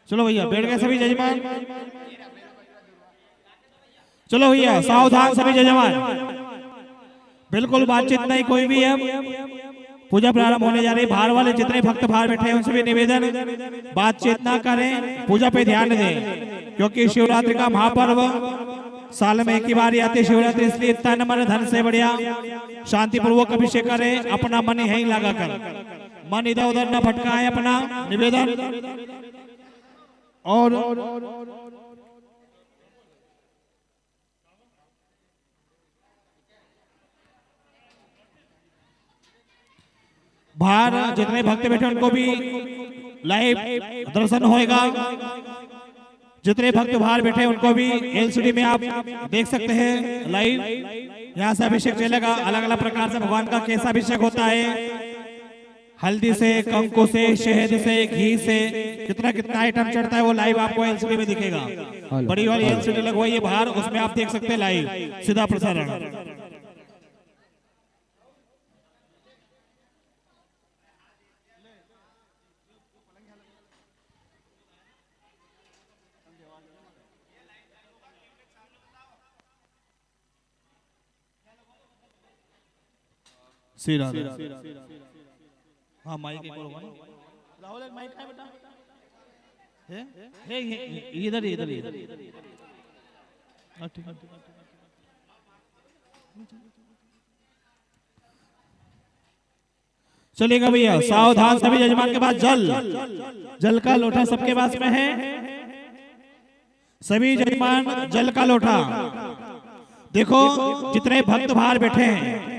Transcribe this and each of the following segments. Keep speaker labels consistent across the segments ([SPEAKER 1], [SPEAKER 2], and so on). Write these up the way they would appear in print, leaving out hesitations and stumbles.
[SPEAKER 1] चलो भैया बैठ गए सभी जजमान। चलो भैया सावधान सभी जजमान, बिल्कुल बातचीत नहीं कोई भी है। पूजा प्रारंभ होने जा रही है। बाहर वाले जितने भक्त बाहर बैठे हैं उनसे भी निवेदन बातचीत ना करें, पूजा पे ध्यान दें, क्योंकि शिवरात्रि का महापर्व साल में एक ही बार आती है शिवरात्रि, इसलिए तन मन धन से बढ़िया शांति पूर्वक अभिषेक करें। अपना मन यहीं लगा कर, मन इधर उधर न भटकाएं, अपना निवेदन। और बाहर जितने भक्त बैठे उनको भी लाइव दर्शन होएगा। जितने भक्त बाहर बैठे उनको भी एलसीडी में आप देख सकते हैं लाइव। यहाँ से अभिषेक चलेगा, अलग अलग प्रकार से भगवान का कैसा अभिषेक होता है, हल्दी से, कंकु से, शहद से, घी से, कितना कितना आइटम चढ़ता है वो लाइव आपको एलसीडी में दिखेगा। बड़ी वाली एलसीडी लगवाई है बाहर, उसमें आप देख सकते हैं लाइव सीधा प्रसारण। हाँ माइक राहुल एक माइक है बेटा, है इधर इधर इधर। चलेगा भैया सावधान सभी जजमान के पास जल का लोटा सबके पास में है। सभी जजमान जल का लोटा, देखो जितने भक्त बाहर बैठे हैं,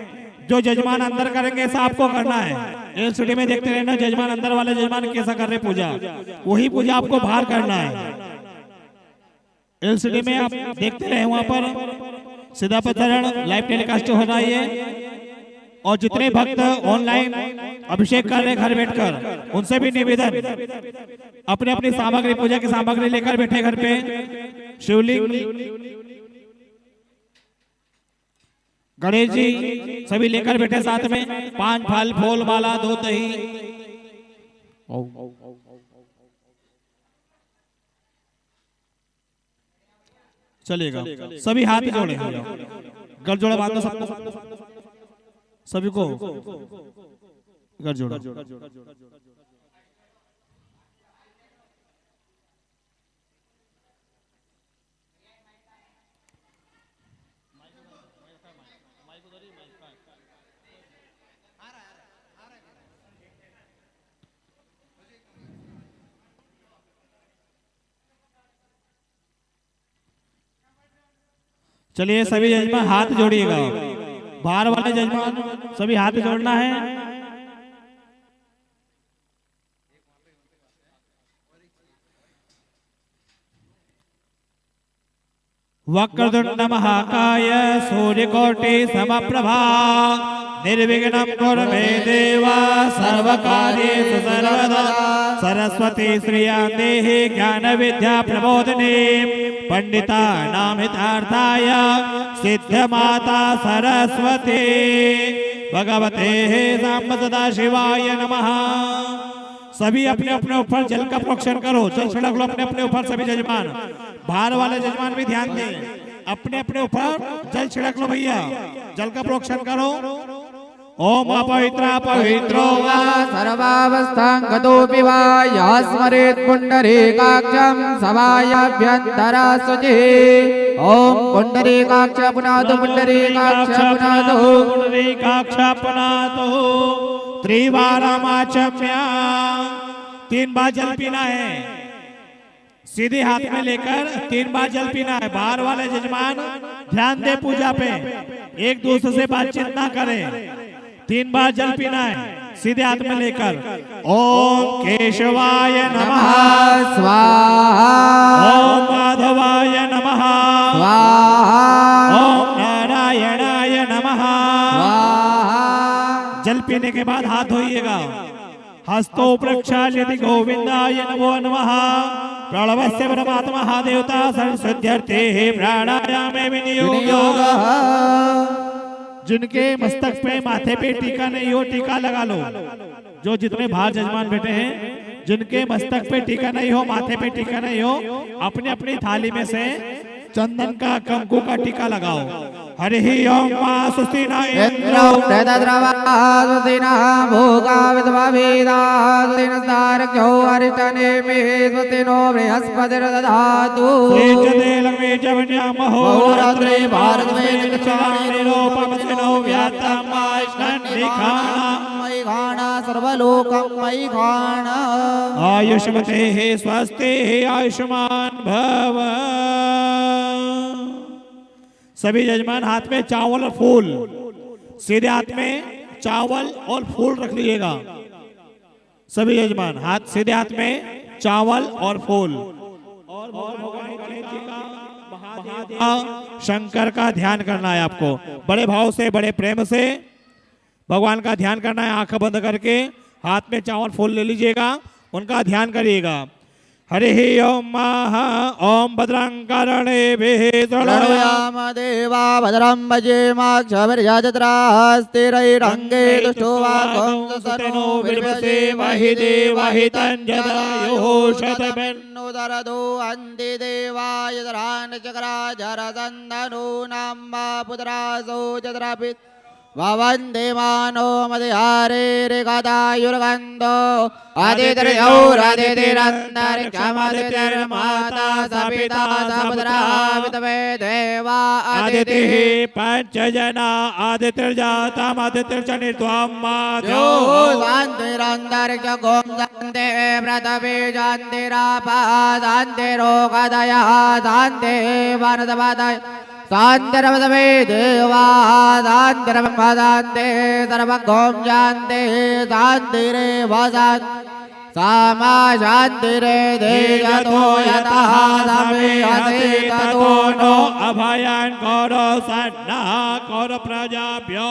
[SPEAKER 1] जो जजमान अंदर करेंगे ऐसा आपको करना है। एलसीडी में देखते रहना जजमान अंदर वाले जजमान कैसा कर रहे पूजा, वही पूजा आपको बाहर करना है। एलसीडी में आप देखते रहे, वहां पर सीधा प्रसारण लाइव टेलीकास्ट हो रहा है। और जितने भक्त ऑनलाइन अभिषेक कर रहे घर बैठकर, उनसे भी निवेदन अपने अपनी सामग्री, पूजा की सामग्री लेकर बैठे घर पे। शिवलिंग, गणेश जी सभी लेकर बैठे साथ में, 5 फल, फूल, माला, 2 दही। चलेगा सभी हाथ जोड़े, गढ़ जोड़ा बांधो सबको, सभी को गढ़ जोड़ा। चलिए सभी जजमान हाथ जोड़िएगा, बाहर वाले जजमान सभी हाथ जोड़ना है। वक्रतुंड महाकाय सूर्यकोटि समप्रभा निर्विघ्नं कुरु मे देव सर्वकार्येषु सर्वदा। सरस्वती श्रियां देहि ज्ञान विद्या प्रबोधिनी पंडितानां हितार्थाय सिद्ध माता सरस्वती भगवते साम्ब सदा शिवाय नमः। सभी अपने अपने ऊपर जल का प्रोक्षण करो, जल छिड़क लो अपने अपने ऊपर सभी जजमान। बाहर वाले जजमान भी ध्यान दें, अपने अपने ऊपर जल छिड़क लो भैया, जल का प्रोक्षण करो। ओम अपवित्र पवित्रो वा
[SPEAKER 2] सर्वावस्थां गतोऽपि वा यः स्मरेत् पुण्डरीकाक्षं समायाभ्यन्तरा शुचिः। ओम पुण्डरीकाक्ष पुनातु पुण्डरीकाक्ष पुनातु
[SPEAKER 1] पुण्डरीकाक्ष पुनातु। त्रिवारमाचम्य, 3 बार जल पीना है, सीधे हाथ में लेकर 3 बार जल पीना है। बाहर वाले जजमान ध्यान दे पूजा पे, एक दूसरे से बातचीत ना करें। 3 बार जल पीना है सीधे हाथ में लेकर। ओम केशवाय नमः
[SPEAKER 2] स्वाहा,
[SPEAKER 1] ओम माधवाय नमः
[SPEAKER 2] स्वाहा,
[SPEAKER 1] ओम नारायणाय नमः
[SPEAKER 2] स्वाहा।
[SPEAKER 1] जल पीने के बाद हाथ धोइएगा। हस्तो प्रक्षाल्यति गोविंदाय नमो नमः। प्रणवस्य परमात्मा देवता संसिद्ध्यर्थे प्राणायामे विनियोगः। जिनके मस्तक पे माथे पे टीका नहीं हो टीका लगा लो। जो जितने बाहर जजमान बैठे हैं जिनके मस्तक पे टीका नहीं हो, माथे पे टीका नहीं हो, अपनी अपनी थाली में से चंदन का, कंकु का टीका लगाओ। हरि ओम मा सुस्तिना
[SPEAKER 2] इंद्रो ददद्रवासुतिना भोगा विद्वाभिदासुतिनस्तार्क्ष्यो अरिष्टने मे स्वस्तिनो बृहस्पतिर्दधातु।
[SPEAKER 1] श्रीजते लक्ष्मी जवन्यामहोरात्रे भारतमेनिलोपमसिनो व्यात्तमाष्टन्निखाना
[SPEAKER 2] मयि घाणा सर्वलोकं मयि घाणा।
[SPEAKER 1] आयुष्मते स्वस्ति आयुष्मान भव। सभी यजमान हाथ में चावल और फूल, सीधे हाथ में चावल और फूल रख लीजिएगा। सभी यजमान हाथ, सीधे हाथ में चावल और फूल। और भगवान गणेश जी का, महादेव शंकर का ध्यान करना है आपको। बड़े भाव से, बड़े प्रेम से भगवान का ध्यान करना है। आंख बंद करके हाथ में चावल फूल ले लीजिएगा, उनका ध्यान करिएगा। हरि ओम महा ओम भद्रं कर्णेभिः
[SPEAKER 2] प्रणयाम देवा भद्रं भजेमाक्षभिर्यजत्रास्तिरैरङ्गे दुष्टो वाकं सनो विर्वसे
[SPEAKER 1] वहि देवहि तञ्जदायुः शतमेन्नुदरदो
[SPEAKER 2] अन्ति देवाय धरानचक्रा जरसन्दनो नाम्बा पुत्रासो चन्द्रापित् ववन्दे मानो मदिहारे रेखादायुर्गन्धो आदितिर्यौरदितिरन्तरिक्षमदितिर्माता सपिता सपुत्रा वितवे देवा
[SPEAKER 1] आदितिः पञ्चजना आदितिर्जातमदितिर्च निर्त्वं माध्यो
[SPEAKER 2] शान्तिरन्तरिक्षगों शान्ति पृथिवी शान्तिरापः शान्तिरोगदयः शान्तिर्वनस्पतयः शान्तिरवदमे देवा शान्तिरवदन्ते सर्वगों शान्ति शान्तिरेव सामा शान्तिरे देयतो यतः समे हते ततो नो
[SPEAKER 1] अभयं करो सन्नः करो प्रजाभ्यो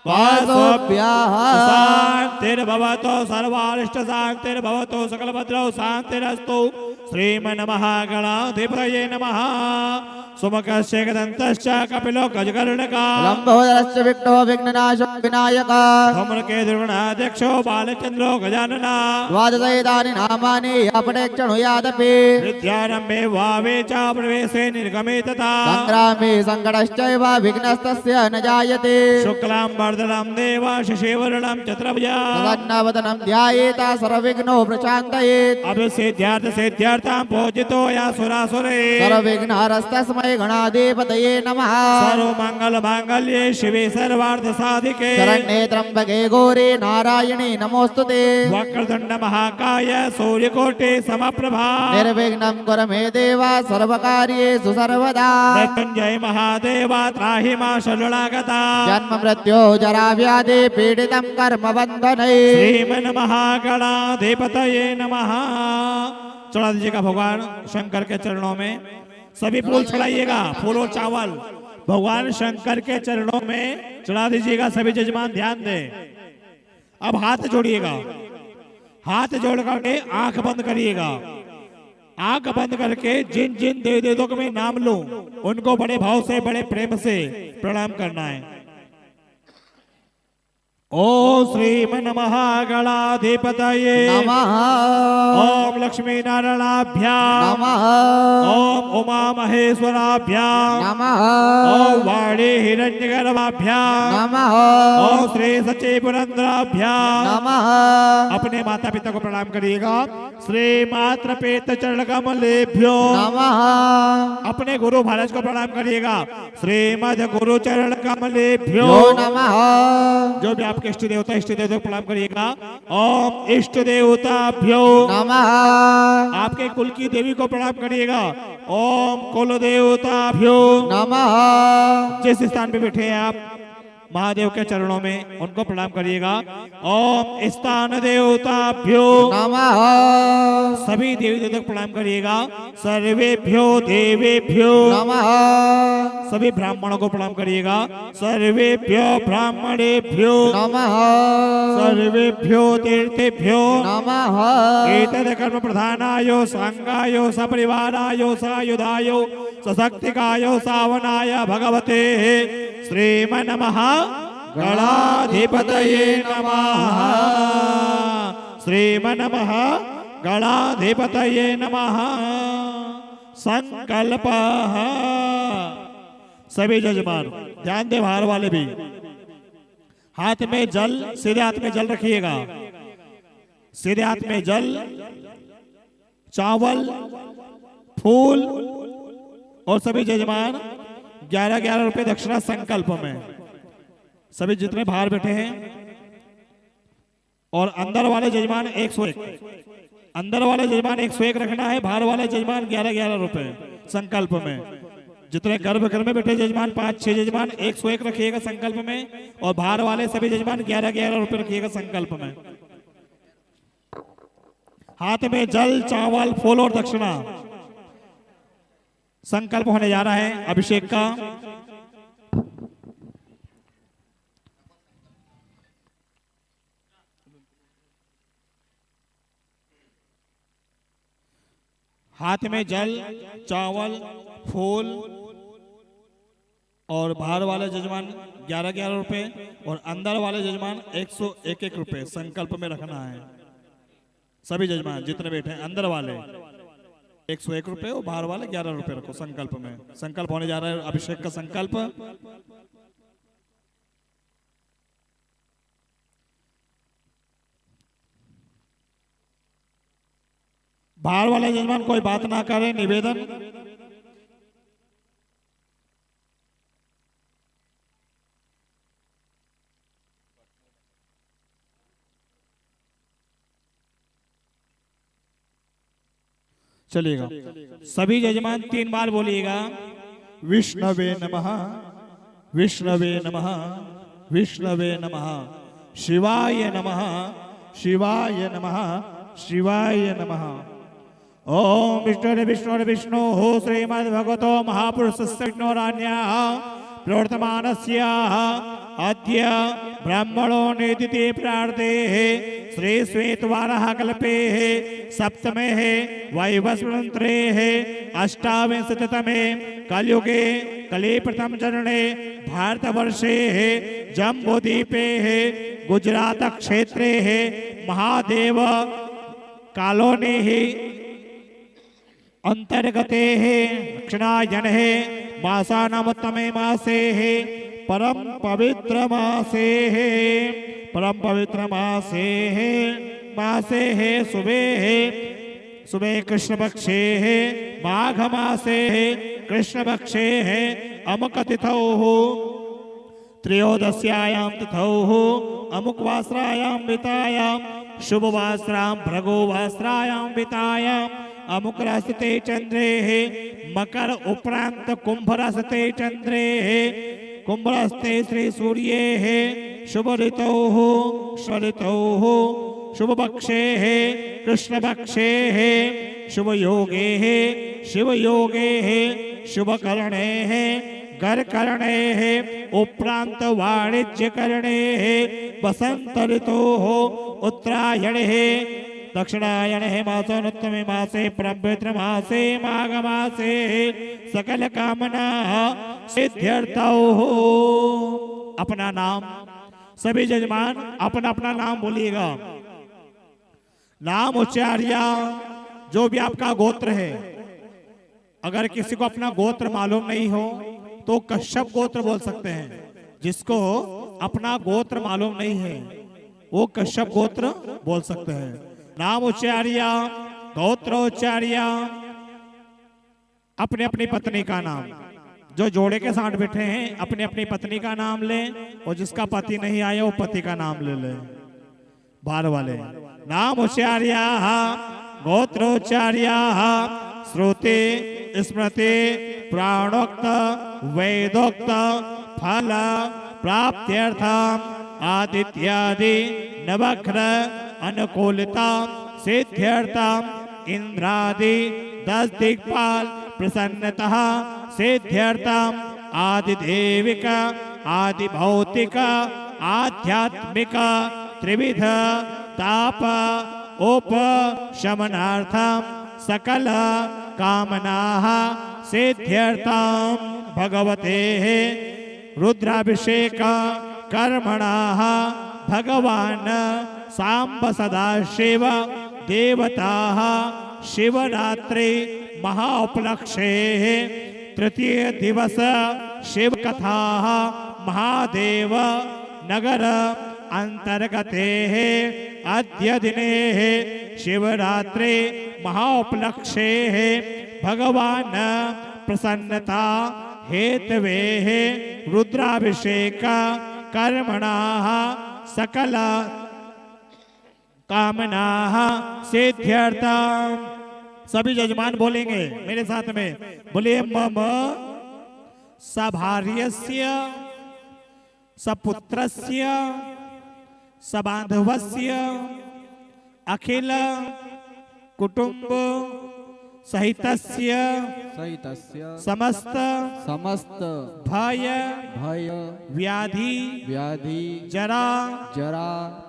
[SPEAKER 2] वासोभ्यः
[SPEAKER 1] शान्तिर्भवतु सर्वारिष्ट शान्तिर्भवतु सकलभद्रौ शान्तिरस्तु। श्रीमन्महागणाधिपतये नमः। सुमुखस्य गदन्तश्च कपिलो गजकर्णकः
[SPEAKER 2] लम्बोदरस्य विघ्नो विघ्ननाशो विनायकः
[SPEAKER 1] धूम्रकेतुर्गणाध्यक्षो बालचन्द्रो गजाननः।
[SPEAKER 2] द्वादशैतानि नामानि अपडेक्षणुयादपि
[SPEAKER 1] विद्यारम्भे भावे च प्रवेशे निर्गमे तथा
[SPEAKER 2] सङ्ग्रामे सङ्कटश्चैव विघ्नस्तस्य न जायते।
[SPEAKER 1] शुक्लां वर्धनं देव शशिवर्णं चतुर्भुजा
[SPEAKER 2] तदन्नवदनं ध्यायेत सर्वविघ्नो प्रशान्तयेत्।
[SPEAKER 1] अभिसिद्ध्यार्थ सिद्ध्यार्थं पूजितो या सुरासुरे
[SPEAKER 2] सर्वविघ्नहरस्तस्मै गणाधिपतये नमः।
[SPEAKER 1] सर्वमङ्गल माङ्गल्ये शिवे सर्वार्थ साधिके
[SPEAKER 2] शरण्ये त्र्यम्बके गौरी नारायणी नमोस्तुते।
[SPEAKER 1] वक्रतुण्ड महाकाय सूर्यकोटि समप्रभा
[SPEAKER 2] निर्विघ्नं कुरु मे देव सर्वकार्येषु सर्वदा।
[SPEAKER 1] मृत्युञ्जय महादेव त्राहि मां शरणागता
[SPEAKER 2] जन्म मृत्यु जरा व्याधि पीडितं कर्म बन्धनै।
[SPEAKER 1] श्रीमन्महागणाधिपतये नमः। चढ़ा दीजिएगा भगवान शंकर के चरणों में। सभी फूल चढ़ाइएगा, फूल और चावल भगवान शंकर के चरणों में चढ़ा दीजिएगा। सभी जजमान ध्यान दें। अब हाथ जोड़िएगा, हाथ जोड़ करके आंख बंद करिएगा। आंख बंद करके जिन जिन देवताओं को मैं नाम लूं उनको बड़े भाव से, बड़े प्रेम से प्रणाम करना है। ओम श्रीमन्महागणाधिपतये
[SPEAKER 2] नमः।
[SPEAKER 1] ओम लक्ष्मी नारायणाभ्याम
[SPEAKER 2] नमः।
[SPEAKER 1] ओम उमा महेश्वराभ्याम
[SPEAKER 2] नमः।
[SPEAKER 1] ओम वाणी हिरण्यगर्भाभ्याम
[SPEAKER 2] नमः।
[SPEAKER 1] ओम श्री सच्चे पुरंदराभ्याम
[SPEAKER 2] नमः।
[SPEAKER 1] अपने माता पिता को प्रणाम करिएगा। श्री मात्र पेत चरण कमलेभ्यो
[SPEAKER 2] नमः।
[SPEAKER 1] अपने गुरु महाराज को प्रणाम करिएगा। श्रीमद गुरु चरण कमलेभ्यो
[SPEAKER 2] नमः।
[SPEAKER 1] जो भी आपके इष्ट देवता को प्रणाम करिएगा। ओम इष्ट देवताभ्यो
[SPEAKER 2] नमः।
[SPEAKER 1] आपके कुल की देवी को प्रणाम करिएगा। ओम कुल देवताभ्यो
[SPEAKER 2] नमः।
[SPEAKER 1] जिस स्थान पे बैठे हैं आप महादेव के चरणों में उनको प्रणाम करिएगा। ओम स्थान देवताभ्यो
[SPEAKER 2] नमः।
[SPEAKER 1] सभी देवी देवता को प्रणाम करिएगा। सर्वेभ्यो देवेभ्यो
[SPEAKER 2] नमः।
[SPEAKER 1] सभी ब्राह्मणों को प्रणाम करिएगा। सर्वेभ्यो ब्राह्मणेभ्यो
[SPEAKER 2] नमः।
[SPEAKER 1] सर्वेभ्यो तीर्थेभ्यो
[SPEAKER 2] नमः।
[SPEAKER 1] एतद् कर्म प्रधानायो सांगायो सपरिवारायो सायुधायो सशक्तिकायो सावनाय भगवते श्रीमन्महागणाधिपतये नमः। श्रीमन्नमः गणाधिपतये नमः। संकल्पः। सभी जजमान ध्यान दे, बाहर वाले भी हाथ में जल, सीधे हाथ में जल रखिएगा, सीधे हाथ में जल, चावल, फूल और सभी जजमान 11-11 रुपए दक्षिणा संकल्प में। सभी जितने बाहर बैठे हैं और अंदर वाले जजमान 101, अंदर वाले जजमान 101 रखना है, बाहर वाले जजमान 11-11 रुपए संकल्प में। जितने गर्भगृह में बैठे जजमान 5-6 जजमान 101 रखिएगा संकल्प में, और बाहर वाले सभी जजमान 11-11 रुपए रखिएगा संकल्प में। हाथ में जल, चावल, फूल और दक्षिणा। संकल्प होने जा रहा है अभिषेक का। हाथ में जल, चावल, फूल और बाहर वाले जजमान 11-11 रुपए और अंदर वाले जजमान 101 रुपए संकल्प में रखना है। सभी जजमान जितने बैठे हैं, अंदर वाले 101 रुपए और बाहर वाले 11 रुपए रखो संकल्प में। संकल्प होने जा रहा है अभिषेक का संकल्प। बाहर वाले जजमान कोई बात ना करें, निवेदन। चलिएगा, सभी जजमान 3 बार बोलिएगा, विष्णवे नमः, विष्णवे नमः, विष्णवे नमः, शिवाय नमः, शिवाय नमः, शिवाय नमः। ओम विष्णु विष्णु विष्णु हो श्रीमद्भगवतो महापुरुषस्य विष्णोरान्याः प्रवर्तमानस्याः अद्य ब्राह्मणो निदिते प्रार्थे श्री श्वेतवारः कल्पे सप्तमे वैवस्वतंत्रे अष्टाविंशतितमे कलयुगे कली प्रथम चरणे भारतवर्षे जम्बूद्वीपे गुजरात क्षेत्रे महादेव कॉलोनी अंतर्गते दक्षिणायन मासानामुत्तमे मासे परम पवित्र मासे, परम पवित्र मासे, मासे सुबह कृष्ण पक्षे माघ मासे कृष्ण पक्षे अमुक तिथौ त्रयोदश्यायां तिथौ अमुकवास्रायां वितायां शुभवास्रां भृगुवास्रायां वितायां अमुकरास्ते चंद्रे मकर उपरांत कुंभरास्ते चंद्रे कुंभरास्ते श्री सूर्ये शुभ ऋतौ शुभ पक्षे कृष्ण पक्षे शुभ योगे शिव योगे शुभ करणे घर करणे उपरांत वाणिज्य करणे बसंत ऋतु उत्तरायण दक्षिणायन मासोनुत्तमे मासे परमपवित्र मासे माघ मासे सकल कामना सिद्ध्यर्थौ। अपना नाम, सभी जजमान अपना अपना नाम बोलिएगा। नाम उच्चार्या, जो भी आपका गोत्र है। अगर किसी को अपना गोत्र मालूम नहीं हो तो कश्यप गोत्र बोल सकते हैं। जिसको अपना गोत्र मालूम नहीं है वो कश्यप गोत्र बोल सकते हैं। नाम उच्चार्या, गोत्रोच्चार्या, अपने अपनी पत्नी का नाम। जो जोड़े के साथ बैठे हैं अपनी अपनी पत्नी का नाम ले, और जिसका पति नहीं आया वो पति का नाम ले ले। बाहर वाले नाम उच्चार्या गोत्रोच्चार्या श्रुति स्मृति प्राणोक्त वेदोक्त फल प्राप्त्यर्थम आदित्यादि नवग्रह अनुकूलता सिद्ध्यर्थम इंद्रादि 10 दिक्पाल प्रसन्नतः सिद्ध्यर्थम आदिदेविक आदि भौतिक आध्यात्मिक त्रिविध ताप उप शमनार्थम सकल कामनाः सिद्ध्यर्थम भगवते रुद्राभिषेक कर्मणः भगवान् सांब सदाशिव देवताः शिवरात्रि महाउपलक्षेः तृतीय दिवस शिव कथाः महादेव नगर अंतर्गतेः अद्य दिनेः शिवरात्रि महाउपलक्षेः भगवान् प्रसन्नता हेतवेः रुद्राभिषेक कर्मणाः सकल कामनाः सिद्ध्यर्थम। सभी जजमान बोलेंगे मेरे साथ में, बोलिए मम सभार्यस्य सपुत्रस्य सबांधवस्य अखिल कुटुंब सहितस्य समस्त भय व्याधि जरा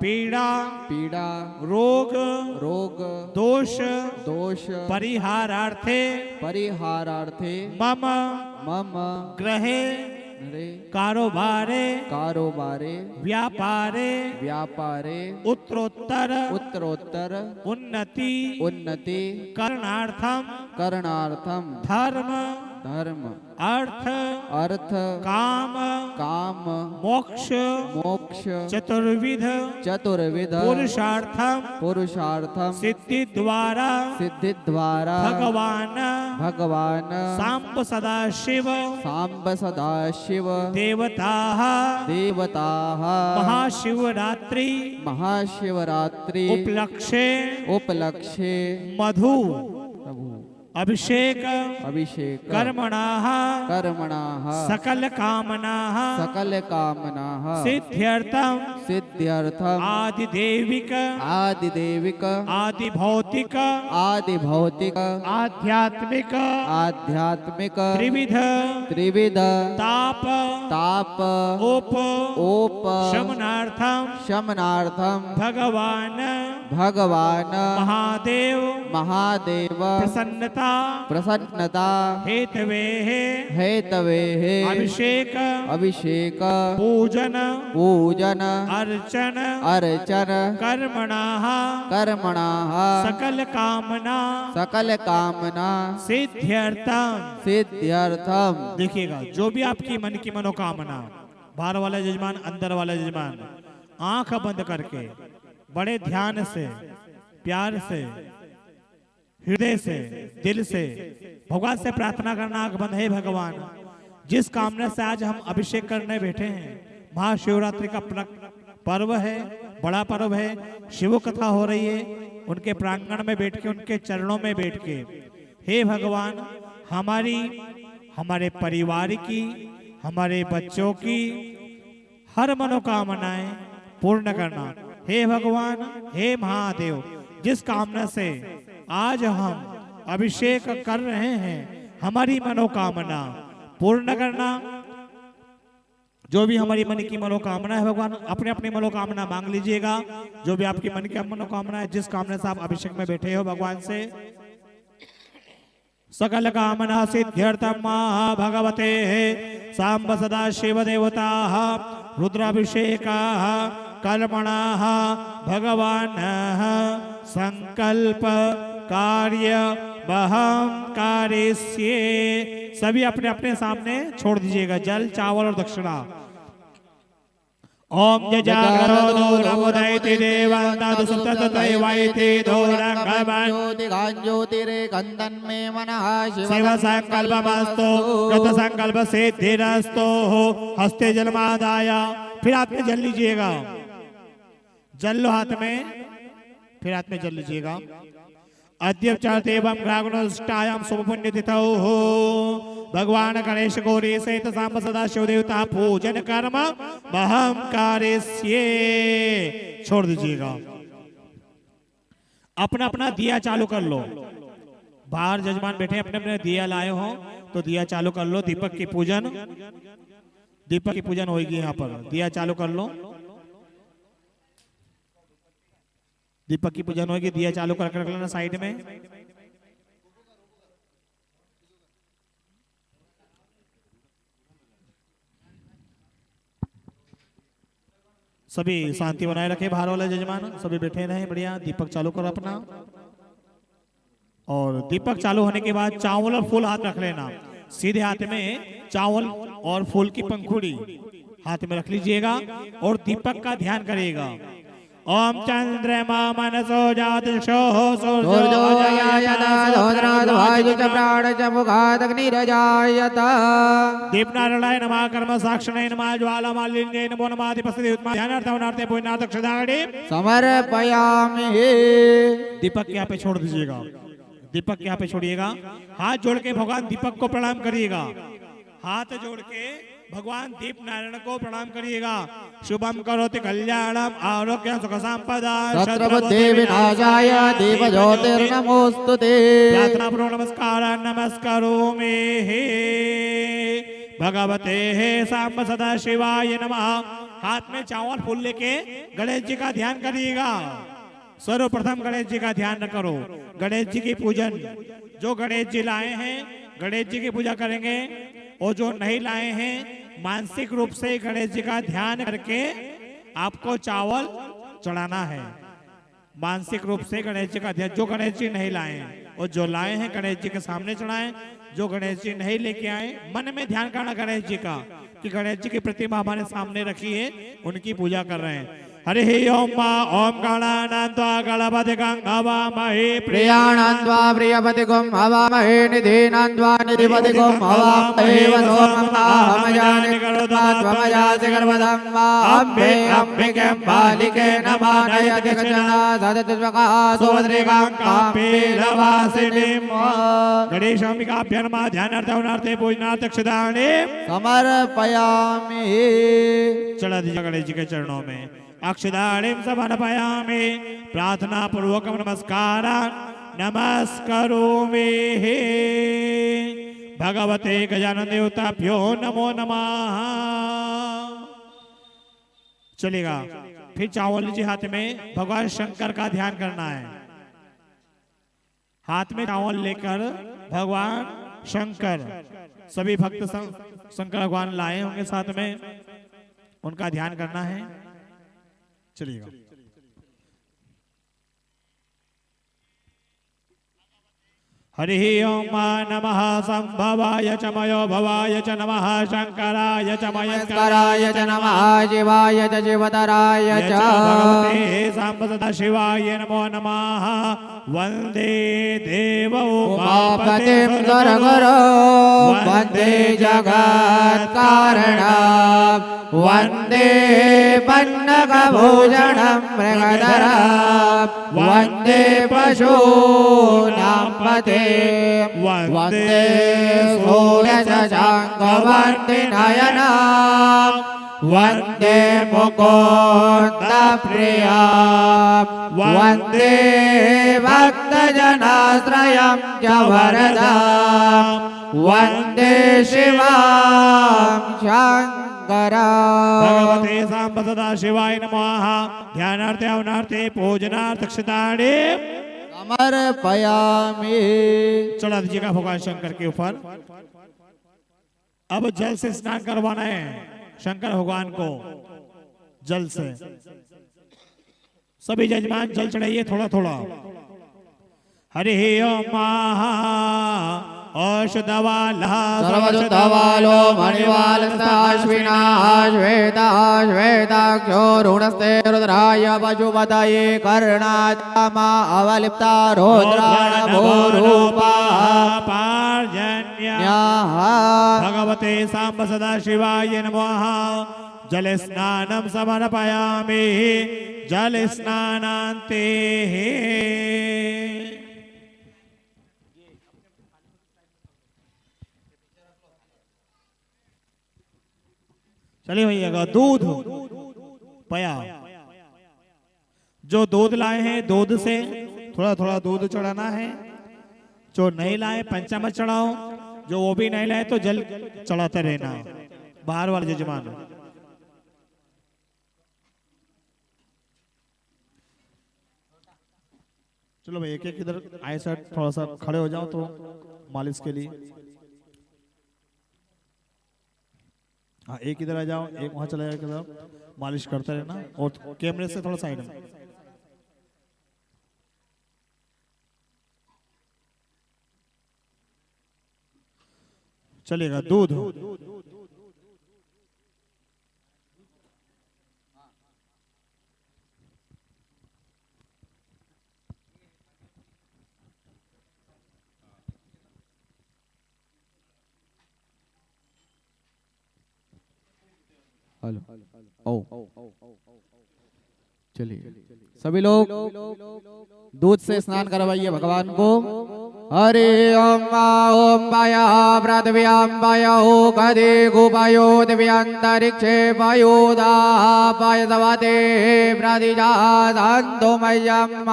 [SPEAKER 1] पीड़ा रोग दोष परिहारार्थे मम ग्रहे कारोबारे व्यापारे उत्तरोत्तर उन्नति करणार्थम धर्म अर्थ काम मोक्ष चतुर्विध पुरुषार्थम सिद्धि द्वारा भगवान सांब सदाशिव देवताः महाशिवरात्रि उपलक्षे मधु अभिषेक कर्मणाः सकल कामनाः सिद्ध्यर्थम आदिदेविक आदिभौतिक आध्यात्मिक त्रिविध ताप ओप शमनार्थम भगवान महादेव प्रसन्नता हेतवे अभिषेक पूजन अर्चन कर्मणाः सकल कामना सिद्ध्यर्थम। देखिएगा, जो भी आपकी मन की मनोकामना, बाहर वाला यजमान अंदर वाला यजमान आंख बंद करके बड़े ध्यान से प्यार से हृदय से दिल से भगवान से प्रार्थना करना। आंख बंद है भगवान, जिस कामना से आज हम अभिषेक करने बैठे हैं, महाशिवरात्रि का पर्व है, बड़ा पर्व है, शिव कथा हो रही है, उनके प्रांगण में बैठ के उनके चरणों में बैठ के हे भगवान हमारे परिवार की, हमारे बच्चों की हर मनोकामनाएं पूर्ण करना। हे भगवान, हे महादेव, जिस कामना से आज हम अभिषेक कर रहे हैं, हमारी मनोकामना पूर्ण करना। जो भी हमारी मन की मनोकामना है भगवान, अपने अपनी मनोकामना मांग लीजिएगा। जो भी आपकी मन की मनोकामना है, जिस कामना से आप अभिषेक में बैठे हो भगवान से, सकल कामना सिद्ध्यर्थम भगवते सांब सदाशिव देवताः रुद्राभिषेकाः कर्मणाः भगवान् संकल्प कार्य बहम कार्यस्ये। सभी अपने अपने सामने छोड़ दीजिएगा जल, चावल और दक्षिणा। ओम जजाग्रतो नमोदैति देवान्तादु सुप्ततैवैति धूरङ्गमन्
[SPEAKER 2] ज्योतिरेकन्दन्मे मनः
[SPEAKER 1] शिव संकल्पमस्तु कृत संकल्प सिद्धिरस्तु। हस्ते जलमादाय, फिर हाथ में जल लीजिएगा, जल लो हाथ में, फिर हाथ में जल लीजिएगा। अद्य चार्तेवं ग्रागुणष्टायां शुभपुण्य तिथौ भगवान गणेश गौरी सहित सांब सदाशिव देवता पूजन कर्म महम कार्यस्ये। छोड़ दीजिएगा, अपना अपना दिया चालू कर लो। बाहर जजमान बैठे अपने अपने दिया लाए हो तो दिया चालू कर लो। दीपक की पूजन होगी यहाँ पर, दिया चालू कर लो। दीपक की पूजन होगी, दिया चालू कर लेना साइड में। सभी शांति बनाए रखे, बाहर वाले जजमान सभी बैठे रहे बढ़िया। दीपक चालू करो अपना, और दीपक चालू होने के बाद चावल और फूल हाथ रख लेना। सीधे हाथ में चावल और फूल की पंखुड़ी हाथ में रख लीजिएगा और दीपक का ध्यान करिएगा। ओम चंद्रमा मनसो जातशो
[SPEAKER 2] सूर्यो यायता धोद्राद वायु च प्राण च मुखात् अग्निरजायत।
[SPEAKER 1] दीपनारायणाय नमः कर्म साक्षिणे नमः ज्वाला मालिन्ये नमो नमः दिपस्ति उत्मा ध्यानार्थावनार्थे पुण्यार्थ क्षदागणे
[SPEAKER 2] समर्पयामि।
[SPEAKER 1] दीपक यहाँ पे छोड़ दीजिएगा, दीपक यहाँ पे छोड़िएगा। हाथ जोड़ के भगवान दीपक को प्रणाम करिएगा, हाथ जोड़ के भगवान दीप नारायण को प्रणाम करिएगा। शुभम करोति कल्याणम आरोग्य सुख संपदा
[SPEAKER 2] शत्रुबुद्धि विनाशाय दीप ज्योतिर्नमोस्तुते।
[SPEAKER 1] प्रार्थना पूर्वक नमस्कार नमस्कारोमि भगवते सांब सदा शिवाय नमः। हाथ में चावल फूल लेके गणेश जी का ध्यान करिएगा। सर्वप्रथम गणेश जी का ध्यान करो, गणेश जी की पूजन। जो गणेश जी लाए हैं गणेश जी की पूजा करेंगे, और जो नहीं लाए हैं मानसिक रूप से गणेश जी का ध्यान करके आपको चावल चढ़ाना है। मानसिक रूप से गणेश जी का ध्यान, जो गणेश जी नहीं लाए हैं और जो लाए हैं गणेश जी के सामने चढ़ाएं। जो गणेश जी नहीं लेके आए मन में ध्यान करना गणेश जी का, कि गणेश जी की प्रतिमा हमारे सामने रखी है, उनकी पूजा कर रहे हैं। हरि ओम ओम गणानान्त्वा गणपतिगं हवामहे
[SPEAKER 2] प्रियाणान्त्वा प्रियपतिगं हवामहे निधीनान्त्वा निधिपतिगं हवामहे वसोममाहमजानि त्वमजासि गर्भदं वा अम्बे अम्बिके बालिके नमः नयति गजना सदतस्वका सुभद्रिकां काम्बीरवासिनीं। गणेशाम्बिकाभ्यो नमः। ध्यानार्थावनार्थे पूजनार्थ क्षदाने समर्पयामि।
[SPEAKER 1] चढ़ा दीजिए गणेश जी के चरणों में, अक्षदाणिं समर्पयामि। प्रार्थना पूर्वक नमस्कार नमस्करोमि भगवते गजानन देवताभ्यो नमो नमः। चलेगा, फिर चावल लीजिए हाथ में, भगवान शंकर का ध्यान करना है। हाथ में चावल लेकर भगवान शंकर, सभी भक्त शंकर भगवान लाए होंगे साथ में, उनका ध्यान करना है। चलिएगा, हरि ओम नमः संभवाय च मयो भवाय च नमः शंकराय च
[SPEAKER 2] मयस्कराय च नमः शिवाय च शिवतराय च
[SPEAKER 1] भगवते सांब सदा शिवाय नमो नमः। वंदे देव
[SPEAKER 2] उमापतिं सुरगुरो वंदे जगत्कारणं वंदे पन्नगभूषणं मृगधरं वंदे पशूनां पते वंदे सूर्यशशाङ्कवर्णनयनं वंदे मुकुन्दप्रिया वंदे भक्तजनाश्रयं च वरदां वंदे शिवां शङ्करम्।
[SPEAKER 1] भगवते सांब सदा शिवाय नमः। ध्यानार्थे अवनार्थे पूजनार्थ क्षदाणे
[SPEAKER 2] समर्पयामि।
[SPEAKER 1] चढ़ा दीजिएगा भगवान शंकर के ऊपर। अब जल से स्नान करवाना है शंकर भगवान को, जल से। सभी जजमान जल चढ़ाइए थोड़ा थोड़ा। हरि ओम औषधवाला
[SPEAKER 2] सर्वदुद्धवालो मणिवालस्ताश्विना श्वेता श्वेताक्षो रुणस्ते रुद्राय पशुपतये कर्णात्मा अवलिप्ता रौद्राणभूरूपा
[SPEAKER 1] पार्जन्यः। भगवते सांब सदा शिवाय नमः। जल स्नानं समर्पयामि जल स्नानान्ते। चलिए भैया, दूध पया, जो दूध लाए हैं दूध से थोड़ा थोड़ा दूध चढ़ाना है। जो नहीं लाए पंचामृत चढ़ाओ, जो वो भी नहीं लाए तो जल चढ़ाते रहना। बाहर वाले जजमान चलो भाई, एक एक इधर आए सर, थोड़ा सा खड़े हो जाओ तो मालिश के लिए। हाँ, एक इधर आ जाओ, एक वहां चला जाओ, इधर मालिश करते रहना और कैमरे से थोड़ा साइड में। चलेगा। दूध
[SPEAKER 2] हेलो ओ चलिए सभी लोग दूध से स्नान करवाइए भगवान को। हरि ओम पाया पृथिव्यां पायो गदे गोपायो दिव्यांतरिक्षे पायोदा पायदवते प्रतिजातो मह्यम्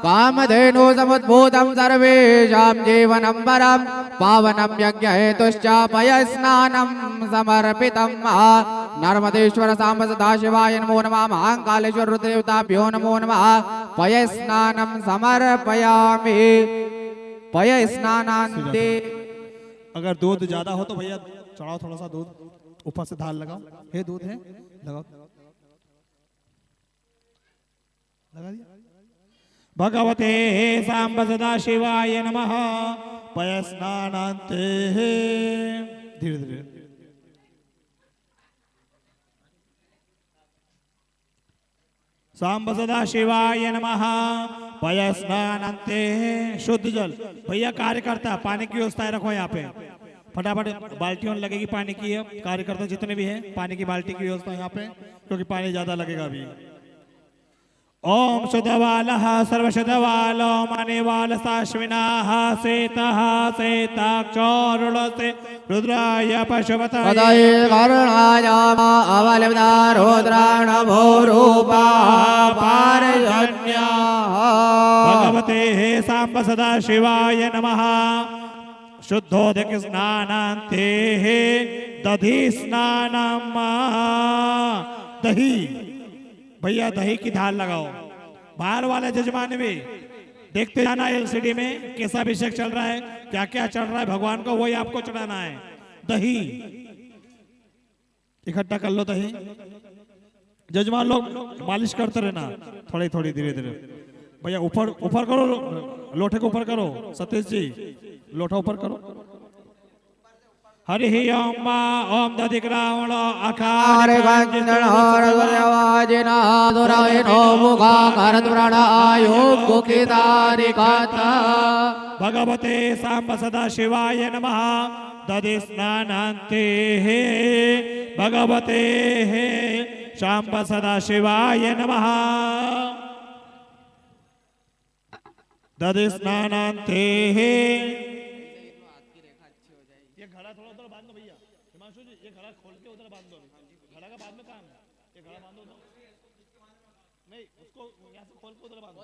[SPEAKER 2] कामधेनु समुद्भूतं सर्वेषां जीवनं परं पावनं यज्ञहेतुश्च पयस्नानं समर्पितम्। नर्मदेश्वर सांब सदाशिवाय नमो नमः। महाकालेश्वर रुद्रदेवताभ्यो नमो नमः। पयस्नानं समर्पयामि। पय स्नानान्ते।
[SPEAKER 1] अगर दूध ज्यादा हो तो भैया चढ़ाओ थोड़ा सा दूध, ऊपर से धार लगाओ। हे दूध है, लगाओ, लगा दिया। भगवते सांब सदाशिवाय नमः। पय स्नानान्ते। धीरे धीरे। सांब सदाशिवाय नमः। पय स्नानान्ते। शुद्ध जल। भैया कार्यकर्ता पानी की व्यवस्था रखो यहाँ पे, फटाफट बाल्टियों लगेगी पानी की। कार्यकर्ता जितने भी हैं पानी की बाल्टी की व्यवस्था यहाँ पे, क्योंकि पानी ज्यादा लगेगा अभी। ओम शुद्धवालः सर्वशुद्धवालो मानेवाल साश्विनाः सेतः सेताक्षोरुणसे रुद्राय पशुपतये
[SPEAKER 2] पतये वरुणाय अवलिप्ता रुद्राणभूरूपा पारजन्याः।
[SPEAKER 1] भगवते सांब सदाशिवाय नमः। शुद्धोदक स्नानान्ते दधि स्नानम्। दही भैया दही की धार लगाओ। बाहर वाले जजमान भी देखते जाना एलसीडी में कैसा अभिषेक चल रहा है, क्या क्या चल रहा है भगवान को, वही आपको चढ़ाना है। दही इकट्ठा कर लो। दही जजमान लोग मालिश करते रहना थोड़ी थोड़ी धीरे धीरे। भैया ऊपर ऊपर करो, लोटे को ऊपर करो। सतीश जी लोटा ऊपर करो। हरि ओम ओम दधिग्रावण अकार
[SPEAKER 2] गंजन हरवाजिना दुरायनो मुखा करद्वरणायो कुकितारिकाता।
[SPEAKER 1] भगवते सांब सदाशिवाय नमः। दधि स्नानान्ते भगवते सांब सदाशिवाय नमः। दधि स्नानान्ते। ये घड़ा थोड़ा उधर बांध दो भैया हिमांशु जी, ये घड़ा खोल के उधर बांध दो। घड़ा का बाद में काम है, ये घड़ा बांधो तो नहीं, उसको यहाँ से खोल के उधर बांध दो।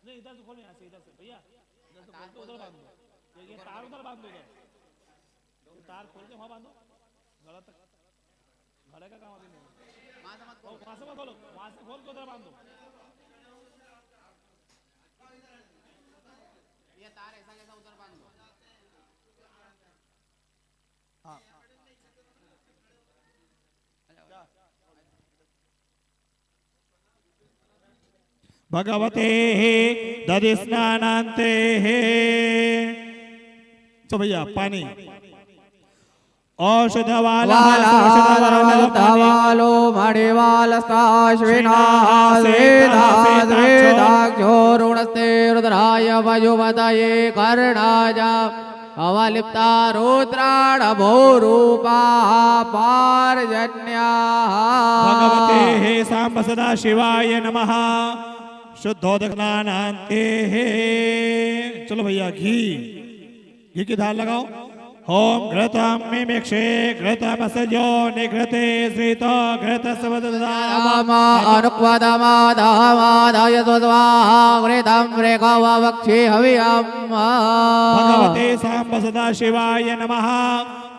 [SPEAKER 1] नहीं इधर से खोलो, यहाँ से, इधर से भैया, इधर से खोल के उधर बांध दो। ये तार उधर बांध दो, इधर तार खोल के वहाँ बांधो घड़ा तक। घड़े का काम अभी नहीं, वहाँ से मत खोलो, वहाँ से खोल के उधर बांध दो। ये तार ऐसा कैसा उधर बांध दो। हाँ भगवते दधि स्नानान्ते। तो भैया पानी औषधवालो मणिवालस्ताश्विनाः सेदाद्वेदाक्षोरुणस्ते रुद्राय वजुपतये कर्णाय अवलिप्ता रुद्राणभूरूपाः पारजन्याः। भगवते सांब सदाशिवाय नमः। शुद्धोदक स्नानान्ते। चलो भैया घी की धार लगाओ। ओम घृतं मिमिक्षे घृतमसजो निघृते श्रितो घृतस्वदधामा
[SPEAKER 2] अनुक्वदमादामादाय स्वाहा घृतं रेखवक्षे हवियम्।
[SPEAKER 1] भगवते सांब सदाशिवाय नमः।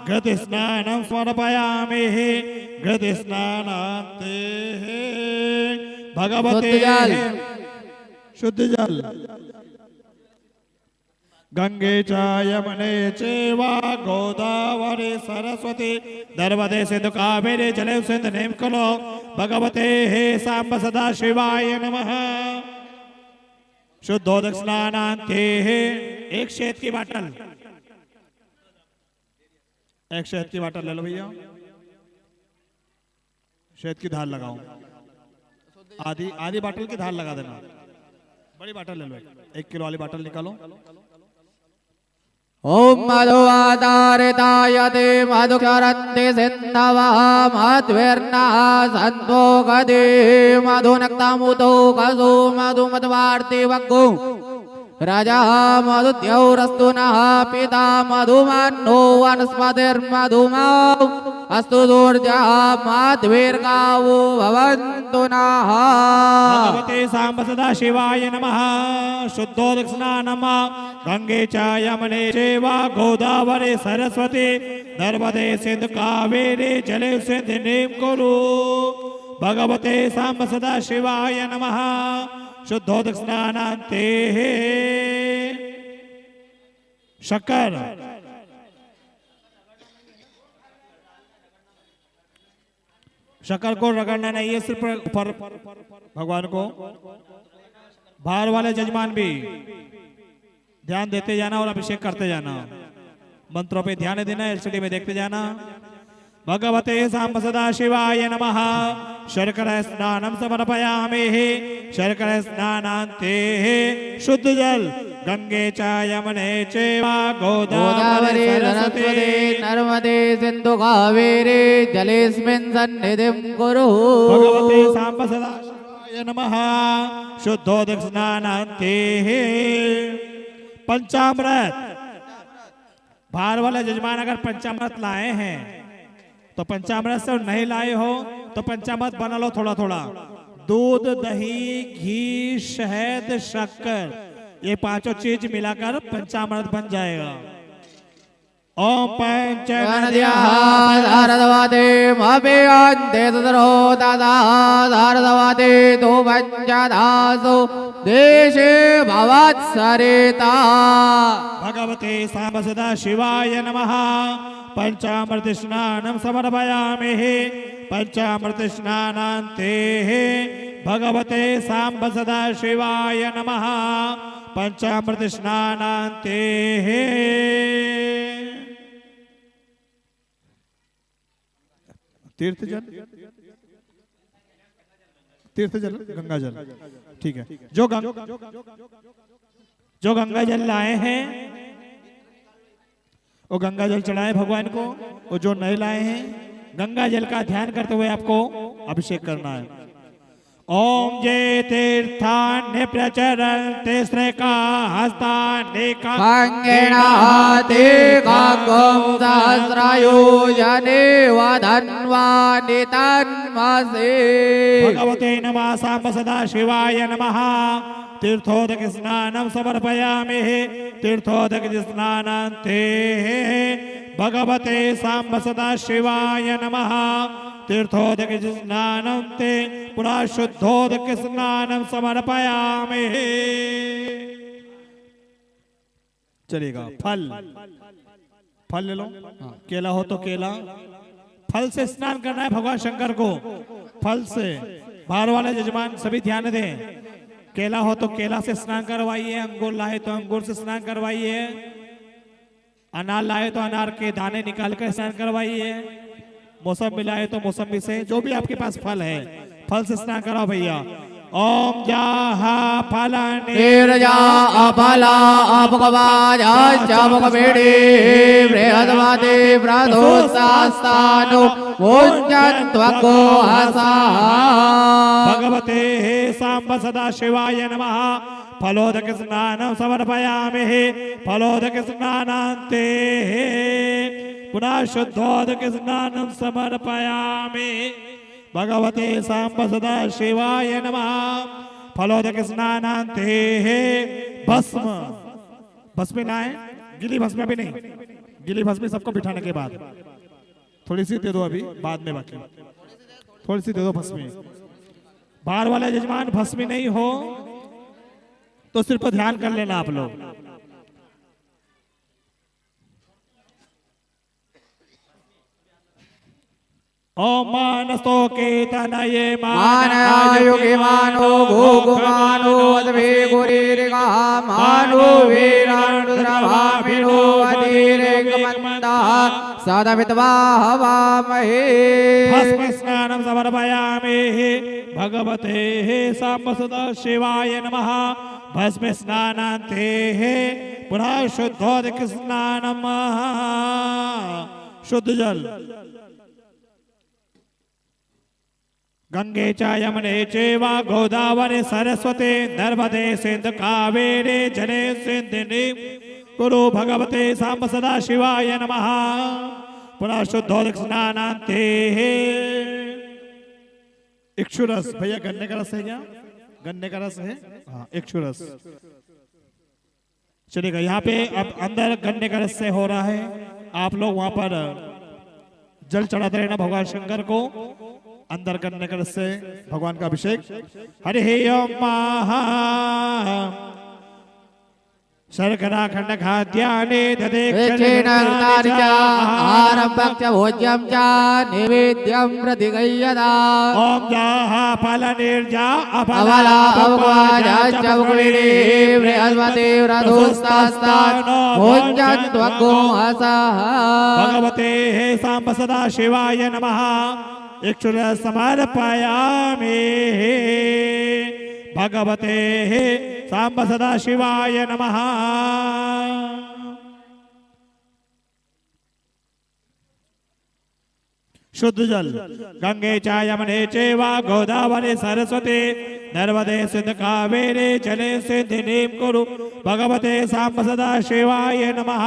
[SPEAKER 1] घृत स्नानं समर्पयामि। घृत स्नानान्ते भगवते शुद्ध जल। गंगे च यमुने चैव गोदावरी सरस्वती नर्मदे सिंधु कावेरी जले सिंधु नेमकुलो भगवते हे सांब सदा शिवाय नमः। शुद्धोदक स्नानांते एक शहद की बाटल, एक शहद की बाटल ले लो भैया, शहद की धार लगाओ, आधी आधी बाटल की धार लगा देना, बड़ी बाटल ले लो, 1 किलो वाली बाटल निकालो।
[SPEAKER 2] ओम मधुवादारिताय ते मधुकरन्ति सिन्धवः मध्विर्नः सन्तो गदे मधुनक्तमुतो कसो मधुमध्वार्ति वग्गो राजा मधुद्यौरस्तु नः पिता मधुमन्नो वनस्पतिर्मधुमौ अस्तु दुर्जः मध्विर्गावो भवन्तु नः।
[SPEAKER 1] भगवते सांब सदा शिवाय नमः। शुद्धोदक स्नानम गंगे च यमुने चैव गोदावरी सरस्वती नर्मदे सिंधु कावेरी जले सिंधु नेमकुलो भगवते सांब सदा शिवाय नमः। शुद्धोदक स्नानांते शक्कर शक्कर को रगड़ना नहीं है, सिर्फ ऊपर भगवान को। बाहर वाले जजमान भी ध्यान देते जाना और अभिषेक करते जाना, मंत्रों पे ध्यान देना, एलसीडी में देखते जाना। भगवते सांब सदा शिवाय नमः। शर्कर स्नानम समर्पयामि शर्कर स्नानांते शुद्ध जल गंगे च यमुने चैव गोदावरी सरस्वती
[SPEAKER 2] नर्मदे सिन्धु कावेरी जलेस्मिन् सन्निधिं कुरु।
[SPEAKER 1] भगवते सांब सदा शिवाय नमः। शुद्धोदक स्नानांते पंचामृत। बाहर वाला जजमान अगर पंचामृत लाए हैं तो पंचामृत से नहीं लाए हो तो पंचामृत बना लो थोड़ा थोड़ा। दूध, दही, घी, शहद, शक्कर, ये पांचों चीज मिलाकर पंचामृत बन जाएगा। ओम
[SPEAKER 2] पंचमद्याधारदवादे मभ्यन्ते तदरो तदाधारदवादे तो पंचदासो देशे भवत्सरिता।
[SPEAKER 1] भगवते सांब सदा शिवाय नमः। पंचामृत स्नानम समर्पयामि पंचामृत स्नानांते भगवते सांब सदा शिवाय नमः। पंचामृत स्नानांते तीर्थ जल, तीर्थ जल गंगा जल, ठीक है। जो गंगा जल लाए हैं वो गंगा जल चढ़ाए भगवान को, और जो नहीं लाए हैं गंगा जल का ध्यान करते हुए आपको अभिषेक करना है। ओम जे तीर्थान्य प्रचरन्ते श्रेका हस्तान्येका
[SPEAKER 2] कांगेणाते कांगम सहस्रायोजने वधन्वानि तन्मसे।
[SPEAKER 1] भगवते नमः। सांब सदा शिवाय नमः। तीर्थोदक स्नानम समर्पयामि तीर्थोदक स्नानांते भगवते सांब सदा शिवाय नमः। तीर्थोदक स्नानांते पुनः शुद्धोदक स्नानम समर्पयामि। चलेगा। फल ले लो, केला हो तो केला, फल से स्नान करना है भगवान शंकर को, फल से। बाहर वाले जजमान सभी ध्यान दें, केला हो तो केला से स्नान करवाइए, अंगूर लाए तो अंगूर से स्नान करवाइए, अनार लाए तो अनार के दाने निकाल कर स्नान करवाइए, मौसमी लाए तो मौसमी से, जो भी आपके पास फल है फल से स्नान कराओ भैया। ओम जाहा फलानि
[SPEAKER 2] नीरजा अफला अपकवाजा चमकबेड़ी बृहद्वादे ब्रदोस्तास्तानो भोजन्त्वको हसा।
[SPEAKER 1] भगवते सांब सदा शिवाय नमः। फलोदक स्नानं समर्पयामि फलोदक स्नानान्ते पुनः शुद्धोदक स्नानं समर्पयामि। भगवते सांब सदा शिवाय नमः। फलोदक स्नानान्ते भस्म, भस्म लाए, गीली भस्म भी नहीं, गीली भस्म सबको बिठाने के बाद थोड़ी सी दे दो, अभी बाद में बाकी थोड़ी सी दे दो भस्मी। बाहर वाले यजमान भस्मी नहीं हो तो सिर्फ ध्यान कर लेना आप लोग, ओम मानस्तो केतनये
[SPEAKER 2] मानयुगे मानो भोगुमानो अद्वे गुरीरिगा मानो वीरानुद्रभामिनो अधीरेकमन्दा सदविद्वा हवामहे
[SPEAKER 1] भस्म स्नानं समर्पयामि भगवते सांबसदा शिवाय नमः भस्म स्नानान्ते पुनः शुद्धोदक स्नानम् शुद्ध जल गंगे च यमुने चैव गोदावरी सरस्वती नर्मदे सिंधु कावेरी जले सिंधिनी कुरु भगवते सांब सदा शिवाय नमः पुनः शुद्धोदक स्नानान्ते इक्षुरस भैया गन्ने का रस है क्या गन्ने का रस है हाँ इक्षुरस चलेगा यहाँ पे अब अंदर गन्ने का रस से हो रहा है आप लोग वहां पर जल चढ़ाते रहना भगवान शंकर को अंदर करने कर से भगवान का अभिषेक हरि ओम शर्करा खंड खाद्यानि
[SPEAKER 2] आरंभक्ष भोज्यं च नैवेद्यं प्रतिगय्यता
[SPEAKER 1] ओम जाः फल निर्जा
[SPEAKER 2] अफला भगवान् मुकुलिनी बृहस्पति रथोस्तास्तान् भोज्यं त्वग्गो हसः
[SPEAKER 1] भगवते सांब सदा शिवाय नमः इक्षुर समर्पयामि भगवते सांब सदा शिवाय नमः शुद्ध जल गंगे च यमुने चैव गोदावरी सरस्वती नर्मदे सिंधु कावेरी जले सिंधिनीं कुरु भगवते सांब सदा शिवाय नमः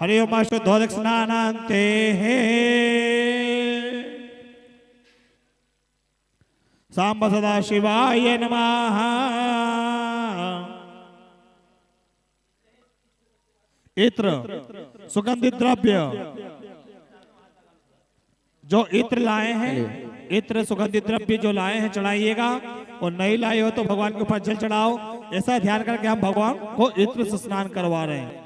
[SPEAKER 1] हरि ओम शुद्धोदक स्नानान्ते सांब सदा शिवाय नमः इत्र सुगंधित द्रव्य जो इत्र लाए हैं इत्र सुगंधित द्रव्य जो लाए हैं चढ़ाइएगा और नहीं लाए हो तो भगवान के ऊपर जल चढ़ाओ ऐसा ध्यान करके हम भगवान को इत्र से स्नान करवा रहे हैं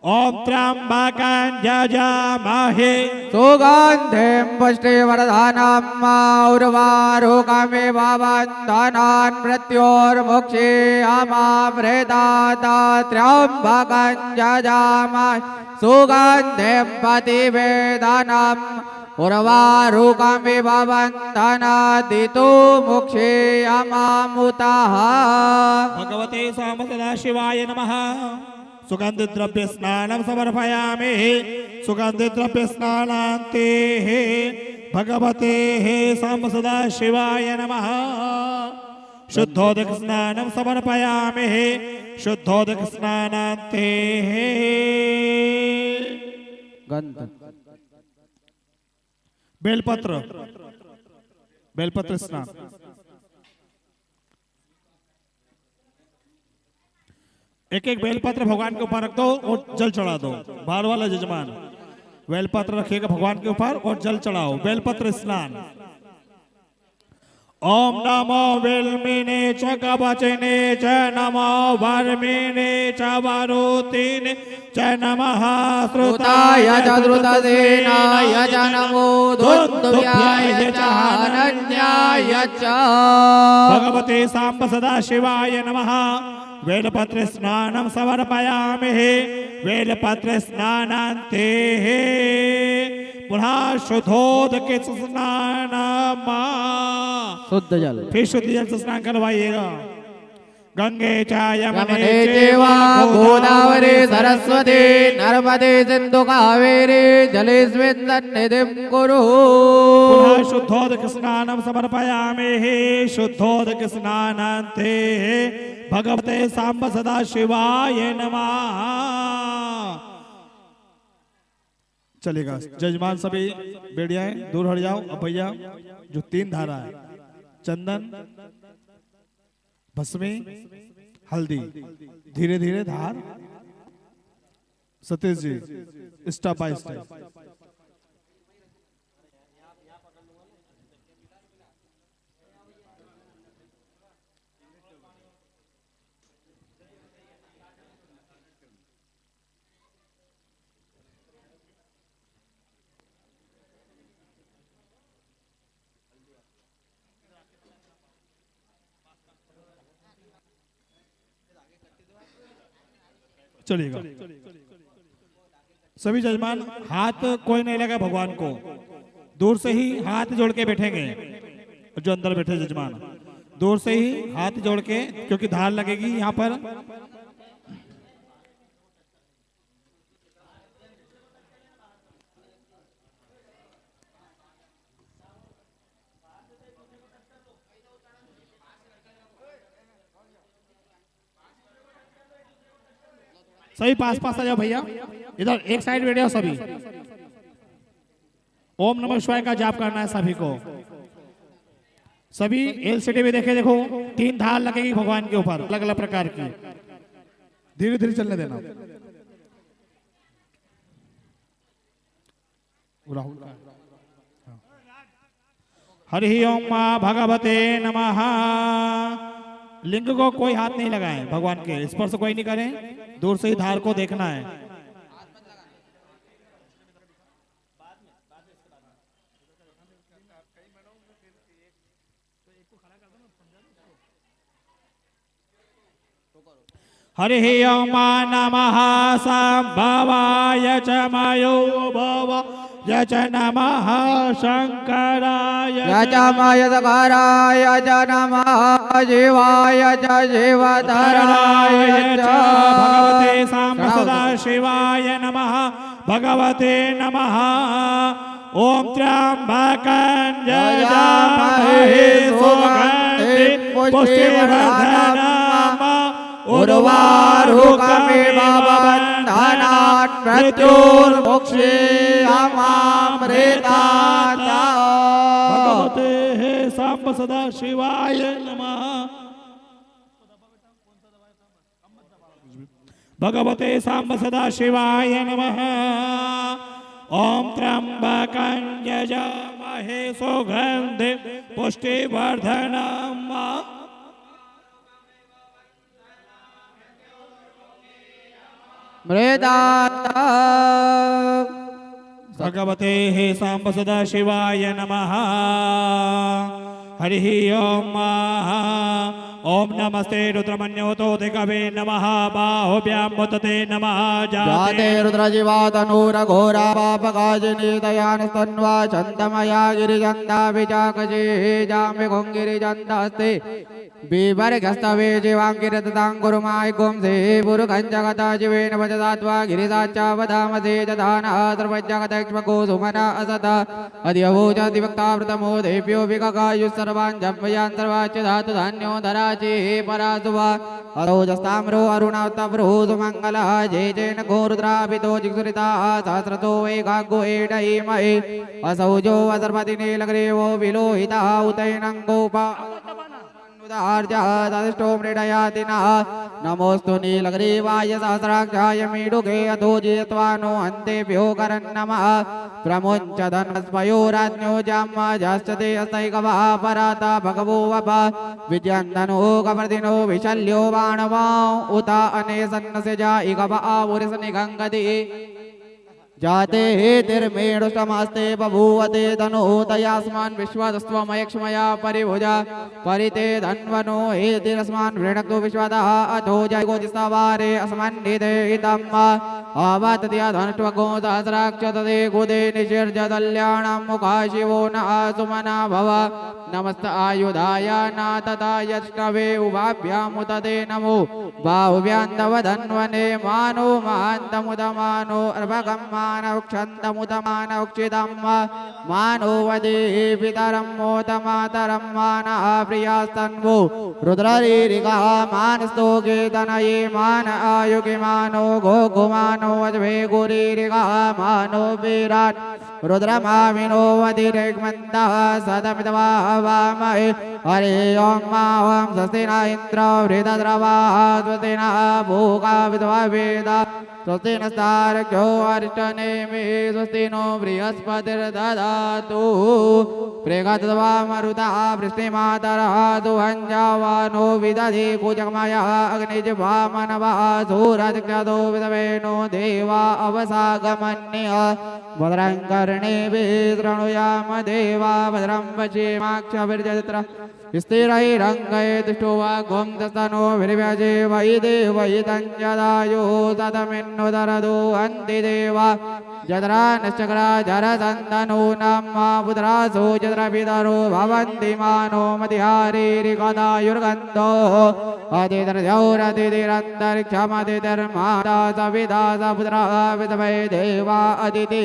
[SPEAKER 1] ओम त्र्यंबकं यजामहे
[SPEAKER 2] सुगन्धिं पुष्टिवर्धनम् उर्वारुकमिव बन्धनान् मृत्योर्मुक्षीयमामृतात् त्र्यंबकं यजामहे सुगन्धिं प्रतिवेदनम् उर्वारुकमिव बन्धनादितो मुक्षीयमामुतः
[SPEAKER 1] भगवते सांब सदा शिवाय नमः सुगंधित द्रव्य स्नानं समर्पयामि सुगंधित द्रव्य स्नानान्ते भगवते सांब सदा शिवाय नमः शुद्धोदक स्नानं समर्पयामि शुद्धोदक स्नानान्ते बेलपत्र बेलपत्र स्नान एक एक बेलपत्र भगवान के ऊपर रख दो और जल चढ़ा दो बाहर वाला यजमान बेलपत्र रखिएगा भगवान के ऊपर और जल चढ़ाओ बेलपत्र स्नान ओम नमो वेल्मिने च कवचने च नमो वर्मिने च वरुतिने च नमः
[SPEAKER 2] श्रुताय च द्रुतसेनाय च नमो दुन्दुभ्याय च अनन्याय च
[SPEAKER 1] भगवते सांब सदा शिवाय नमः वेलपत्र स्नानं समर्पयामि वेलपत्र स्नानान्ते पुनः शुद्धोदक स्नानम्
[SPEAKER 2] शुद्ध जल
[SPEAKER 1] फिर शुद्ध जल से स्नान करवाइएगा गंगे च
[SPEAKER 2] यमुने चैव गोदावरी सरस्वती नर्मदे सिंधु कावेरी जलेस्मिन् सन्निधिं कुरु
[SPEAKER 1] पुनः शुद्धोदक स्नानं समर्पयामि शुद्धोदक स्नानान्ते भगवते सांब सदा शिवाय नमः चलेगा जजमान सभी बेड़ियाएं दूर हट जाओ अब भैया जो तीन धारा है चंदन भस्मी हल्दी धीरे धीरे धार Satish ji step by step चलेगा। सभी जजमान हाथ कोई नहीं लगा भगवान को, दूर से ही हाथ जोड़ के बैठेंगे। जो अंदर बैठे जजमान दूर से ही हाथ जोड़ के, क्योंकि धार लगेगी यहाँ पर। सभी पास पास आ जाओ भैया, इधर एक साइड बैठे हो सभी। ओम नमः शिवाय का जाप करना है सभी को। सभी एलसीडी में देखे, देखो 3 धार लगेगी भगवान के ऊपर अलग अलग प्रकार की। धीरे धीरे चलने देना। राहुल का हरि ओम मां भगवते नमः। लिंग को कोई हाथ नहीं लगाए, भगवान के स्पर्श कोई नहीं करे, दूर से ही धार को देखना है। हरि ओम नमः संभवाय च मयो भव च नमः शंकराय
[SPEAKER 2] च मयदकाराय च नमः जीवाय च जीवतराय च
[SPEAKER 1] भगवते सांब सदा शिवाय नमः भगवते नमः। ओम त्र्यंबकं यजामहे सुगन्धिं पुष्टिवर्धनम् उर्वारुकमिव बन्धनात् मृत्युर्मुक्षीयमामृतात्। भगवते सांब सदा शिवाय नमः। भगवते सांब सदा शिवाय नमः। ओम त्र्यंबकं यजामहे सुगन्धिं पुष्टिवर्धनम्
[SPEAKER 2] मृतात्।
[SPEAKER 1] भगवते सांब सदा शिवाय नमः। हरि ओम ओम नमस्ते रुद्रमन्योतो कवे नमः। बाहुभ्यां मुतते नमः।
[SPEAKER 2] जाते रुद्रजीवातनूरघोरा पापकाजिनी दयानस्तन्वा चन्दमया गिरिजन्ता विचाकजे जाम्य गिरिजन्तास्ते बीभर्गस्तवे जीवाङ्गिरतताङ्कुरुमाय गुंसे पुरुखञ्जगता जीवेन वचदात्वा गिरिदाच्चावधामसे जधानः सर्वज्ञगतक्ष्मको सुमना असता अधियवोचदिवक्तावृतमो देव्यो विककायुः सर्वान् जम्पयान् सर्वाच्च धातु धान्यो धराचे परासुवा अरोजस्ताम्रो अरुणवत्तभ्रो सुमङ्गलः जय जैन घोरुद्राभितो जिगुरिताः सहस्रतो वैकाग्गो एडयीमहे असौजो असर्पतिनीलग्रीवो विलोहितः उतैनं गोपा आर्जादिष्टो मृडयातिनः नमोस्तु नीलग्रीवाय सहस्राक्षाय मीडुके अधो जित्वानो अन्तेभ्यो करन्नमः प्रमुञ्च धनस्पयोराज्ञो जाम्माजाश्चते अस्तैकवः पराता भगवो वप विद्यन्दनो कप्रदिनो विशल्यो बाणवा उत अनेसन्नस्य जा इकव आपुरिसनिगङ्गति जाते तिर्मेणुष्टमस्ते बभूवते धनो तयास्मान् विश्वादस्त्वमयक्ष्मया परिभुजा परिते धन्वनो हेतिरस्मान् वृणक्तु विश्वदः अथो जयगोदिस्तवारे अस्मन्निधे इदम् आवातत्या धनुष्वगो सहस्राक्षतते गुदे निशिर्जदल्याणां मुखा शिवो न सुमना भव नमस्त आयुधाय नाततायष्णवे उभाभ्यामुतते नमो बाहुभ्यां तव धन्वने मानो महान्तमुदमानो अर्भगम् मानवक्षन्तमुदमानवक्षिदम् मानो वदे पितरं मोदमातरं मानः प्रियास्तन्वो रुद्ररीरिकः मानस्तोके तनये मान आयुगे मानो गोकुमानो अजवे गुरीरिकः मानो विराट् रुद्रमाविनो वदिरेग्मन्तः सदमितवामहे हरे ओं मां स्वस्ति न इन्द्रो वृद्धद्रवाः स्वस्ति न भूका विद्वा वेद स्वस्ति नस्तार्क्ष्यो अरिष्टनेमि स्वस्ति नो बृहस्पतिर्दधातु प्रेगत्वा मरुतः वृष्टिमातरः दुहञ्जावानो विदधि कुजगमयः अग्निजिह्वामनवः सूरदिक्षतो विदवेनो देवा अवसागमन्यः भद्रं कर्णेभिः शृणुयाम देवा भद्रं पश्येमाक्षभिर्जत्रा स्थिरैरङ्गै दुष्टो वा गोमदस्तनो विरिव्याजे वै देवै तञ्जदायो ततमिन्नुदरदो अन्ति देवा जदरा नश्चक्रा जरसन्तनो नाम्मा पुत्रासो जद्रपितरो भवन्ति मानो मतिहारीरिकदायुर्गन्धो अतिर्जौरतिरन्तरिक्षमतिर्माता सविता सपुत्रा विधवै देवा अदिति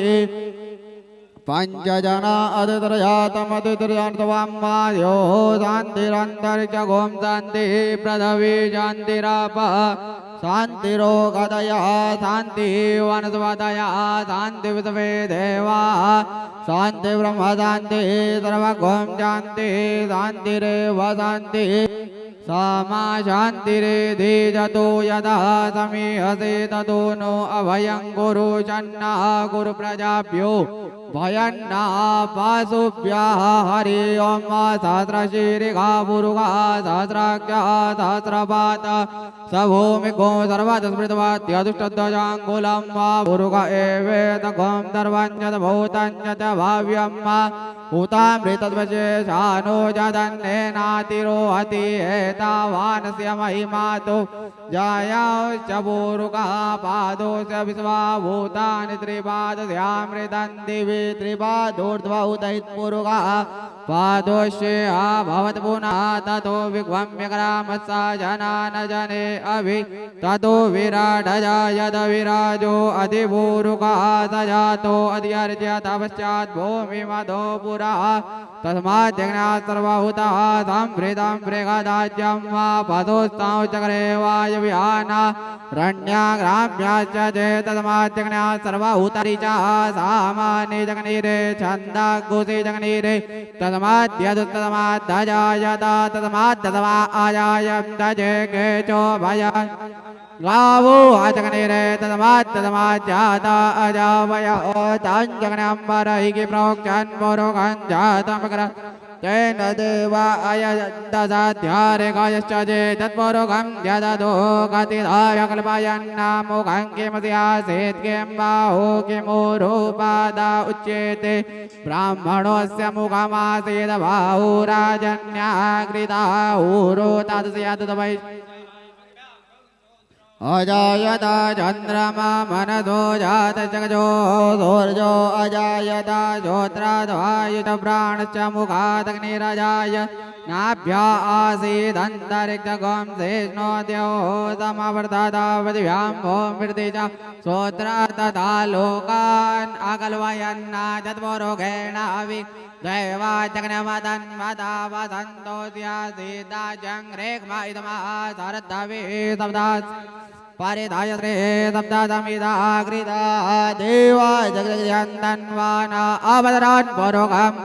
[SPEAKER 2] पंचजना अतिर्जातमतिर्जातवाम्मायो शान्तिरन्तरिक्ष गों शान्ति पृथ्वी शान्तिराप शान्तिरोगदया शान्ति वनस्पतया शान्ति विश्वे देवा शान्ति ब्रह्म शान्ति सर्वगों शान्ति शान्तिरेव शान्ति सामा शान्तिरेधि जतो यदा समीहसे ततो नो अभयं कुरु चन्ना कुरु प्रजाभ्यो भयन्ना पाशुभ्यः हरि ओं सहस्रशीरिका पुरुषा सहस्राख्या सहस्रपात सभूमिको सर्वतस्मृतवाद्यदुष्टध्वजाङ्गुलं वा पुरुष एवेदघं सर्वञ्जत भूतञ्जत भाव्यं वा भूतामृतद्वशेषानो जदन्नेनातिरोहति एतावानस्य महिमातो जायाश्च पुरुषः पादोश्च विश्वा भूतानि त्रिपादस्यामृतं दिवि त्रिपादोर्ध्वौतैत्पुरुषः पादोश्चेह भवत् पुनः ततो विग्वम्यग्रामस्सा जनान जने अभि ततो विराडजायत विराजो अधिपूरुषः स जातो अधिर्ज्यत पश्चात् भूमिमधो पुरः तस्मात् जज्ञात् सर्वभूतः संभृतं बृहदाज्यं वा पदोस्तां चक्रे वायव्याना रण्याग्राम्याश्च चेत् तस्मात् जज्ञात् सर्वभूतरिचः सामान्ये जगनीरे छन्दागुषे जगनीरे तस्माद्यदुत्तमात् अजायत तस्मात् तस्मा अजायं तजे केचो भयान् गावो अजगनीरे तस्मात् तस्मात् जाता अजावय ताञ्जगनाम्बरैः प्रोक्षन् पुरुषं जातमग्र तेन देवा अयन्तसाध्यारेकायश्च चेतत्पुरुषं यदतो कथिताय कल्पयन्नामुखं किमस्यासीत् किं बाहो किमुरुपादा उच्येते ब्राह्मणोऽस्य मुखमासीत् बाहु राजन्याकृता ऊरो तदस्यद्वै अजायत चन्द्रमा मनसो जातचक्षो सूर्यो अजायत श्रोत्राद्वायुत प्राणश्च मुखादग्निरजाय नाभ्या आसीदन्तरिक्षगं शेष्णोद्यो समवर्धतावद्भ्यां भूमिर्ति च श्रोत्रा तथा लोकान् अकल्पयन्ना तत्पुरुषेण दैवा जगन्मदन्मदा वसन्तोऽस्यासीदाजङ्घ्रेग्मा इदमा शरद्धवे शब्दात् परिधाय श्रे शब्दादमिदाग्रिदा देवा जगद्यन्तन्वाना अवदरान् पुरुषं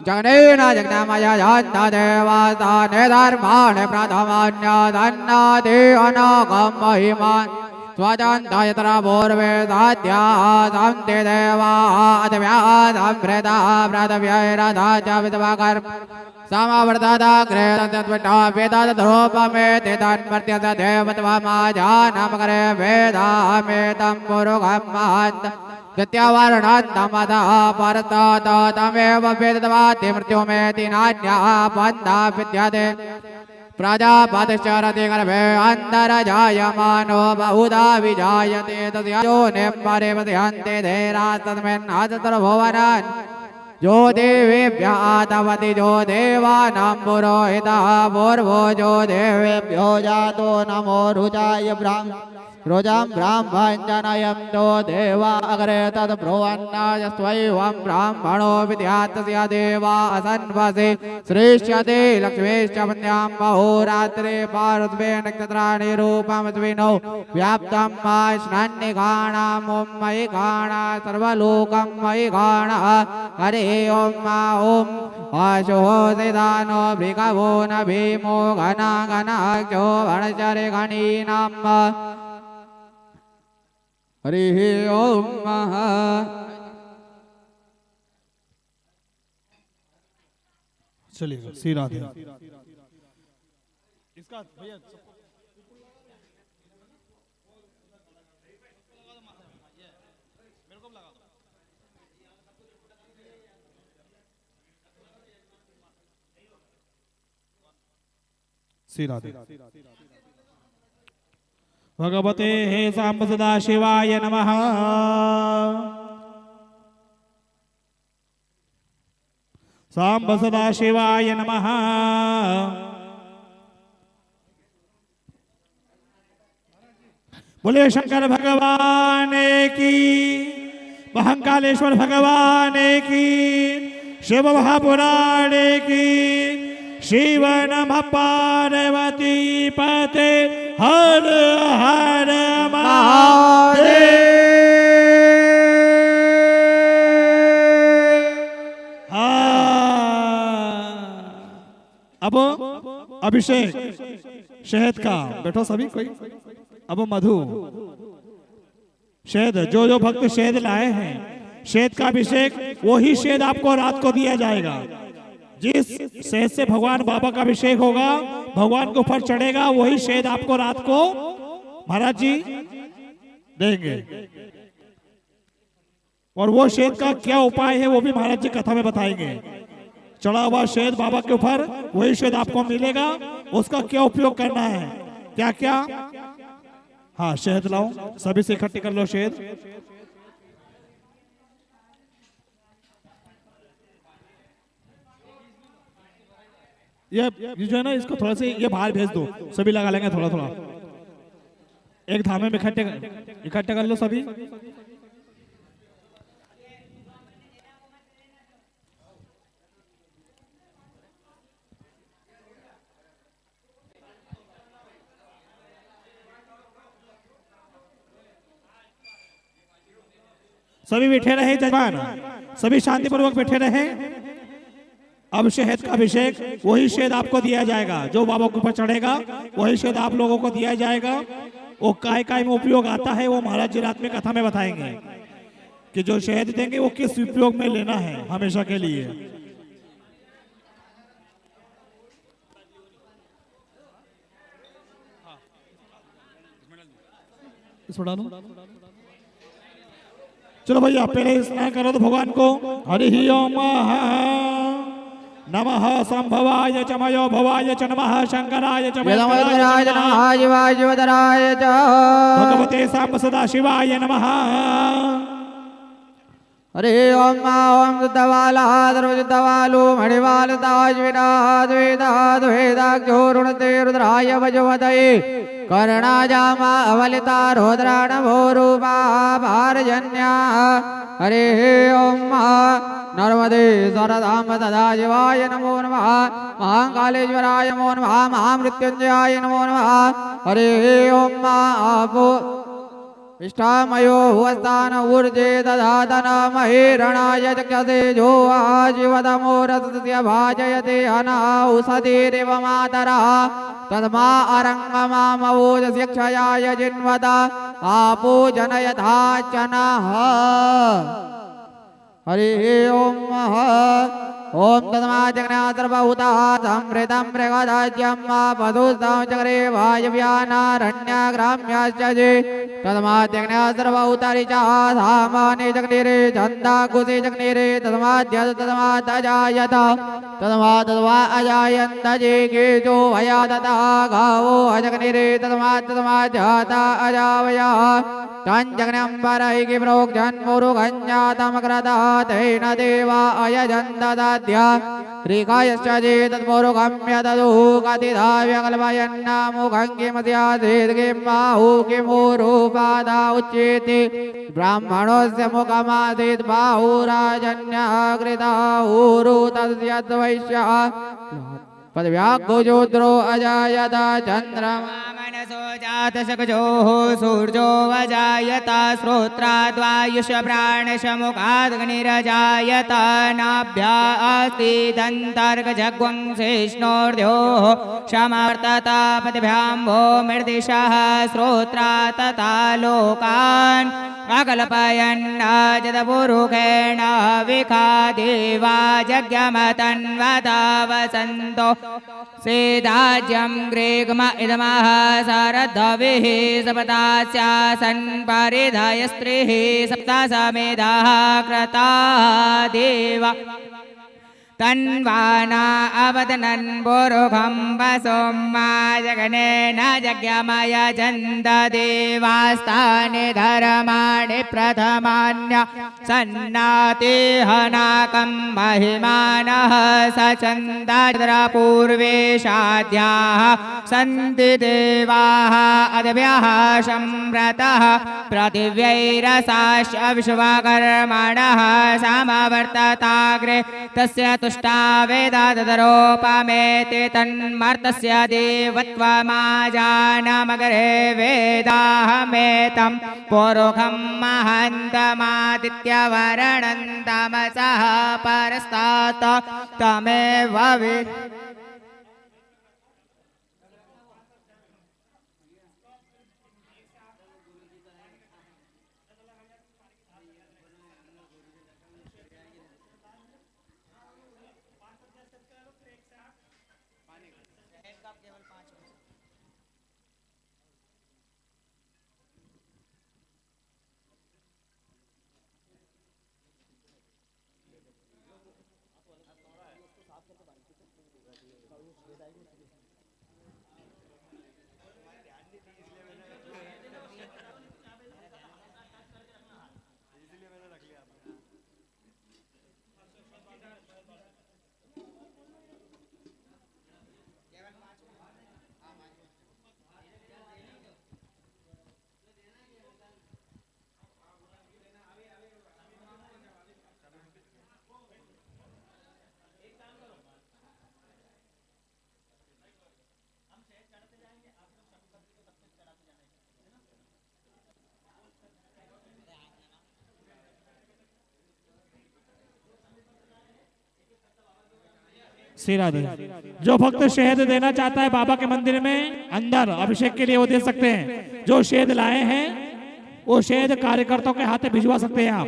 [SPEAKER 2] जगनेन जगन्मया यान्त देवास्ताने धर्माणि प्रथमान्यादन्नादि अनागं महिमान् स्वजन्तायत्र पूर्वे साध्याः सन्ति देवाः अद्व्यासंभृता पृथिव्यैरधा च विद्वकर्म समवर्तदाग्रे तद्विष्टापितद्रूपमेति तन्मर्त्यस देवत्वमाजानमग्रे वेदामेतं पुरुषं महन्त द्वितीयवर्णन्तमतः परतत तमेव वेदवाति मृत्युमेति नान्यः पन्था विद्यते प्रजापतिश्चरति गर्भे अन्तर्जायमानो बहुधा विजायते तस्य योनिं परिवर्तयन्ति धीरास्तस्मिन्नस्तुर्भुवनान् जो देवेभ्यः आतवति जो देवानां पुरोहितः पूर्वो जो देवेभ्यो जातो नमो रुजाय रुजां ब्राह्मणजनयं तो देवा अग्रे तद्ब्रुवन्नाय स्वैवं ब्राह्मणो विद्यातस्य देवा असन्वसे श्रेष्यते लक्ष्मीश्च वन्द्यां महोरात्रे पार्श्वे नक्षत्राणि रूपमद्विनो व्याप्तं मा स्नान्निघाणाम् ॐ मयि घाणा सर्वलोकं मयि घाणः हरे ॐ मा ॐ आशोषितानो भृगवो न भीमो घना घनाख्यो भणचरे घनीनां हरिः ओम महा
[SPEAKER 1] चलिएगा श्री राधे इसका भैया सीधा दे। भगवते हे सांब सदा शिवाय नमः। सांब सदा शिवाय नमः। बोले शंकर भगवान की, महाकालेश्वर भगवान की, शिव महापुराण की, शिव नमः पार्वती पते हर हर महादेव। अब अभिषेक शहद का, बैठो सभी कोई। अब मधु शहद, जो जो भक्त शहद लाए हैं, शहद का अभिषेक वही शहद आपको रात को दिया जाएगा। जिस शहद से भगवान बाबा का अभिषेक होगा, भगवान के ऊपर चढ़ेगा, वही शहद आपको रात को महाराज जी देंगे। और वो शहद का क्या उपाय है वो भी महाराज जी कथा में बताएंगे। चढ़ा हुआ शहद बाबा के ऊपर, वही शहद आपको मिलेगा। उसका क्या उपयोग करना है, क्या क्या। हाँ शहद लाओ, सभी से इकट्ठी कर लो शहद। ये जो है ना, इसको थोड़ा से ये बाहर भेज दो, सभी लगा लेंगे थोड़ा थोड़ा। एक धामे में इकट्ठे कर लो सभी। सभी बैठे रहे जजमान, सभी शांतिपूर्वक बैठे रहे। अब शहद का अभिषेक, वही शहद आपको दिया जाएगा। जो बाबा के ऊपर चढ़ेगा वही शहद आप लोगों को दिया जाएगा। वो काय काय में उपयोग आता है वो महाराज जी रात में कथा में बताएंगे कि जो शहद देंगे वो किस उपयोग में लेना है हमेशा के लिए। इसमें डालो। चलो भैया पहले स्नान करो तो भगवान को। हरि ओम नमः संभवाय च मयो भवाय च नमः शंकराय च
[SPEAKER 2] वेदमोदराय नमः शिवाय शिवधराय च
[SPEAKER 1] भगवते सांब सदा शिवाय नमः।
[SPEAKER 2] हरे ओम ओम दवाला सर्वदवालो मणिवाल ताजविना द्वेदा द्वेदाख्यो रुणते रुद्राय वजवदये कर्णाजामा अवलिता रुद्राण भोरूपा भारजन्या। हरे ओम नर्मदे सरदाम सदा शिवाय नमो नमः। महाकालेश्वराय नमो नमः। महामृत्युंजयाय नमो नमः। हरे ओम आपो इष्टामयो हुस्तान ऊर्जे दधातन महेरणाय चक्षसे जो आजीवतमो रसस्य भाजयते अनाउषधिरेव मातरः तस्मा अरङ्गमामवोजस्य क्षयाय जिन्वत आपो जनयथा चनः। हरि ओम ओम तस्माज्ञातर्वहुता समृतं मृगदाज्यं पशुस्तं चक्रे वायव्यानारण्याग्राम्याश्च जे तस्माज्ञातर्वहुतरिचा सामाने चक्रे छन्दाकुशे चक्रे तस्माद्यजायत तस्माद्वा अजायन्त जे केशो भयादता गावो अचक्रे तस्माज्जाता अजावया तञ्जग्नं परैकि प्रोक्तं मुरुगञ्जातमक्रता तेन देवा अयजन्त श्रीकायश्च चेतत्पुरुगम्य तदु कथिता व्यकल्पयन्नामुखं किमस्यासीत् किं बाहु किमुरुपादा उच्येते ब्राह्मणस्य मुखमासीत् बाहुराजन्यकृता ऊरु तस्य वैश्यः पदव्याघ्रोद्रो अजायत चन्द्रमा मनसो जातशकजोः सूर्यो वजायत श्रोत्राद्वायुष प्राणशमुखादग्निरजायत नाभ्या अस्ति दन्तर्गजग्वंशेष्णोर्ध्योः क्षमार्तता पदभ्याम्भो मृदिशः श्रोत्रा तथा लोकान् अकल्पयन्नाजदपुरुषेण विखादेवा जज्ञमतन्वता वसन्तो सेदाज्यं ग्रेग्म इदमः सारद्धविः सपदास्यासन् परिधय स्त्रीः सप्ता समेधाः क्रता देवा तन्वाना अवदनन् पुरुखं वसोम्मा जगनेन जज्ञमय चन्द देवास्तानि धर्माणि प्रथमान्य सन्नातिहनाकं महिमानः स चन्दाद्र पूर्वेशाद्याः सन्ति देवाः अद्भ्यः संव्रतः पृथिव्यैरसाश्च विश्वकर्मणः समवर्तताग्रे तस्य तुष्टा वेदादरोपमेति तन्मर्तस्य देवत्वमाजानमग्रे वेदाहमेतं पुरुखं महन्तमादित्यवरणं तमसः परस्तात् तमेव
[SPEAKER 1] श्री राधे। जो भक्त शहद देना चाहता है बाबा के मंदिर में अंदर अभिषेक के लिए वो दे सकते हैं। जो शहद लाए हैं वो शहद कार्यकर्ताओं के हाथ में भिजवा सकते हैं आप।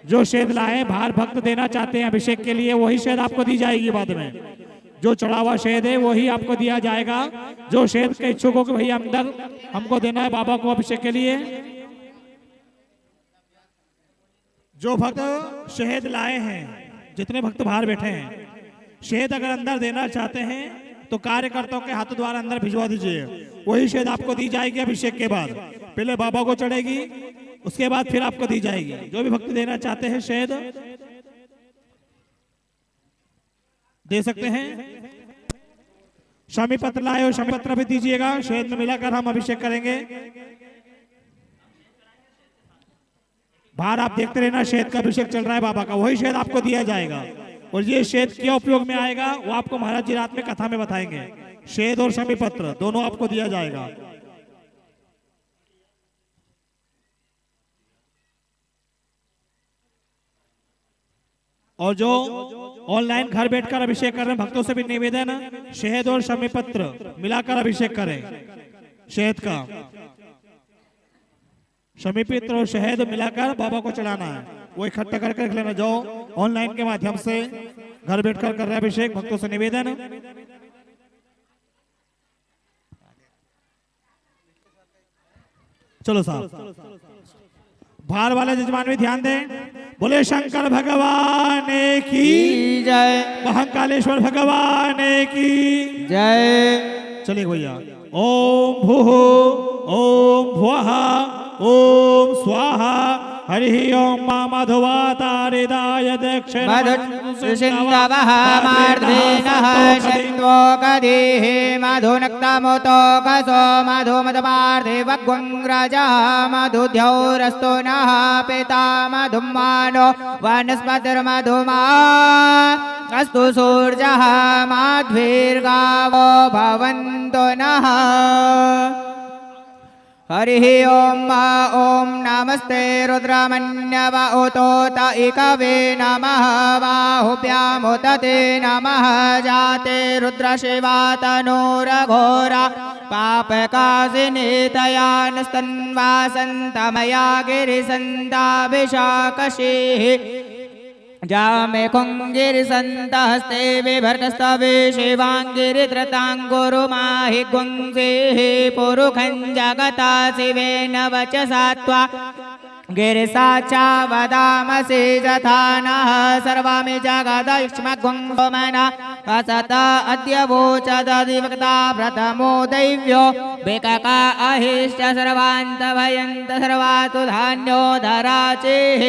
[SPEAKER 1] जो शहद लाए बाहर भक्त देना चाहते हैं अभिषेक के लिए वही शहद आपको दी जाएगी बाद में। जो चढ़ा हुआ शहद है वही आपको दिया जाएगा। जो शहद के इच्छुक हो कि भैया अंदर हमको देना है बाबा को अभिषेक के लिए। जो भक्त शहद लाए हैं जितने भक्त बाहर बैठे हैं शहद अगर अंदर देना चाहते हैं तो कार्यकर्ताओं के हाथों द्वारा अंदर भिजवा दीजिए। वही शहद आपको दी जाएगी अभिषेक के बाद। पहले बाबा को चढ़ेगी उसके बाद फिर आपको दी जाएगी। जो भी भक्त देना चाहते हैं शहद दे सकते हैं। शमी पत्र लाए हो शमी पत्र भी दीजिएगा। शहद में मिलाकर हम अभिषेक करेंगे। बाहर आप देखते रहना शहद का अभिषेक चल रहा है बाबा का। वही शहद आपको दिया जाएगा। और ये शहद क्या उपयोग में आएगा वो आपको महाराज जी रात में कथा में बताएंगे। शहद और शमी पत्र दोनों आपको दिया जाएगा। और जो ऑनलाइन घर बैठकर अभिषेक कर रहे हैं भक्तों से भी निवेदन है शहद और शमी पत्र मिलाकर अभिषेक करें। शहद का शमी पत्र और शहद मिलाकर बाबा को चढ़ाना है। वो इकट्ठा करके रख लेना। जो ऑनलाइन के माध्यम से घर बैठकर कर रहे हैं अभिषेक भक्तों से निवेदन। चलो साहब बाहर वाले जजमान भी ध्यान दें। बोले शंकर भगवान की
[SPEAKER 2] जय,
[SPEAKER 1] महाकालेश्वर भगवान की
[SPEAKER 2] जय।
[SPEAKER 1] चलिए भैया। ओम भूः ओम भुवः ओम स्वाहा हरि ओम मधुवातारिदाय दक्षिण
[SPEAKER 2] मधुसिन्धवः मार्धेनः शन्वो गदेः मधुनक्तमुतो कसो मधुमदपार्थिवग्वङ्ग्रजः मधुद्यौरस्तु नः पिता मधुमानो वनस्पतिर्मधुमा अस्तु सूर्यः माध्वीर्गावो भवन्तु नः। हरिः ओम ओम नमस्ते रुद्रमन्यव उतोत इकवे नमः बाहुभ्यामुत ते नमः जाते रुद्रशिवा तनूरघोरा पापकासिनीतयानस्तन्वासन्तमया गिरिसन्ताभिषाकशीः जामे कुंगिरिसन्तहस्ते विभर्गस्तवे शिवाङ्गिरिधृताङ्गुरु माहि गुंसेः पुरुखं जगता शिवेन वचसा त्वा गिरिसा च वदामसि यथा नः सर्वामि जगदयुष्मग्वं सोमना असत अद्य वोचदधिवक्ता प्रथमो दैव्यो विकका अहिष्ट सर्वान्तभयन्त सर्वातु धान्यो धराचेः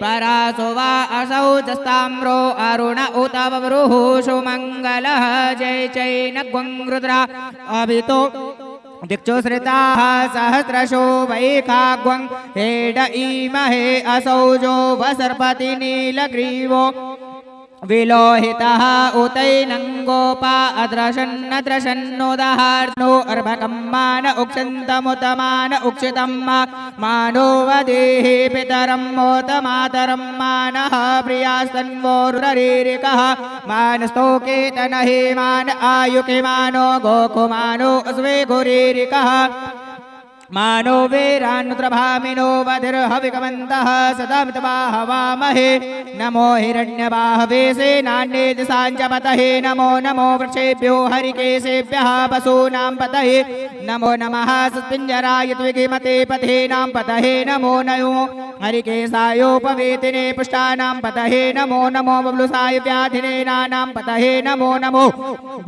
[SPEAKER 2] परासो वा असौ जस्ताम्रो अरुण उत वरुः सुमङ्गलः जय चैनग्वं रुद्रा अभितो दिक्षुश्रिताः सहस्रशो वैखाग्वं हेड ईमहे असौजो वसर्पति नीलग्रीवो विलोहितः उतैनङ्गोपा अद्रशन्नद्रशन्नोदहार्नो अर्भकं मान उक्षन्तमुतमान उक्षितं मानो वदेहि पितरं मोतमातरं मानः प्रियास्तन्वोरुरीरिकः मानस्तोके तनहि मान आयुके मानो गोकुमानो अस्वे गुरीरिकः मानो वीरानुत्रभामिनो वधिर्हविकमन्तः सदामितवा हवामहे नमो हिरण्यबाहवे सेनान्ये दिशाञ्च पतये नमो नमो वृक्षेभ्यो हरिकेशेभ्यः पशूनां पतये नमो नमः सुपिञ्जराय त्विगिमते पथेनां पतये नमो नमो हरिकेशायोपवेतिने पुष्टानां पतये नमो नमो बबलुसाय व्याधिने नानां पतये नमो नमो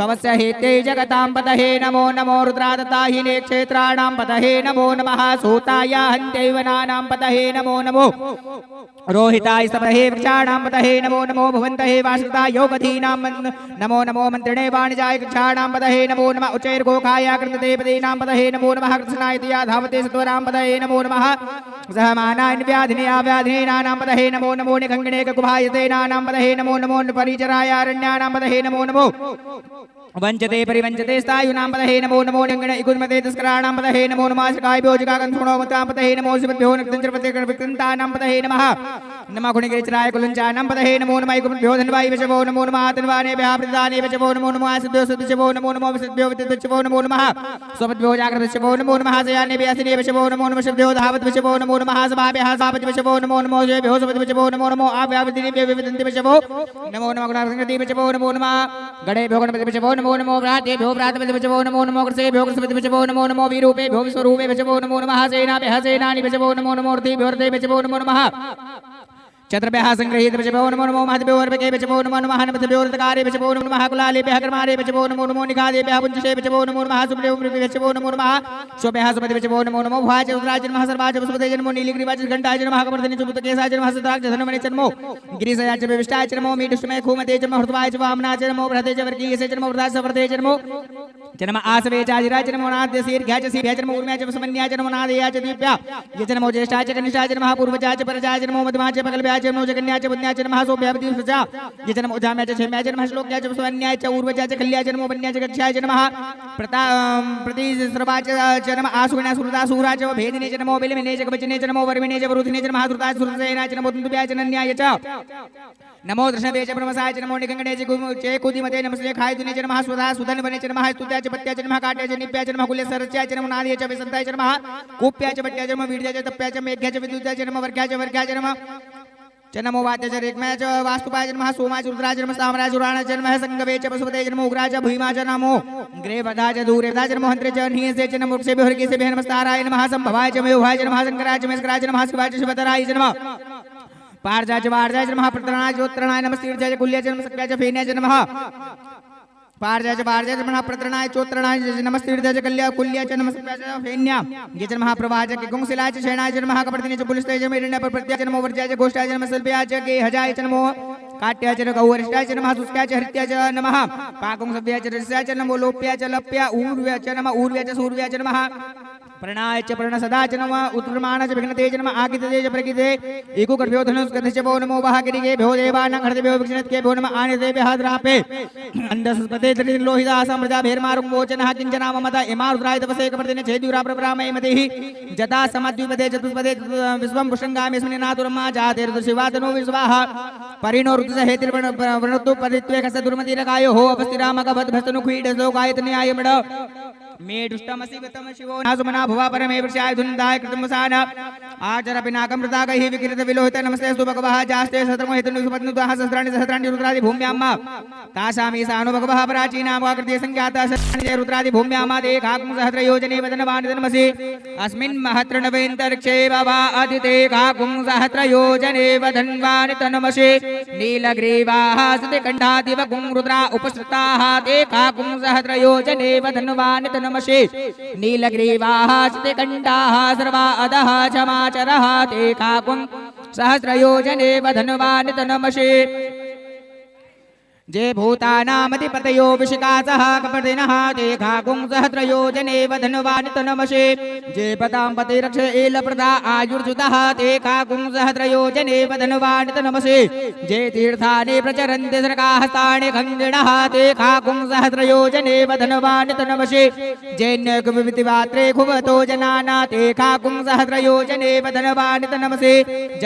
[SPEAKER 2] भवस्य हेते जगतां पतये नमो नमो रुद्रादताहिने क्षेत्राणां पतये नमो नमः सूताय हन्त्यैवनानां पतये नमो नमो रोहिताय सपतये वृक्षाणां पतये नमो नमो भवन्तये वासृताय योगधीनां नमो नमो मन्त्रिणे वाणिजाय वृक्षाणां पतये नमो नमः उच्चैर्गोखाय कृतदेवतीनां पतये नमो नमः कृष्णाय तिया धावते सत्वरां पतये नमो नमः सहमानाय व्याधिने व्याधिने नानां पतये नमो नमो निखङ्गिणे कुभायते नानां पतये नमो नमो परिचराय अरण्यानां पतये नमो नमो वंचते परिवंचते स्थायुनां पतये नमो नमो निगण इकुन्मते तस्कराणां पतये नमो नमः सकाय भोजकागन्धुणो मतां पतये नमो शिवभ्यो नक्तञ्चरपते विकृन्तानां पतये नमः नमः गुणिगिरिचराय कुलञ्चानां पतये नमो नमः इकुन्भ्यो धन्वाय वशवो नमो नमः तन्वानेभ्यः प्रदाने वशवो नमो नमः सिद्धो सिद्धशवो नमो नमः विसिद्धो विद्युच्छवो नमो नमः स्वपद्भ्यो जागृतशवो नमो नमः शयानेभ्यः असिने वशवो नमो नमः शिवभ्यो धावत वशवो नमो नमः सभाभ्यः सापति वशवो नमो नमः शिवभ्यो सपति वशवो नमो नमो आभ्यावदिनेभ्यो विविदन्ति वशवो नमो नमः गुणासंगति वशवो नमो नमः गणेभ्यो गणपति वशवो नमो नमो भ्रातेभ्यो भ्रातपति वशवो नमो नमो कृतेभ्यो कृतपति वशवो नमो नमो विरूपेभ्यो विश्वरूपे वशवो नमो नमः सेनाभ्यः सेनानि वशवो नमो नमो रथेभ्यो रथेभ्यो वशवो नमो नमः छत्रभ्यः संगृहीत वशवो नमो नमो महद्भ्यो वर्भके वशवो नमो नमः हनुमद्भ्यो रथकारे वशवो नमो नमः कुलालेभ्यः कर्मारे वशवो नमो नमो निखादेभ्यः पुञ्जसे वशवो नमो नमः सुप्रियो वशवो नमो नमः स्वभ्यः सुमति वशवो नमो नमो भुवाच रुद्राच नमः सर्वाच वसुपते जन्मो नीलग्रीवाच घण्टाच नमः कमर्दनि चुम्बकेशाच नमः सदाच धनुमणि नमो गिरिशयाच विष्टाच नमो मीटुष्मे खूमते च हृद्वाच वामनाच नमो बृहते च वर्गीयसे च नमो वृद्धाच सवर्ते च नमो जन्म आसवे चाजिराच नमो नाद्य सीर्घ्याच सीभ्याच नमो ऊर्म्याच समन्याच नमो नादयाच दीप्या ये च नमो ज्येष्ठाच कनिष्ठाच नमः पूर्वजाच परजाच नमो मध्यमाच पकल्प्याच नमो जगन्याच बुद्ध्याच नमः सोभ्यावती सचा ये च नमो उजाम्याच क्षेम्याच नमः श्लोक्याच स्वन्याच ऊर्वजाच कल्याच नमो वन्याच गच्छाच नमः प्रतिस्रवाच च नमः आसुविना सुरदासुराच भेदिने च नमो बिलमिने च कवचने च नमो वर्मिने च वरुधिने च नमः धृताच सुरसेनाच नमो दुन्दुभ्याच नन्याय च नमो दृष्णवे च ब्रह्मसाय च नमो निगंगणे च कुदिमते नमस्ते खायदुने च नमः स्वधा सुधनवने च नमः स्तुत्याच पत्याच नमः काट्याच निप्याच नमः कुलेसरस्याच नमो नादयाच विसन्ताय च नमः कूप्याच पट्याच नमः वीर्याच तप्याच मेघ्याच विद्युत्याच नमः वर्ग्याच वर्ग्याच नमः च नमो वाद्याच रेक्म्याच वास्तुपाय च नमः सोमाच रुद्राच नमः साम्राज उराणाच नमः संगवे च वसुपते च नमो उग्राच भूमाच नमो ग्रेवधाच दूरेवधाच नमो हन्त्रे च नियसे च नमो वृक्षेभ्यो हरिकेशेभ्यः नमस्ताराय नमः संभवाय च मयोहाय च नमः शंकराच महेश्वराच नमः शिवाय च शिवतराय च नमः पारजाच वारजाच नमः प्रतरणाय ज्योत्रणाय नमस्तीर्जाच कुल्याच नमः सक्याच फेन्याच नमः पारजाच वारजाच नमः प्रतरणाय चोत्रणाय नमस्तीर्जाच कल्या कुल्याच नमः सक्याच फेन्या ये च नमः प्रवाच गुंसिलाच शयनाय च नमः कपर्दिने च पुलिस्ते च मेरण्य प्रत्याच नमो वर्ज्याच गोष्ठाय च नमः सल्प्याच गेहजाय च नमो काट्याच गौवरिष्ठाय च नमः सुस्क्याच हरित्याच नमः पाकुं सभ्याच रस्याच नमो लोप्याच लप्या ऊर्व्याच नमः ऊर्व्याच सूर्व्याच नमः प्रणाय च प्रण सदा च नमः उत्प्रमाण च विघ्नते च नमः आकिते च प्रकिते एको कर्भ्यो धनुष्कन्धे च भो नमो वहागिरिगे भ्यो देवानां हृदभ्यो विक्षिणत्के भो नमः आनिदेभ्यः द्रापे अन्धसस्पते त्रिलोहिता समृजा भेर्मारुं वोचनः किञ्चनाम मत इमारुद्राय तपसे कपर्दिने छेद्युरा प्रभ्रामयमतिः जता समद्विपदे चतुष्पदे विश्वं पुष्टङ्गामिस्मिन् नातुरमा जातेर्दुशिवातनो विश्वाः परिणो ऋतुसहेतिर्वृणत्तु परित्वे कस्य दुर्मतिरकायो हो अपस्थिरामकवद्भस्तनुखीडसो गायतन्यायमड मे दुष्टमसि गतम शिवो नासुमना भुवा परमे वृषाय धुन्दाय कृतमसाना आचर पिनाकं मृताकैः विकिरित विलोहित नमस्ते स्तु भगवः जास्ते शतमो हेतुनु सुपत्नुतः सहस्राणि रुद्रादि भूम्याम्मा तासामि सानु भगवः प्राचीनामाकृते संज्ञाता सहस्राणि जय रुद्रादि भूम्याम्मा देखाकुं सहस्रयोजने वदनवानि तन्मसि अस्मिन् महत्रणवेन्तरिक्षे भवा अदिते काकुं सहस्रयोजने वदन्वानि तन्मसि नीलग्रीवाः सुतिकण्ठादिवकुं रुद्रा उपसृताः ते काकुं सहस्रयोजने वदन्वानि तन्मसि नीलग्रीवाः सुतिकण्ठाः सर्वा अधः क्षमाचरः ते काकुं सहस्रयोजने वदन्वानि तन्मसि जे भूतानामधिपतयो विशिकासः कपतिनः ते खाकुं सहस्रयोजने वधन्वानि तन्मसि जे पदां पतिरक्ष एलप्रदा आयुर्जुतः ते खाकुं सहस्रयोजने वधन्वानि तन्मसि जे तीर्थानि प्रचरन्ति सर्गाहस्तानि खञ्जिणः ते खाकुं सहस्रयोजने वधन्वानि तन्मसि जैन्यकुवितिवात्रे खुवतो जनाना ते खाकुं सहस्रयोजने वधन्वानि तन्मसि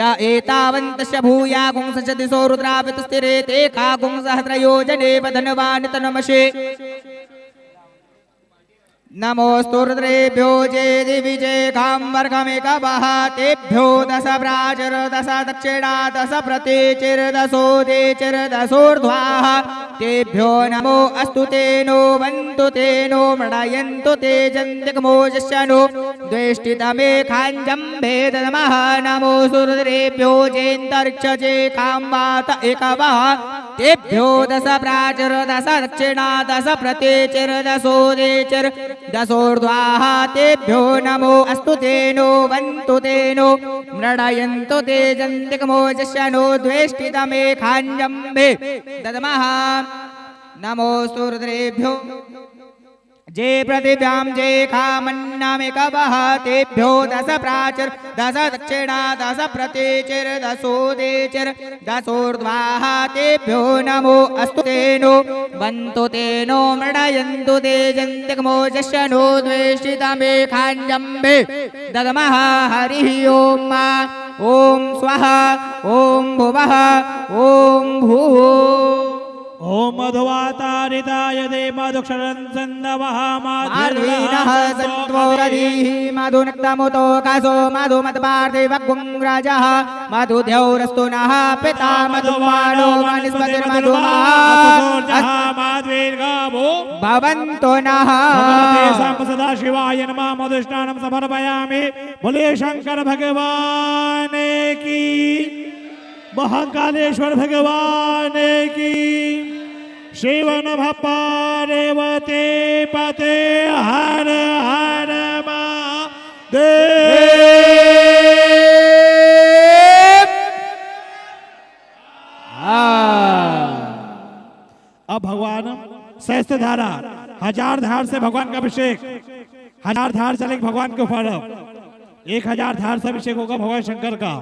[SPEAKER 2] ज एतावन्तस्य भूयाकुं सचदिशो रुद्रावितस्थिरे ते खाकुं सहस्रयोजने वधन्वानि तन्मसि नमोस्तु रुद्रेभ्यो जे दिविजे काम्बर्गमेकवः तेभ्यो दश प्राचर दश दक्षिणा दश प्रतीचिर दशोदिचिर दशोर्ध्वाः तेभ्यो नमो अस्तु तेनो वन्तु तेनो मृडयन्तु ते जन्तिकमोजस्यनो द्वेष्टितमे खाञ्जम्भे नमः नमोस्तु रुद्रेभ्यो जेन्तरिक्षजे काम्बात एकवः तेभ्यो दश प्राचर दश दक्षिणा दश प्रतीचिर दशोदिचिर दशोर्ध्वाः तेभ्यो नमो अस्तु तेनो वन्तु तेनो मृडयन्तु ते जन्तिकमोजस्यनो द्वेष्टितमे खाञ्जम्भे दद्मः नमोस्तु रुद्रेभ्यो जे पृथिव्यां जे खामन्नामेकवः तेभ्यो दश प्राचर दश दक्षिणा दश प्रतीचिर दशोदिचिर दशोर्ध्वाः तेभ्यो नमो अस्तु तेनो वन्तु तेनो मृडयन्तु ते जन्तिकमोजस्यनो द्वेष्टितमे खाञ्जम्भे दद्मः हरिः ओम् ॐ स्वः ॐ भुवः ॐ भूः
[SPEAKER 1] ओम मधुवातारिताय दे मधुक्षरं सन्दवः
[SPEAKER 2] माधुरीनः सन्त्वोरधीः मधुनक्तमुतो कासो मधुमत्पार्थिवगुं राजः मधुद्यौरस्तु नः पिता मधुमानो वनस्पतिर्मधुमः
[SPEAKER 1] माध्वीर्गावो
[SPEAKER 2] भवन्तु नः
[SPEAKER 1] सदा शिवाय नमः मधुष्टानं समर्पयामि बोले शंकर भगवान की महाकालेश्वर भगवान की शिव नमः पार्वती पते हर हर महादेव। अब भगवान सहस्त्र धारा 1000 धार से भगवान का अभिषेक 1000 धार चलेंगे भगवान के ऊपर 1000 धार से अभिषेक होगा भगवान शंकर का।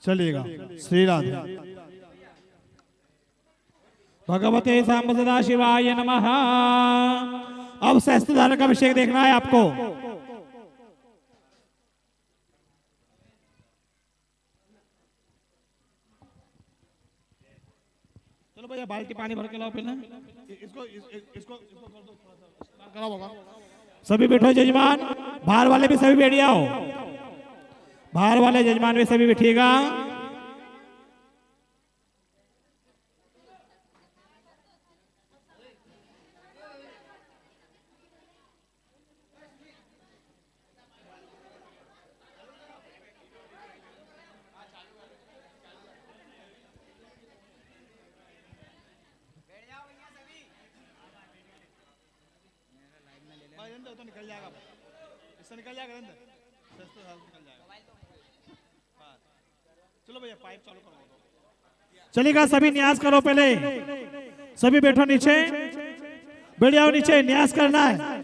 [SPEAKER 1] चलिएगा श्री राधे। भगवते सांब सदा शिवाय नमः। अब सहस्त्रधारा का अभिषेक देखना है आपको। चलो भैया बाल्टी पानी भर के लाओ पहले। इसको कराओ बाबा। सभी बैठो जजमान, बाहर वाले भी सभी बैठ जाओ। बाहर वाले जजमान भी सभी बैठिएगा। निकल जाएगा अंदर, चलो भैया पाइप चालू करो। चलेगा, सभी न्यास करो पहले, सभी बैठो नीचे, बैठ जाओ नीचे, न्यास करना है।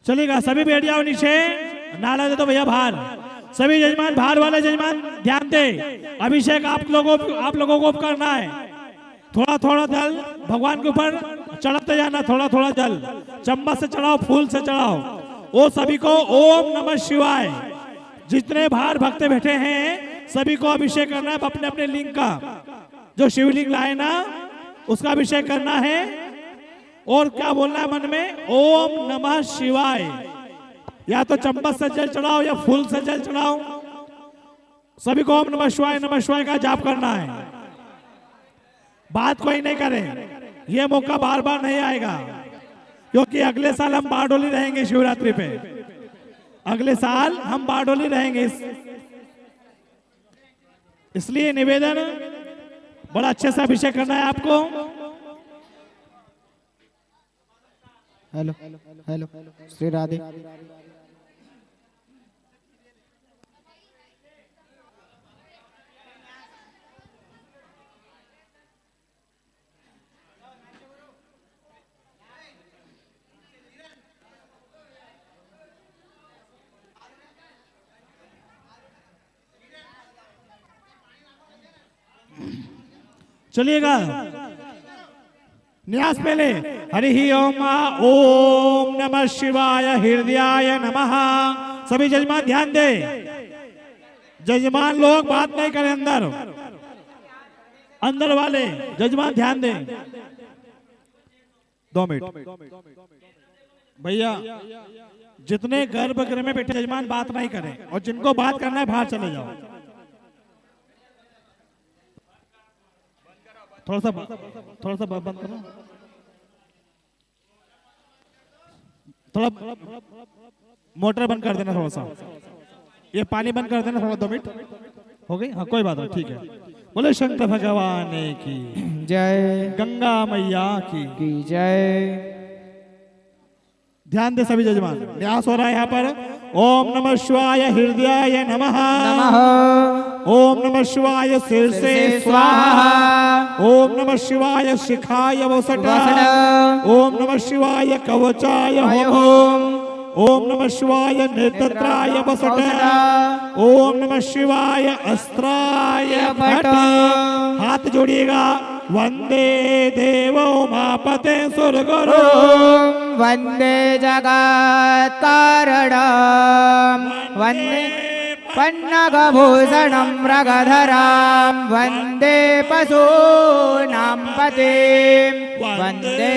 [SPEAKER 1] चलेगा, सभी बैठ जाओ नीचे, नाला दे दो भैया बाहर। सभी जजमान, बाहर वाले जजमान ध्यान दे, अभिषेक आप लोगों को करना है। थोड़ा थोड़ा जल भगवान के ऊपर चढ़ाते जाना, थोड़ा थोड़ा जल चम्मच से चढ़ाओ, फूल से चढ़ाओ। वो सभी को ओम नमः शिवाय, जितने बाहर भक्त बैठे हैं सभी को अभिषेक करना है अपने अपने लिंग का। जो शिवलिंग लाए ना उसका अभिषेक करना है। और क्या बोलना है मन में, ओम नमः शिवाय। या तो चम्मच से जल चढ़ाओ या फूल से जल चढ़ाओ। सभी को ओम नमः शिवाय का जाप करना है। बात कोई नहीं करे, ये मौका बार बार नहीं आएगा, क्योंकि अगले साल हम बारडोली रहेंगे शिवरात्रि पे। अगले साल हम बारडोली रहेंगे, इसलिए निवेदन, बड़ा अच्छे से अभिषेक करना है आपको।
[SPEAKER 2] Hello hello Shri Radhe.
[SPEAKER 1] चलिएगा, न्यास पहले। हरि ओम, ओम नमः शिवाय, हृदयाय नमः। सभी जजमान ध्यान दे, जजमान लोग बात नहीं करें, अंदर वाले जजमान ध्यान दे। 2 मिनट भैया, जितने गर्भगृह में बैठे जजमान बात नहीं करें, और जिनको बात करना है बाहर चले जाओ। थोड़ा सा बंद करो, थोड़ा मोटर बंद कर देना, थोड़ा सा ये पानी बंद कर देना, थोड़ा 2 मिनट हो गई। हाँ कोई बात नहीं, ठीक है। बोले शंकर भगवान की
[SPEAKER 2] जय,
[SPEAKER 1] गंगा मैया की
[SPEAKER 2] जय।
[SPEAKER 1] ध्यान दे सभी जजमान, न्यास हो रहा है यहाँ पर। ओम नमः शिवाय, हृदयाय नमः। ओम नमः शिवाय, सिर से स्वाहा। ओम नमः शिवाय, शिखाय वसटा। ओम नमः शिवाय, कवचाय होम। ओम नमः शिवाय, नेत्रत्राय वसटा। ओम नमः शिवाय, अस्त्राय भट। हाथ जोड़िएगा। वंदे देवो उमापते सुरगुरु।
[SPEAKER 2] वंदे जगत् कारणं। वंदे पन्नगभूषणं मृगधरां। वंदे पशूनां पतिं। वंदे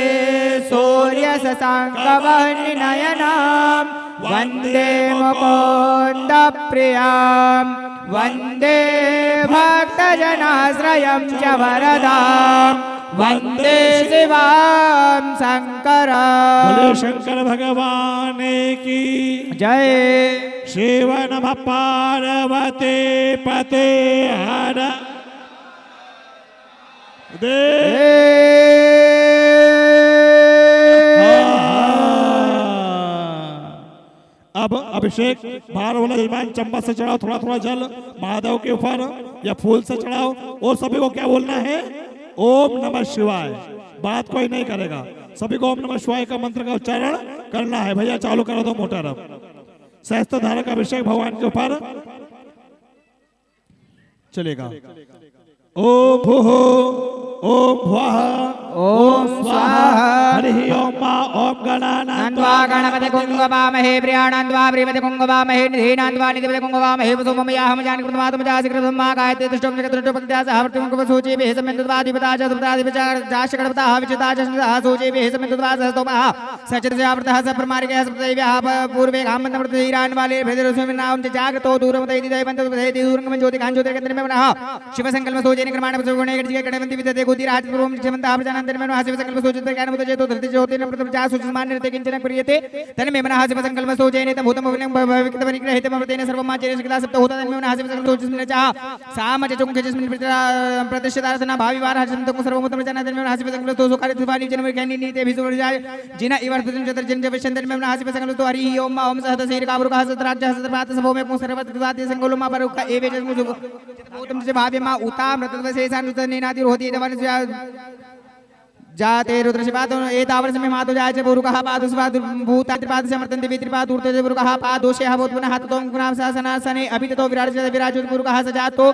[SPEAKER 2] सूर्यशशाङ्कवर्णनयनां। वंदे मुकुन्दप्रियां। वंदे भक्तजनाश्रयं च वरदां। वंदे शिवां शंकरं।
[SPEAKER 1] बोले शंकर भगवान की
[SPEAKER 2] जय।
[SPEAKER 1] शिव नमः पार्वती पते हर दे। अब अभिषेक बाहर वाला जजमान चम्मच से चढ़ाओ, थोड़ा थोड़ा जल महादेव के ऊपर या फूल से चढ़ाओ। और सभी को क्या बोलना है, ओम नमः शिवाय। बात कोई नहीं करेगा, सभी को ओम नमः शिवाय का मंत्र का उच्चारण करना है। भैया चालू करो दो मोटर। अब सहस्त्र धारा का अभिषेक भगवान के ऊपर चलेगा। ओम भूः ओम भुवः
[SPEAKER 2] ओम स्वाहा।
[SPEAKER 1] हरि ओम मा ओम
[SPEAKER 2] नंद्वा गणपति कुंगवामहे प्रियानंद्वा प्रियपति कुंगवामहे निधीनांद्वा निधिपति कुंगवामहे वसुमयाहम जानकृतमातम जासिकृतं मा गायत्री दुष्टं जगदृष्टपतिदास हवर्तिमं सूचीभिः समिन्दुद्वादिपता जाशकडपताः विचिताः चन्द्रः सूचीभिः समिन्दुद्वा सहस्तोमः सचरितजावृतः सप्रमारिकः सप्तदैव्याः पूर्वे गामन्दमृतधीरान् वाले भेदरस्मिन्नां च जागतो दूरमतैति दैवन्तपथैति दूरङ्गमं ज्योतिकान् ज्योतिर्गन्धर्मे मनः शिवसङ्कल्पसूचेन क्रमाण प्रसुगुणे गणपति विदते गोतिराज पूर्वं क्षमन्तः प्रजानां तन्मे हास्य संकल्प सूचित ज्ञान मुत जेतो धृति ज्योति न प्रथम जा सूचित मान निर्ते किंचन क्रियते तन्मे मन हास्य संकल्प सूचयने तम भूतम भविनं भविक्त परिग्रहित ममतेन सर्वमा चेन सकला सप्त होता तन्मे मन हास्य संकल्प सूचित न चाह साम च चुंग जिस्मिन प्रतिष्ठितार्थना भावी वार हर्षंतम सर्वमुतम जना तन्मे मन हास्य संकल्प तो सुखारि तुफानी जन्म ज्ञानी नीते भिसुर जाय जिना इवर्तन चतर जन जवशन तन्मे मन हास्य संकल्प तो हरि ओम ओम सहत शरीर काबुर का सहस्राज्य सहस्रपात सबो में सर्वत कृताति संगोलमा परुका एवे जन्म भूतम से भाव्य मा उता मृतत्वशेषानुतनेनाति होती दवन जाते रुद्रशिपातो एतावर समय मातो जाय च पुरुकः पादुस्वादु भूतात्रिपाद समर्तन्ते वित्रिपाद ऊर्ते पुरुकः पादोषयः भूतपुनः हततों गुणांसासनासने अभिततो विराजो पुरुकः सजातो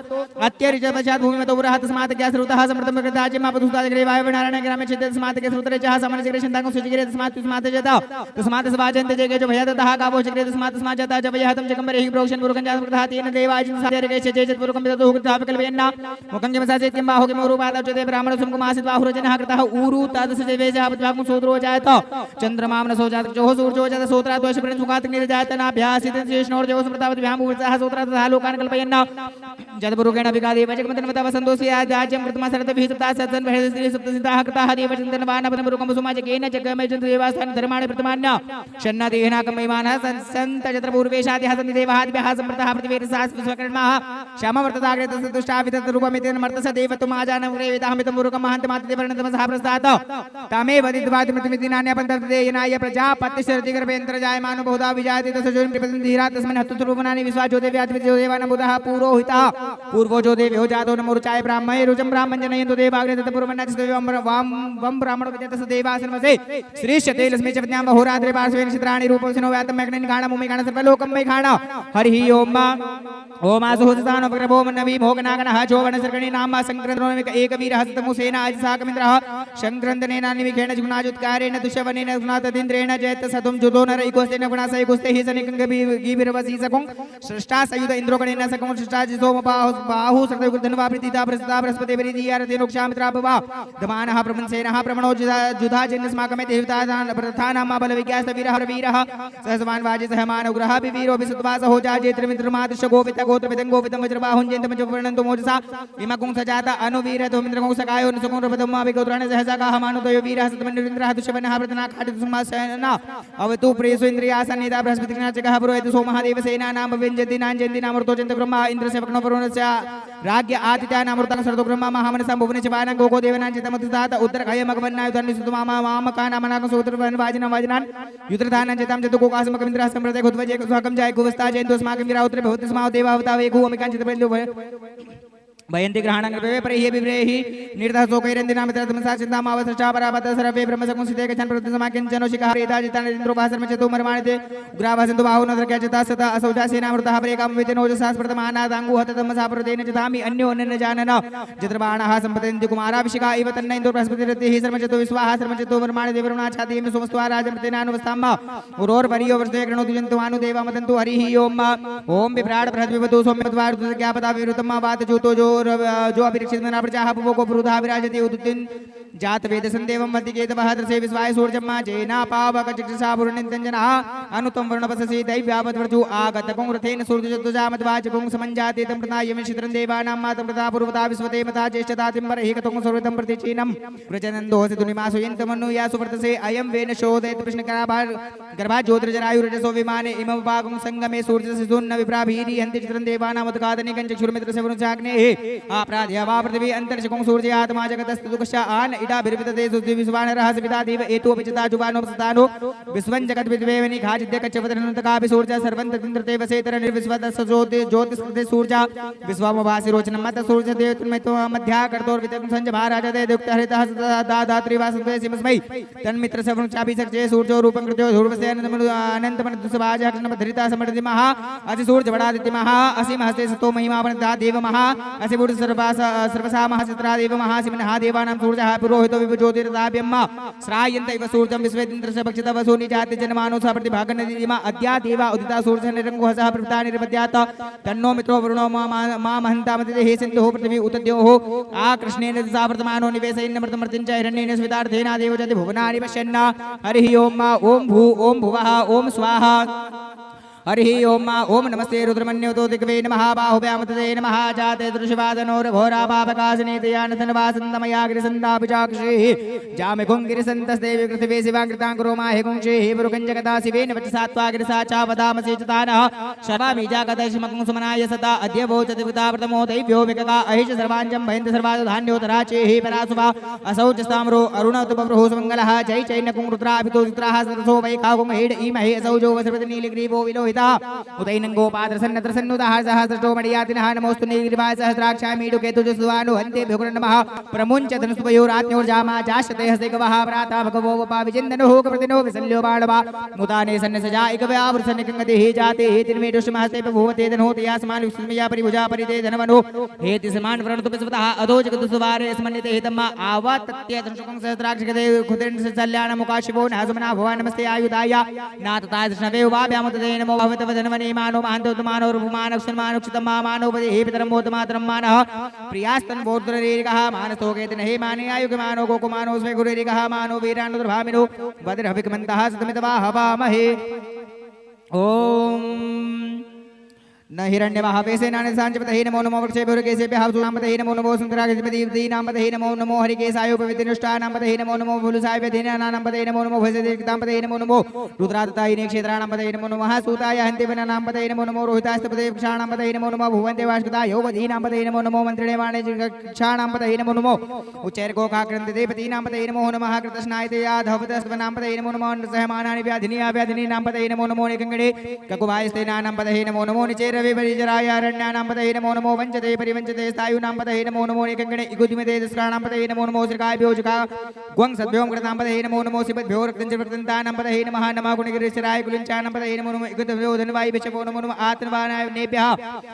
[SPEAKER 2] अत्यरिच पश्चात् भूमिमतो पुरः तस्मात् ज्ञासरुतः समर्तम कृताजे मा पदुस्ताजग्रे वायव नारायण ग्रामे चित्ते तस्मात् के सूत्रे चः समनजग्रे शन्तांगो सुजग्रे तस्मात् जता तस्मात् सभाजन्ते जगे जो भयततः कावो जग्रे तस्मात् जता च भयहतं जगम्बरे हि प्रोक्षन् पुरुकं जातमृतः तेन देवाजिन साधेरगे चेचेत पुरुकं विदतो हुकतापकल्पयन्ना मुखं जमसासेत्यं बाहुगे मोरुपादौचते ब्राह्मण सुमकुमासित बाहुरजनः कृतः ऊरु तादृश देवेजापद्वाकुं सोत्रो जायत चंद्रमामन सो जात जो सूर्यो जात सोत्रा दोष प्रण सुखात निर्जात नाभ्यासित शेषणोर जो समृतावत व्याम ऊर्जा सोत्रा तथा लोकान कल्पयन्न जदपुरुकेण विकादेव जगमतनमता वसन्तोऽसि आद्याज्यं कृतमा सरत विहितता सत्सन् भयद स्त्री सप्तसिताः कृताः देवचन्दनवान पदमुरुकं सुमाजकेन जगमयजन्त देवास्थान धर्माणि प्रतमान्य शन्नादेहनाकमयमानः सन्त जत्र पूर्वेशादिः सन्ति देवादिभ्यः समृतः प्रतिवेदसास् विश्वकर्माः श्यामवर्तताग्रे तसदुष्टावितत रूपमितेन मर्तस देवतुमाजानमुरे वेदाहमितं मुरुकं महान्तमात्ते वर्णतमसः प्रस्तात् तमे वदित्वादिमृतिमितिनान्यपन्तर्देयनाय प्रजापतिशरतिगर्भेन्द्र जायमानो बहुधा विजायते तसजोनिं प्रपदं धीरा तस्मिन् हस्तुरूपनानि विश्वाजो देव्याधिपतिजो देवानबुधः पुरोहितः पूर्वो जो देव्यो जातो नमोरुचाय ब्राह्मणे रुचं ब्राह्मण जनयन्तु देवाग्रे तत्पूर्वन्नाचिस्तदेवं वं ब्राह्मणो विद्यतस देवासनमसे श्रीष्यते लक्ष्मी च पत्न्यां बहुरात्रे पार्श्वेन चित्राणि रूपं सिनो व्यातं मैघ्नेन घाणं मुमेघाणं सर्वलोकं मैघाणं हरिः ओम ओम आसुहस्तानो प्रभो नवी भोगनागणः चोवनसर्गणि नाम संक्रन्द्रोमिक एकवीरः सतमुसेना अजिसाकमिन्द्रः शंक्रन्दनेनानिमिखेण जुग्नाजुत्कारेण दुष्यवनेन गुणातदिन्द्रेण जयत सतुं जुदो नर इकोस्तेन गुणासै गुस्ते हि सनिकंगबीरवसी सकुं सृष्टा सयुध इन्द्रोगणेन सकुं सृष्टा जिसोम बाहु सर्वगुर्धनवा प्रीतिता प्रसता बृहस्पति परिदीयारते नोक्षामित्रापवा दमानः प्रमंसेनः प्रमणो जुधा जन्यस्माकमे देवतानां प्रथानाम बलविज्ञास्तवीरः वीरः सहसमान वाजे सहमान उग्रः विवीरो विसुत्वास हो जाजे त्रिमित्रमादृश गोपित गोत्रपितं गोपितं वज्रबाहुञ्जन्तं जवर्णन्तो मोजसा इमकुं सजाता अनुवीरतो मिन्द्रकुं सकायो नुसकुं रपदम्मा विगोत्राण सहसा मानुतयो वीरः सतमनिन्द्रः दुष्यवनः प्रतना खाटितुसुमासेना अवतु प्रेसु इन्द्रियासन्निधा बृहस्पतिनाचकः पुरोहितो सोमः देवसेनानां व्यञ्जति नाञ्जन्ति नामृतो चन्द्र ब्रह्मा इन्द्रस्य वक्नो वरुणस्य राज्ञ आदित्यानामृतं सरतो ब्रह्मा महामनसं भुवनस्य वानं गोको देवनाञ्चितमतुतात उत्तरखयमगवन्नाय तन्निसुतमामा मामकानामनाकं सूत्रवनवाजिनं वाजिनान् युत्रधानाञ्चितं चतुकोकासमकमिन्द्रः सम्प्रदे खुद्वजे स्वाकं जाय कुवस्ता जयन्तुस्माकं विराउत्रे भवति स्माओ देवावतावे कुवमिकाञ्चितपल्लु भयन्ति ग्रहणं कृपे परिहे विव्रेहि निर्धः शोकैरन्दिनामित्रतमसा चिन्तामावसृचा परापत सर्वे ब्रह्मसंसिते गच्छन् प्रत्यसमाकिञ्चनोषिकः रेताजितानिन्द्रोपासर्मचतो मर्माणिते उग्राभासन्तु बाहुनद्रक्यचता सता असौजासेनामृतः प्रेकामवितेनोजसा स्मृतमानादाङ्गुहततमसा प्रतेन चितामि अन्यो न जानन जत्रबाणः सम्पतन्ति कुमाराभिषिका इव तन्न इन्द्रो बृहस्पतिरतिः सर्मचतो विश्वाः सर्मचतो वर्माणि देवरुणाच्छादीं सोमस्त्वा राजमृतेनानुवस्ताम्ब उरोर्वर्यो वर्षे गृणोतु जन्तुमानु देवामतन्तु हरिः ओम ओम विभ्राट बृहद्विवतु सौम्यद्वारुज्ञापदा विरुतम वातजूतो जो अभिरक्षित मना प्रजाः पुवो पुरुधा विराजते उदुतिन जात वेद संदेवं वन्दिकेत बहद्रसे विश्वाय सूर्यम्मा जेना पावक चिकित्सा पुरुनितंजना अनुतम वर्णपससि दैव्यावद्वर्जु आगतकुं रथेन सूर्यजतुजामद्वाचकुं समञ्जाते तं प्रदायं शित्रं देवानां मातं प्रदा पूर्वता विश्वते मता ज्येष्ठतातिं हिकतं सर्वतं प्रतिचीनं प्रजनन्दोऽसि दुनिमासु यन्तमनु यासु वर्तसे अयं वेन शोधयति कृष्णकराभार गर्भा ज्योतिर्जरायुरजसो विमाने इमं वागुं संगमे सूर्यसुन्न विप्राभीरि हन्ति चित्रं देवानां उद्घाटनिकं चक्षुर्मित्रस्य वरुणचाग्नेः आपराध्य वा पृथिवी अंतरिक्षं सूर्य आत्मा जगतस्तु दुःखस्य आन इडा बिरविदते सुद्धि विश्वानरः सविता देव एतो अपचिता जुबानोपसतानो विश्वं जगत् विद्वेवनि खाजिद्य कच्चवदनन्तकापि सूर्य सर्वं तदिन्द्रते वसेतर निर्विश्वतस्य ज्योतिस्कृते सूर्य विश्वमभासि रोचनं मत सूर्य देवतन्मतो मध्या कर्तोर्वितं संज महाराजते दुक्त हरितः दादात्रि वासुते सिमस्मै तन्मित्रस्य वृक्षापि सक्चे सूर्यो रूपं कृत्यो ध्रुवसेन अनन्तमनदुसभाजः कृष्णपधरिता समर्दिति महा असि सूर्य वडादिति महा असि महस्ते सतो महिमावनदा देव महा असि बुद्ध सर्वसा महसित्रा देव महासिमनः देवानां सूर्यः पुरोहितो विभज्योतिरदाभ्यम् श्रायन्त इव सूर्यं विश्वेन्द्रस्य भक्षितः वसूनि जाति जनमानो स प्रतिभागनदिमा अद्या देवा उदिता सूर्यः निरङ्गोः सह प्रवृत्ता निर्पद्यात् तन्नो मित्रो वरुणो मा महन्तामतिते हे सिन्धुः पृथिवी उतद्योः आ कृष्णेन सा वर्तमानो निवेशयन्नमृतमर्तिं च हिरण्येन स्वितार्थेन देवो जति भुवनानि पश्यन् हरिः ओम ओम भू ओम भुवः ओम स्वाहा हरिः ओम नमस्ते रुद्रमन्योतो दिग्वे नमः बाहुव्यामतते नमः जाते दृश्यवादनोरघोरापापकाशनेतयानतनवासन्तमयाग्रिसन्तापिचाक्षेः जामिकुङ्गिरिसन्तस्ते विकृतिवे शिवाङ्कृताङ्कुरोमाहि कुंक्षेः पुरुकञ्जगदाशिवेन वचसात्वागिरिसा चावदामसि च तानः शवामीजागतशिमकुंसुमनाय सता अद्य वोचति वृताव्रतमो दैव्यो विकका अहिष सर्वाञ्जं भयन्ति सर्वाधान्योतराचेः परासुवा असौ च स्ताम्रो अरुणतुपप्रभो सुमङ्गलः जय चैनकुं रुद्राः सरसो वैकाकुमहेड ईमहे असौ जो वसृतनीलग्रीवो विलोहितः उतैनङ्गोपाद्रसन्नत्रसन्नुतः सहस्रतो मणियातिनः नमोऽस्तु नीलग्रीवाय सहस्राक्षामीडुकेतुजसुवानु हन्ते भ्युग्रन्नमः प्रमुञ्च धनुष्पयोरात्न्योर्जामा जाशते हस्ते गवः प्रातः भगवो वपाविचिन्दनुः कप्रतिनो विसल्यो बाणवा मुताने सन्नसजा इकव्यावृसन्निकङ्गतिः जाते तिर्मेटुष्महस्ते प्रभुवते धनोति यास्मानुष्मया परिभुजा परिते धनवनो हेति समान व्रणतुपिस्वतः अधो जगतुसुवारे स्मन्यते हितम्मा आवत्तत्य धनुषकं सहस्राक्षगते खुदिर्न सल्यानमुकाशिवो नहसुमना भवान् नमस्ते आयुधाय नातताय कृष्णवे उवाभ्यामुतते नमो भवतव धन्वने मानो महान्तोत्तमानो रूपमानक्षन्मानुक्षितम्मा मानोपदे हे पितरं मोतमातरं मानः प्रियास्तन बोर्द्ररेरिकः मानसोकेतन हे माने आयुगमानो गोकुमानो स्वे गुरुरेरिकः मानो वीरानुद्रभामिनो बद्रहविकमन्तः सतमितवा हवामहे ओम न हिरण्यवाहवेसे नानसांचपतहे नमो नमो वृक्षेभ्योर्केशेभ्यः सुनामपतहे नमो नमो सुन्दरागतिपतिनामपतहे नमो नमो हरिकेशायोपवितिनुष्ठानामपतहे नमो नमो फुलसायपतिनानामपतहे नमो नमो भजदेवतांपतहे नमो नमो रुद्रादतायिने क्षेत्राणामपतहे नमो नमः सूताय हन्तिवनानामपतहे नमो नमो रोहितास्तपतहे वृक्षाणामपतहे नमो नमो भुवन्देवाश्कताय यौवधीनामपतहे नमो नमो मन्त्रिणे वाणिज्यक्षाणामपतहे नमो नमो उच्चैर्गोकाक्रन्दिदेपतीनामपतहे नमो नमः कृतस्नायते याधवतस्तवनामपतहे नमो नमो सहमानानि व्याधिनीनामपतहे नमो नमो निकङ्गणे ककुभायस्तेनानामपतहे नमो नमो निचेर रविपरिचरायारण्यानांपतये नमो नमो वंचते परिवंचते स्थायुनांपतये नमो नमो निकंगणे इगुदिमते दस्राणांपतये नमो नमो श्रीकायभ्योजुका ग्वं सद्भ्यों कृतांपतये नमो नमो सिबद्भ्यो रक्तंचवृतंतानांपतये नमः नमः गुणगिरिशराय कुलिंचानांपतये नमो नमो इगुद्भ्यो धनवाय बिचपो नमो नमो आत्मवानाय नेभ्यः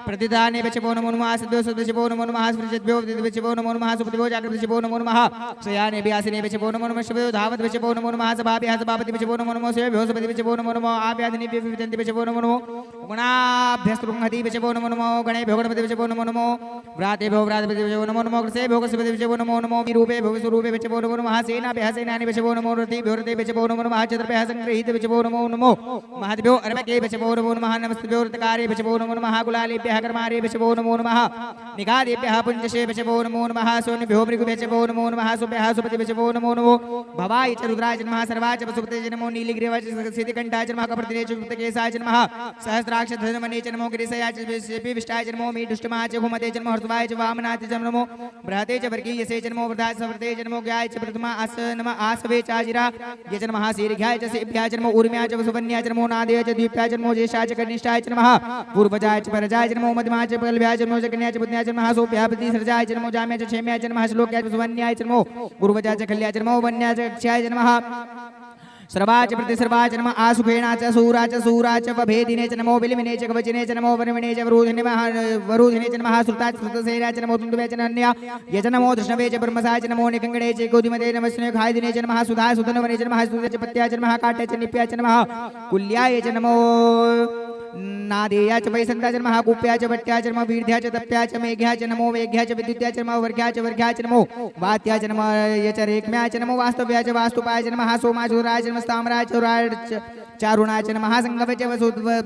[SPEAKER 2] प्रतिदाने बिचपो नमो नमः आसद्भ्यो सद्भ्यो नमो नमः स्पृशद्भ्यो बिचपो नमो नमः सुपतिभ्यो जागृतिभ्यो नमो नमः शयाने व्यासने बिचपो नमो नमः शिवयो धावत बिचपो नमो नमः सभाभ्यः सभापति बिचपो नमो नमो सेभ्यो सपति बिचपो नमो नमो आभ्यादिने विचन्ति बिचपो नमो नमो गुणाभ्यस्तुंहति बिचपो नमो नमो गणेभ्यो गणपति बिचपो नमो नमो व्रातेभ्यो व्रातपति बिचपो नमो नमो कृसेभ्यो कृसपति बिचपो नमो नमो विरूपेभ्यो विस्वरूपे बिचपो नमो नमः सेनाभ्यः सेनानि बिचपो नमो रतिभ्यो रते बिचपो नमो नमः चतुर्भ्यः संगृहीत बिचपो नमो नमो महद्भ्यो अर्भके बिचपो नमो नमः नमस्तेभ्यो ऋतकारे बिचपो नमो नमः कुलालेभ्यः कर्मारे बिचपो नमो नमः निगादेभ्यः पुञ्जशे बिचपो नमो नमः सोनिभ्यो मृगु बिचपो नमो नमः सुभ्यः सुपति बिचपो नमो नमो भवाय च रुद्राय नमः सर्वाय च वसुपते नमो नीलग्रीवाय च सिद्धिकण्ठाय नमः कपर्दिने च कृतकेशाय नमः सहस्राक्ष धनमने च नमो गिरिशयाय च विष्टाय नमो मीडुष्टमाय च घुमते च नमो हर्षवाय च वामनाय च नमो बृहते च वर्गीयसे च नमो वृद्धाय च सवर्ते च नमो ज्ञाय च प्रथमा अस नमः आसवे च आजिरा ये च नमः सीर्घ्याय च सेभ्याय च नमो ऊर्म्याय च वसुवन्याय च नमो नादेय च दीप्याय च नमो ज्येष्ठाय च कनिष्ठाय च नमः पूर्वजाय च परजाय च नमो मध्यमाय च पल्व्याय च नमो जगन्याय च बुद्ध्याय च नमः सोभ्याय सर्जाय च नमो जाम्याय च क्षेम्याय च नमः श्लोक्याय च वसुवन्याय च नमो पूर्वजाय च खल्याय च नमो वन्याय च क्षयाय च नमः सर्वाच प्रतिसर्वाच नमः आसुखेणा च सूरा च वभेदिने च नमो बिलिमिने च कवचिने च नमो वरुणिने च वरुधिने च नमः श्रुता च श्रुतसेना च नमो तुन्दुवे च नन्या ये च नमो धृष्णवे च ब्रह्मसाय च नमो निकङ्गणे च गोधिमते नमस्ने खायदिने च नमः सुधाय सुधनवने च नमः स्तुते च पत्याय च नमः काट्याय च निप्याय च नमः कुल्याय च नमो नादेया च वैसन्ताय च नमः कुप्याय च भट्ट्याय च नमः वीर्ध्याय च तप्याय च मेघ्याय च नमो वेघ्याय च विद्युत्याय च नमः वर्घ्याय च वर्घ्याय च नमो वात्याय च नमः ये च रेक्म्याय च नमो वास्तव्याय च वास्तुपाय च नमः सोमाय च रुद्राय च नमः ताम्राय च चारुणाय च नमः संगवे च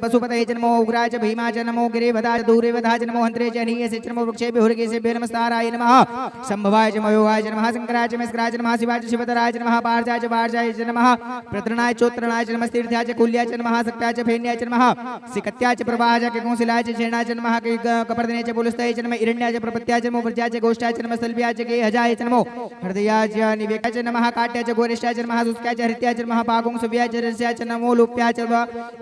[SPEAKER 2] वसुपतये च नमो उग्राय च भीमाय च नमो गिरिवधाय च दूरेवधाय च नमो हन्त्रे च नीयसे च नमो वृक्षेभ्यो हृकेशेभ्यो नमस्ताराय नमः संभवाय च मयोगाय च नमः शंकराय च मस्कराय च नमः शिवाय च शिवतराय च नमः पार्जाय च वार्जाय च नमः प्रतृणाय चोत्रणाय च नमः तीर्थ्याय च कुल्याय च नमः सक्त्याय च फेन्याय च नमः सिकत्याय च प्रवाहाय च कौंसिलाय च शेणाय च नमः कपर्दिने च पुलस्ताय च नमः इरण्याय च प्रपत्याय च नमो व्रजाय च गोष्ठाय च नमः सल्व्याय च गेहजाय च नमो हृदयाय च निवेकाय च नमः काट्याय च गोरिष्ठाय च नमः सुस्क्याय च हृत्याय च नमः पागुं सुव्याय च रस्याय च नमो लुप्याय च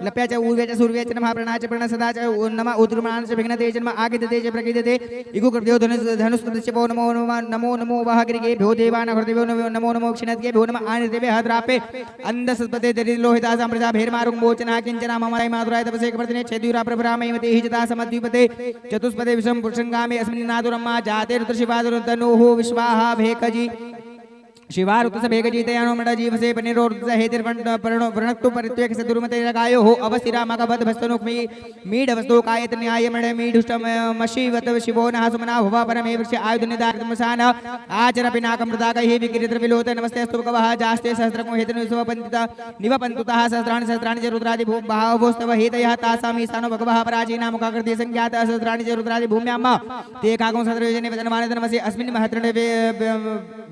[SPEAKER 2] लप्याय च ऊर्व्याय च सूर्याय च नमः प्रणाय च प्रणसदाय च नमः उद्रुमाण च विघ्नते च नमः आगिदते च प्रकीदते इगुकृभ्यो धनुस्तुतिश्चपो नमो नमो नमो वहगिरिभ्यो देवान हृदयो नमो नमो क्षिणद्भ्यो नमः आनिर्देवे हद्रापे अन्धसत्पते दरिद्रलोहिता सम्प्रजा भेर्मारुं मोचना किञ्चना ममाय माधुराय तपसे कपर्दिने छेद्युरा प्रभरामयमते हिजता समद्विपते चतुष्पदे विषम पुरुषंगामे अस्मिन् नादुरम्मा जाते रुद्रशिवादुरतनुः विश्वाहा भेकजी शिवारुतस भेगजीतयानो मड जीव से पनिरोर्तस हेतिर वर्णक्तु परित्वेक से दुर्मते लगायो हो अवसिरा मगबद भस्तनुक मीड वस्तु कायत न्याय मड मीडुष्टम मशीवत शिवो नः सुमना भव परमे वृक्ष आयुध निदारतमसान आचर पिनाकम मृदाक हि विकिरित्र विलोत नमस्ते अस्तु भगवः जास्ते सहस्रको हेतु निवपन्तिता निवपन्तुतः सहस्राणि च रुद्रादि भूम भावोस्तव हेतयः तासामि स्थानो भगवः पराचीना मुखाकृति संज्ञात सहस्राणि च रुद्रादि भूम्याम ते कागं सद्रयोजने वदनमाने नमसे अस्मिन् महत्रणे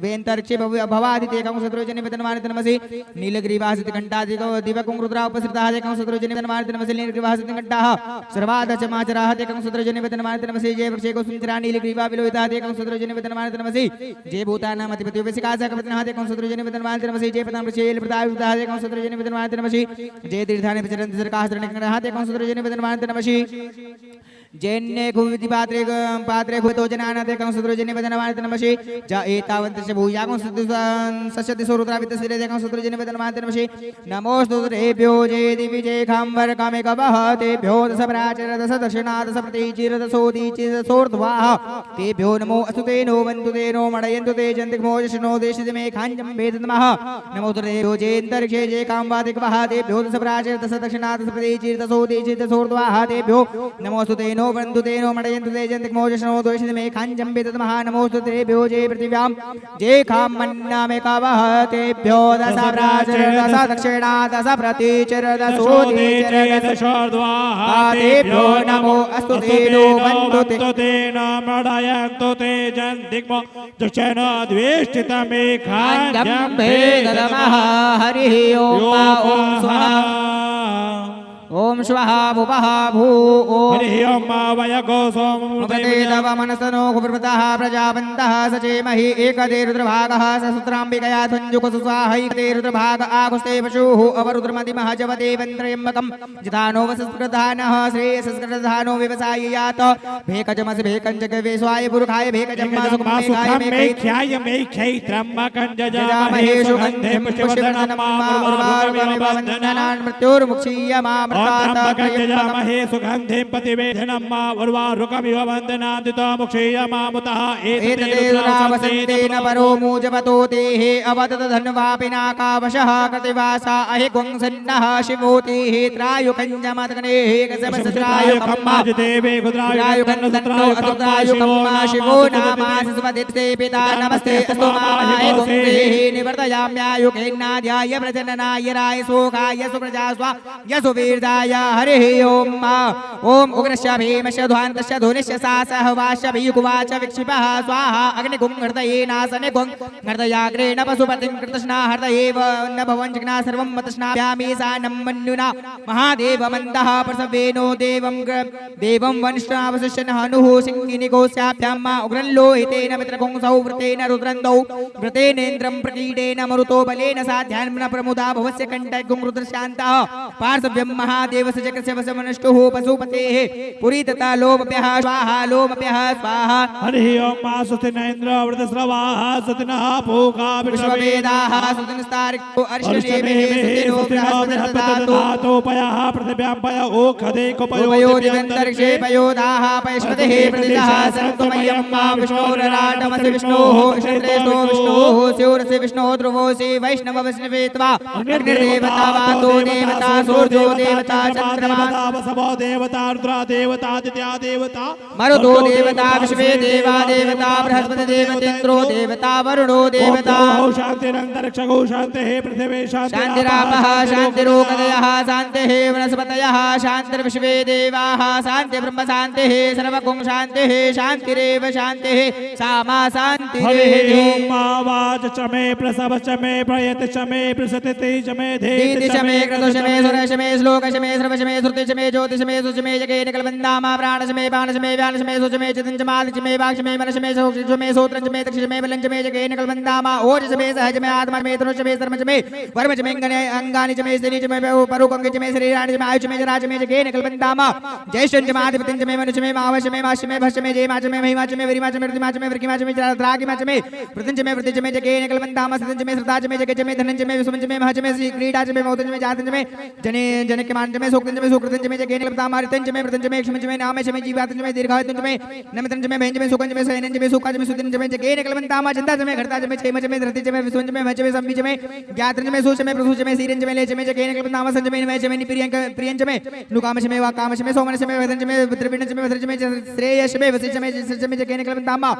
[SPEAKER 2] वेन्तरिक्षे भवादिते कं सद्रोजने वदनमाने नमसे नीलग्रीवासित घंटादिको दिवकुं रुद्रा उपसृताः ते कं सद्रोजने वदनमाने नमसे नीलग्रीवासित घंटाः सर्वादचमाचराः ते कं सद्रोजने वदनमाने नमसे जय वृक्षे कुसुमचरा नीलग्रीवा विलोहिताः ते कं सद्रोजने वदनमाने नमसे जय भूतानां अधिपति विसिकासा कपतिनः ते कं सद्रोजने वदनमाने नमसे जय पदां वृक्षे प्रदायुताः ते कं सद्रोजने वदनमाने नमसे जय तीर्थानि विचरन्ति सर्कास्त्रणिकणः ते कं सद्रोजने वदनमाने नमसे जैन्ये कुविति पात्रे भूतो जनानाते कं सद्रोजने वदनमाने नमसे ज एतावन्तस्य भूयागं सस्यति सुरुद्रावितस्थिरे ते कं सद्रोजने वदनमाने नमसे नमोस्तु तेभ्यो जय दिवि जय खाम्बर कामेकवः तेभ्यो दश प्राचर दश दक्षिणा दश प्रतीचिर दशोदीचिर सोर्ध्वाः तेभ्यो नमो अस्तु ते नो वन्तु ते नो मडयन्तु ते जन्तिग्मोजशिनो देशित मे खाञ्जं वेदनमः नमोस्तु तेभ्यो जयन्तरिक्षे जय काम्बादिकवः तेभ्यो दश प्राचर दश दक्षिणा दश प्रतीचिर दशोदीचिर दशोर्ध्वाः तेभ्यो नमोस्तु ते नो वन्तु ते नो मडयन्तु ते जन्तिग्मोजशिनो देशित मे खाञ्जं वेदनमः नमोस्तु तेभ्यो जय पृथिव्यां जय खामन्नामेकवः तेभ्यो दश प्राचर दश दक्षिणा दश प्रतीचिर दशोदीचिर
[SPEAKER 1] दशोर्ध्वाः
[SPEAKER 2] तेभ्यो नमो अस्तु ते नो वन्तु ते
[SPEAKER 1] मडयन्तु ते जन्तिग्मो दक्षिणा द्वेष्टितमे
[SPEAKER 2] खाञ्जं
[SPEAKER 1] खाञ्जं
[SPEAKER 2] वेदनमः हरिः ॐ स्वाहा ओम स्वः भुवः भू ओम
[SPEAKER 1] हरिः ॐ वयगो
[SPEAKER 2] उपते तव मनसनो कुप्रतः प्रजावन्तः सचेमहि एकदे रुद्रभागः ससूत्राम्बिकया ध्वञ्जुकसुस्वाहैकदे रुद्रभाग आकुस्ते पशुः अवरुद्रमदिमः जवदेवन्त्रयम्बकं जिधानो वसस्कृतधानः श्रेयसस्कृतधानो व्यवसाययात भेकजमसि भेकञ्जगवे स्वाय पुरुखाय भेकजम्मा सुखमेघाय
[SPEAKER 1] मेख्याय मेख्यैत्रम्बकं
[SPEAKER 2] जजामहे सुगन्धिं पुष्पवर्धनमारुर्वारुगमिवन्दनान् मृत्युर्मुक्षीयमा
[SPEAKER 1] जजामहे सुगन्धिं प्रतिवेदनं मा उर्वारुकमिव वन्दनादितो मुक्षीयमामुतः
[SPEAKER 2] एतदेवरावसन्तेन परो मूजवतो देः अवदत धन्वापिनाकावशः कृतिवासा अहिगुंसन्नः शिवोतिः त्रायुकञ्जमतकनेः कसवसत्रायुकम्माजिदेवे गुद्रायुकन्नुसत्रायो अतुत्रायुकम्मा शिवो नामासि सुपदित्ते पिता नमस्ते अस्तु मामाय गुंसेः निवर्तयाम्यायुकेन्नाध्याय प्रजननाय राय सोखाय सुप्रजा स्वा यशुवीर्दाय हरिः ॐ ॐ उग्रस्य भीमस्य ध्वान्तस्य धुनिस्य सासः वास्य भीकुवाच विक्षिपः स्वाहा अग्निगुं हृदयेनासने गुं हृदयाग्रेण पशुपतिं कृतस्ना हृदयेव न भवञ्जग्ना सर्वं मतस्नाभ्यामि सानं मन्युना महादेवमन्दः प्रसवेनो देवं वंश्नावशिष्यन् हनुः सिंहिनिकोस्याभ्यां मा उग्रल्लोहितेन मित्रकुंसौ वृतेन रुद्रन्दौ वृतेनेन्द्रं प्रकीडेन मरुतो बलेन साध्यान्मन प्रमुदा भवस्य कण्ठगुं रुद्रशान्तः पार्श्व्यं महादेवस्य चक्रस्य वसमनष्टुः पशुपतेः पुरी तथा लोमप्यः स्वाहा लोमप्यः स्वाहा
[SPEAKER 1] हरिः ॐ सुतिनेन्द्र वृतस्रवाः सुतिनः पूका
[SPEAKER 2] विश्ववेदाः सुतिनस्तारिक्तो अर्षणेमिः
[SPEAKER 1] सुतिनोपयः पृथिव्यां पय ओखदे
[SPEAKER 2] पयोदिगन्तरिक्षे पयोदाः पयश्वतिः प्रतिदः सन्तुमयं मा विष्णोरराटमसि विष्णोः क्षत्रेशो विष्णोः स्यूरसि विष्णोः ध्रुवोऽसि वैष्णव विष्णवे त्वा अग्निर्देवता वातो देवता सूर्यो देवता चन्द्रमा
[SPEAKER 1] वसवो देवता रुद्रा देवता आदित्या देवता
[SPEAKER 2] मरुतो देवता विश्वे देवा देवता बृहस्पति देवतेन्द्रो देवता वरुणो देवता
[SPEAKER 1] शान्तिरन्तरिक्षगो शान्तिः पृथिवी
[SPEAKER 2] शान्तिरापः शान्तिरोगदयः शान्तिः वनस्पतयः शान्तिर्विश्वे देवाः शान्तिर्ब्रह्म शान्तिः सर्वगुं शान्तिः शान्तिरेव शान्तिः सामा शान्तिः
[SPEAKER 1] वाच च मे प्रसव च मे प्रयत च मे प्रसतिति च मे
[SPEAKER 2] धीति च मे क्रतु च मे सुर च मे श्लोक च मे सर्व च मे श्रुति च मे ज्योति च मे सु च मे जगे निकलवन्दामा प्राण च मे बाण च मे व्यान च मे सु च मे चितं च माल च मे वाक् च मे मन च मे सौक्ष च मे सोत्रं च मे दक्ष च मे बलं च मे जगे निकलवन्दामा ओज च मे सहज मे आत्मा च मे तनु च मे धर्म च मे वर्म च मे अंगानि च मे स्त्री च मे परुकंग च मे शरीराणि च मे आयु च मे जरा च मे जगे निकलवन्दामा ज्येष्ठं च मे आदिपतिं च मे मनु च मे मावश च मे माश च मे भश च मे जय मा च मे महिमा च मे वरिमा च मे प्रतिमा च मे वृकिमा च मे द्रागिमा च मे प्रतिं च मे वृद्धि च मे जगे निकलवन्दामा सतं च मे श्रद्धा च मे जगे च मे धनं च मे विसुमं च मे मह च मे क्रीडा च मे मौतं च मे जातं च मे जने जनक्यमान च मे सोक्तंजमे सुकृतंजमे जगेन क्लबतामारितंजमे प्रतंजमे क्षमंजमे नामेशमे जीवातंजमे दीर्घायतंजमे नमतंजमे भेंजमे सुकंजमे सैनंजमे सुकाजमे सुतंजमे जगेन क्लबतामा चिंताजमे घरताजमे छेमजमे धृतिजमे विसुंजमे मचमे संविजमे ज्ञातंजमे सूचमे प्रसूचमे सीरंजमे लेचमे जगेन क्लबतामा संजमे निमेशमे प्रियंजमे नुकामशमे वाकामशमे सोमनशमे वेदंजमे द्रविणजमे वज्रजमे श्रेयशमे वसिजमे सजमे जगेन क्लबतामा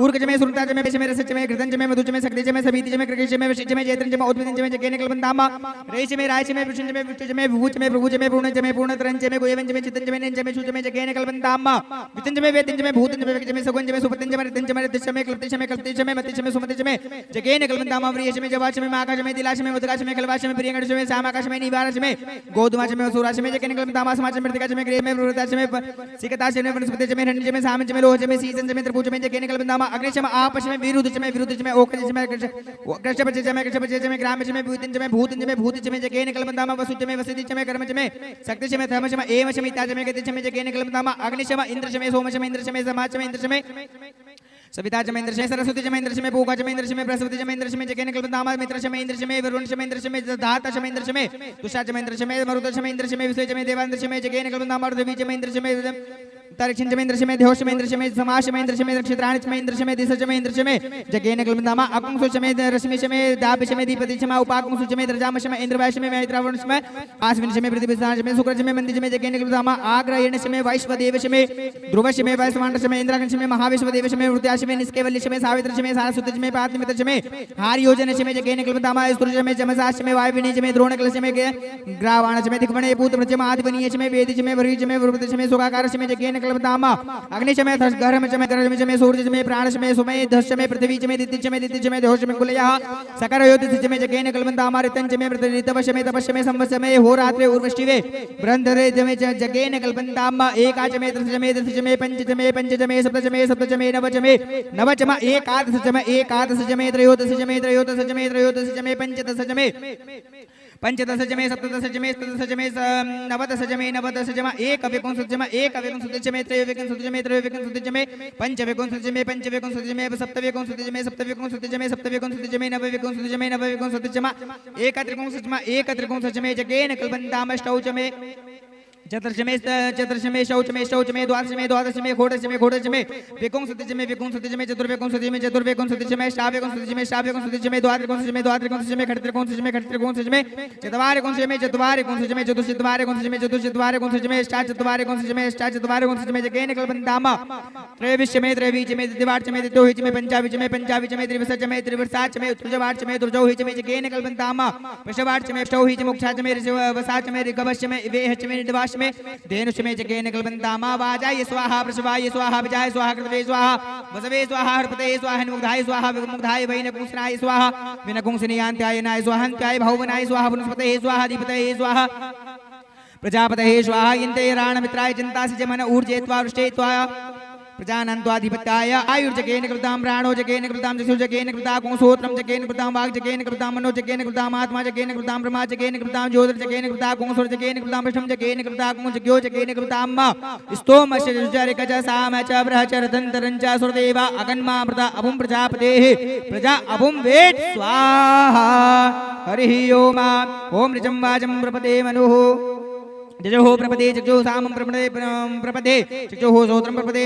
[SPEAKER 2] ऊर्गजमे सुरताजमे पेशमे रसजमे घृतंजमे मधुजमे सक्तिजमे सबीतिजमे कृकिशमे वशिजमे जयतंजमे उद्भिदंजमे जगेन क्लबतामा रेशमे रायशमे विष्णुजमे विष्णुजमे भूजमे प्रभुजमे पूर्णजमे पूर्णतरंजमे गोयवंजमे चितंजमे नेंजमे शुजमे जगेन क्लबतामा वितंजमे वेतंजमे भूतंजमे विजमे सगुंजमे सुपतंजमे रतंजमे रतिशमे क्लतिशमे कल्तिशमे मतिशमे सुमतिशमे जगेन क्लबतामा व्रियशमे जवाशमे माकाशमे दिलाशमे उदकाशमे कलवाशमे प्रियंगशमे सामाकाशमे निवारशमे गोधुमाशमे वसुराशमे जगेन क्लबतामा समाशमे प्रतिकाशमे ग्रेमे प्रवृताशमे सिकताशमे वनस्पतिशमे रण्यजमे सामजमे लोहजमे सीसंजमे त्रिभुजमे जगेन क्लबतामा अग्निशमे आपशमे विरुद्धजमे विरुद्धजमे ओकजमे कृष्णपचजमे कृष्णपचजमे ग्रामजमे भूतंजमे भूतंजमे भूतजमे जगेन क्लबतामा वसुजमे वसितिजमे कर्मजमे सक्तिशमे धर्मशमे एवशमे इत्याजमे गतिशमे जगेन क्लबतामा अग्निशमे इंद्रशमे सोमशमे इंद्रशमे समाचमे इंद्रशमे सविताजमे इंद्रशमे सरस्वतीजमे इंद्रशमे पूगाजमे इंद्रशमे बृहस्पतिजमे इंद्रशमे जगेन क्लबतामा मित्रशमे इंद्रशमे वरुणशमे इंद्रशमे धातशमे इंद्रशमे तुषाजमे इंद्रशमे मरुतशमे इंद्रशमे विश्वजमे देवांद्रशमे जगेन क्लबतामा ऋतवीजमे इंद्रशमे तरिक्षंजमे इंद्रशमे देहोशमे इंद्रशमे समाशमे इंद्रशमे नक्षत्राणिशमे इंद्रशमे दिशजमे इंद्रशमे जगेन क्लबतामा अकुंसुशमे रश्मिशमे दापिशमे दीपतिशमे उपाकुंसुशमे द्रजामशमे इंद्रवैशमे मैत्रावणशमे आश्विनशमे प्रतिभिसाशमे शुक्रशमे मंदिशमे जगेन क्लबतामा आग्रयणशमे वैश्वदेवशमे ध्रुवशमे वैश्वानशमे इंद्रागणशमे महाविश्वदेवशमे वृत्याशमे निष्केवल्यशमे सावित्रशमे सारस्वतशमे पात्मितशमे हारयोजनशमे जगेन क्लबतामा स्तुरशमे जमसाशमे वायविनीशमे द्रोणकलशमे ग्रावाणशमे दिक्वणे पूतप्रचमे आदिवनीयशमे वेदिशमे वरीशमे वृद्धशमे सुखाकारशमे जगेन क्लबतामा अग्निशमे घर्मशमे गरजमे सूर्यशमे प्राणशमे सुमे धशमे पृथ्वीशमे दितिशमे देहोशमे कुलयः सकरयोतिशमे जगेन क्लबतामा ऋतंशमे ऋतवशमे तपशमे संवत्समे होरात्रे उर्वष्टिवे ब्रह्मधरे जगेन क्लबतामा एकाचमे त्रिशमे दशमे पंचजमे सप्तजमे नवचमे एकादशजमे त्रयोदशजमे पंचदशजमे सप्तदशजमे नवदशजमे एकविंशतिजमे त्रयोविंशतिजमे पंचविंशतिजमे सप्तविंशतिजमे नवविंशतिजमे एकत्रिंशतिजमे जगेन क्लबतामष्टौचमे चतुर्शमे शौचमे द्वादशमे घोड़शमे विकुंसतिजमे चतुर्विंशतिजमे षाविंशतिजमे द्वात्रिंशतिजमे खट्त्रिंशतिजमे चत्वारिंशतिजमे चतुश्चत्वारिंशतिजमे अष्टाचत्वारिंशतिजमे जगेन क्लबतामा त्रयोविंशतिजमे द्विवार्चमे द्वितोहिचमे पंचाविचमे त्रिविंशतिजमे त्रिवर्षाचमे उत्तरवार्चमे दुर्जौहिचमे जगेन क्लबतामा वृषवार्चमे अष्टौहिचमे मुक्षाचमे वसाचमे ऋगवश्चमे वेहचमे निवाश धेनुषमे जगेन क्लबतामा वाजाय स्वाहा प्रसवाय स्वाहा विजाय स्वाहा कृतवे स्वाहा वसवे स्वाहा हर्पते स्वाहा मुग्धाय स्वाहा मुग्धाय वैनकुंसनाय स्वाहा विनकुंसनीयान्त्याय नाय स्वाहान्त्याय भौवनाय स्वाहा वनस्पते स्वाहा दीपते स्वाहा प्रजापते स्वाहा इंते राणमित्राय चिन्तासिजमन ऊर्जे त्वा वृष्टे त्वा प्रजानन्त्वाधिपत्याय आयुर्जगेन कृतां प्राणो जगेन कृतां चक्षु जगेन कृता कुंसोत्रं जगेन कृतां वाक् जगेन कृतां मनो जगेन कृतां आत्मा जगेन कृतां ब्रह्मा जगेन कृतां ज्योतिर् जगेन कृता कुंसुर जगेन कृतां पृष्ठं जगेन कृता कुंजग्यो जगेन कृतां स्तोमस्य जुजरिकच सामच बृहच रतन्तरं च सुरदेवा अगन्मामृता अभुं प्रजापतेः प्रजा अभुं वेट् स्वाहा हरिः ओम ओम ऋचं वाचं प्रपदे मनुः जजो प्रपदे चक्षु सामं प्रपदे चक्षु श्रोत्रं प्रपदे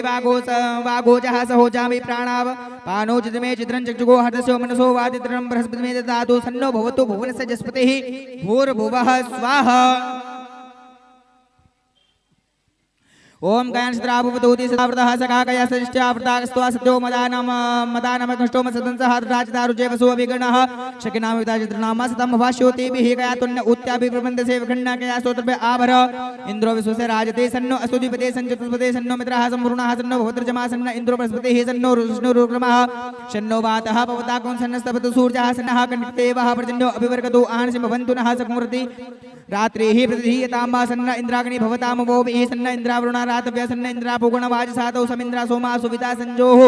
[SPEAKER 2] वागोजः सहोजामि प्राणाव पानो चितमे चित्रं चक्षुगो हर्षो मनसो वादित्रं बृहस्पतिमे ददातु सन्नो भवतु भुवनस्य जस्पतिः भूर्भुवः स्वाहा ओम गायनस्त्राभुवतोति सदावृतः सखाकया सृष्ट्यावृतागस्त्वा सत्यो मदानमकष्टो मसदंसः राजदारुजे वसो अभिगणः शकिनामिताचित्रनामा सतं भाष्योतिभिः कया तुन्य उत्याभिप्रबन्धसे विखण्डकया स्तोत्रभ्य आभर इन्द्रो विश्वस्य राजते सन्नो अस्तुधिपते सञ्चतुष्पते सन्नो मित्रः सम्पूर्णः सन्नो भवत्रजमा सन्न इन्द्रो बृहस्पतिः सन्नो विष्णुरुक्रमः सन्नो वातः पवताकुं सन्नस्तपतु सूर्यः सन्नः कण्ठदेवः पर्जन्यो अभिवर्गतो आहनसिं भवन्तु नः सकमुर्ति रात्रिः प्रतिधीयताम्बा सन्न इन्द्राग्नि भवतामवोभिः सन्न इन्द्रावरुणा रातव्य सन्न इन्द्रापूगुण वाजसातौ समिन्द्रा सोमा सुविता संजोः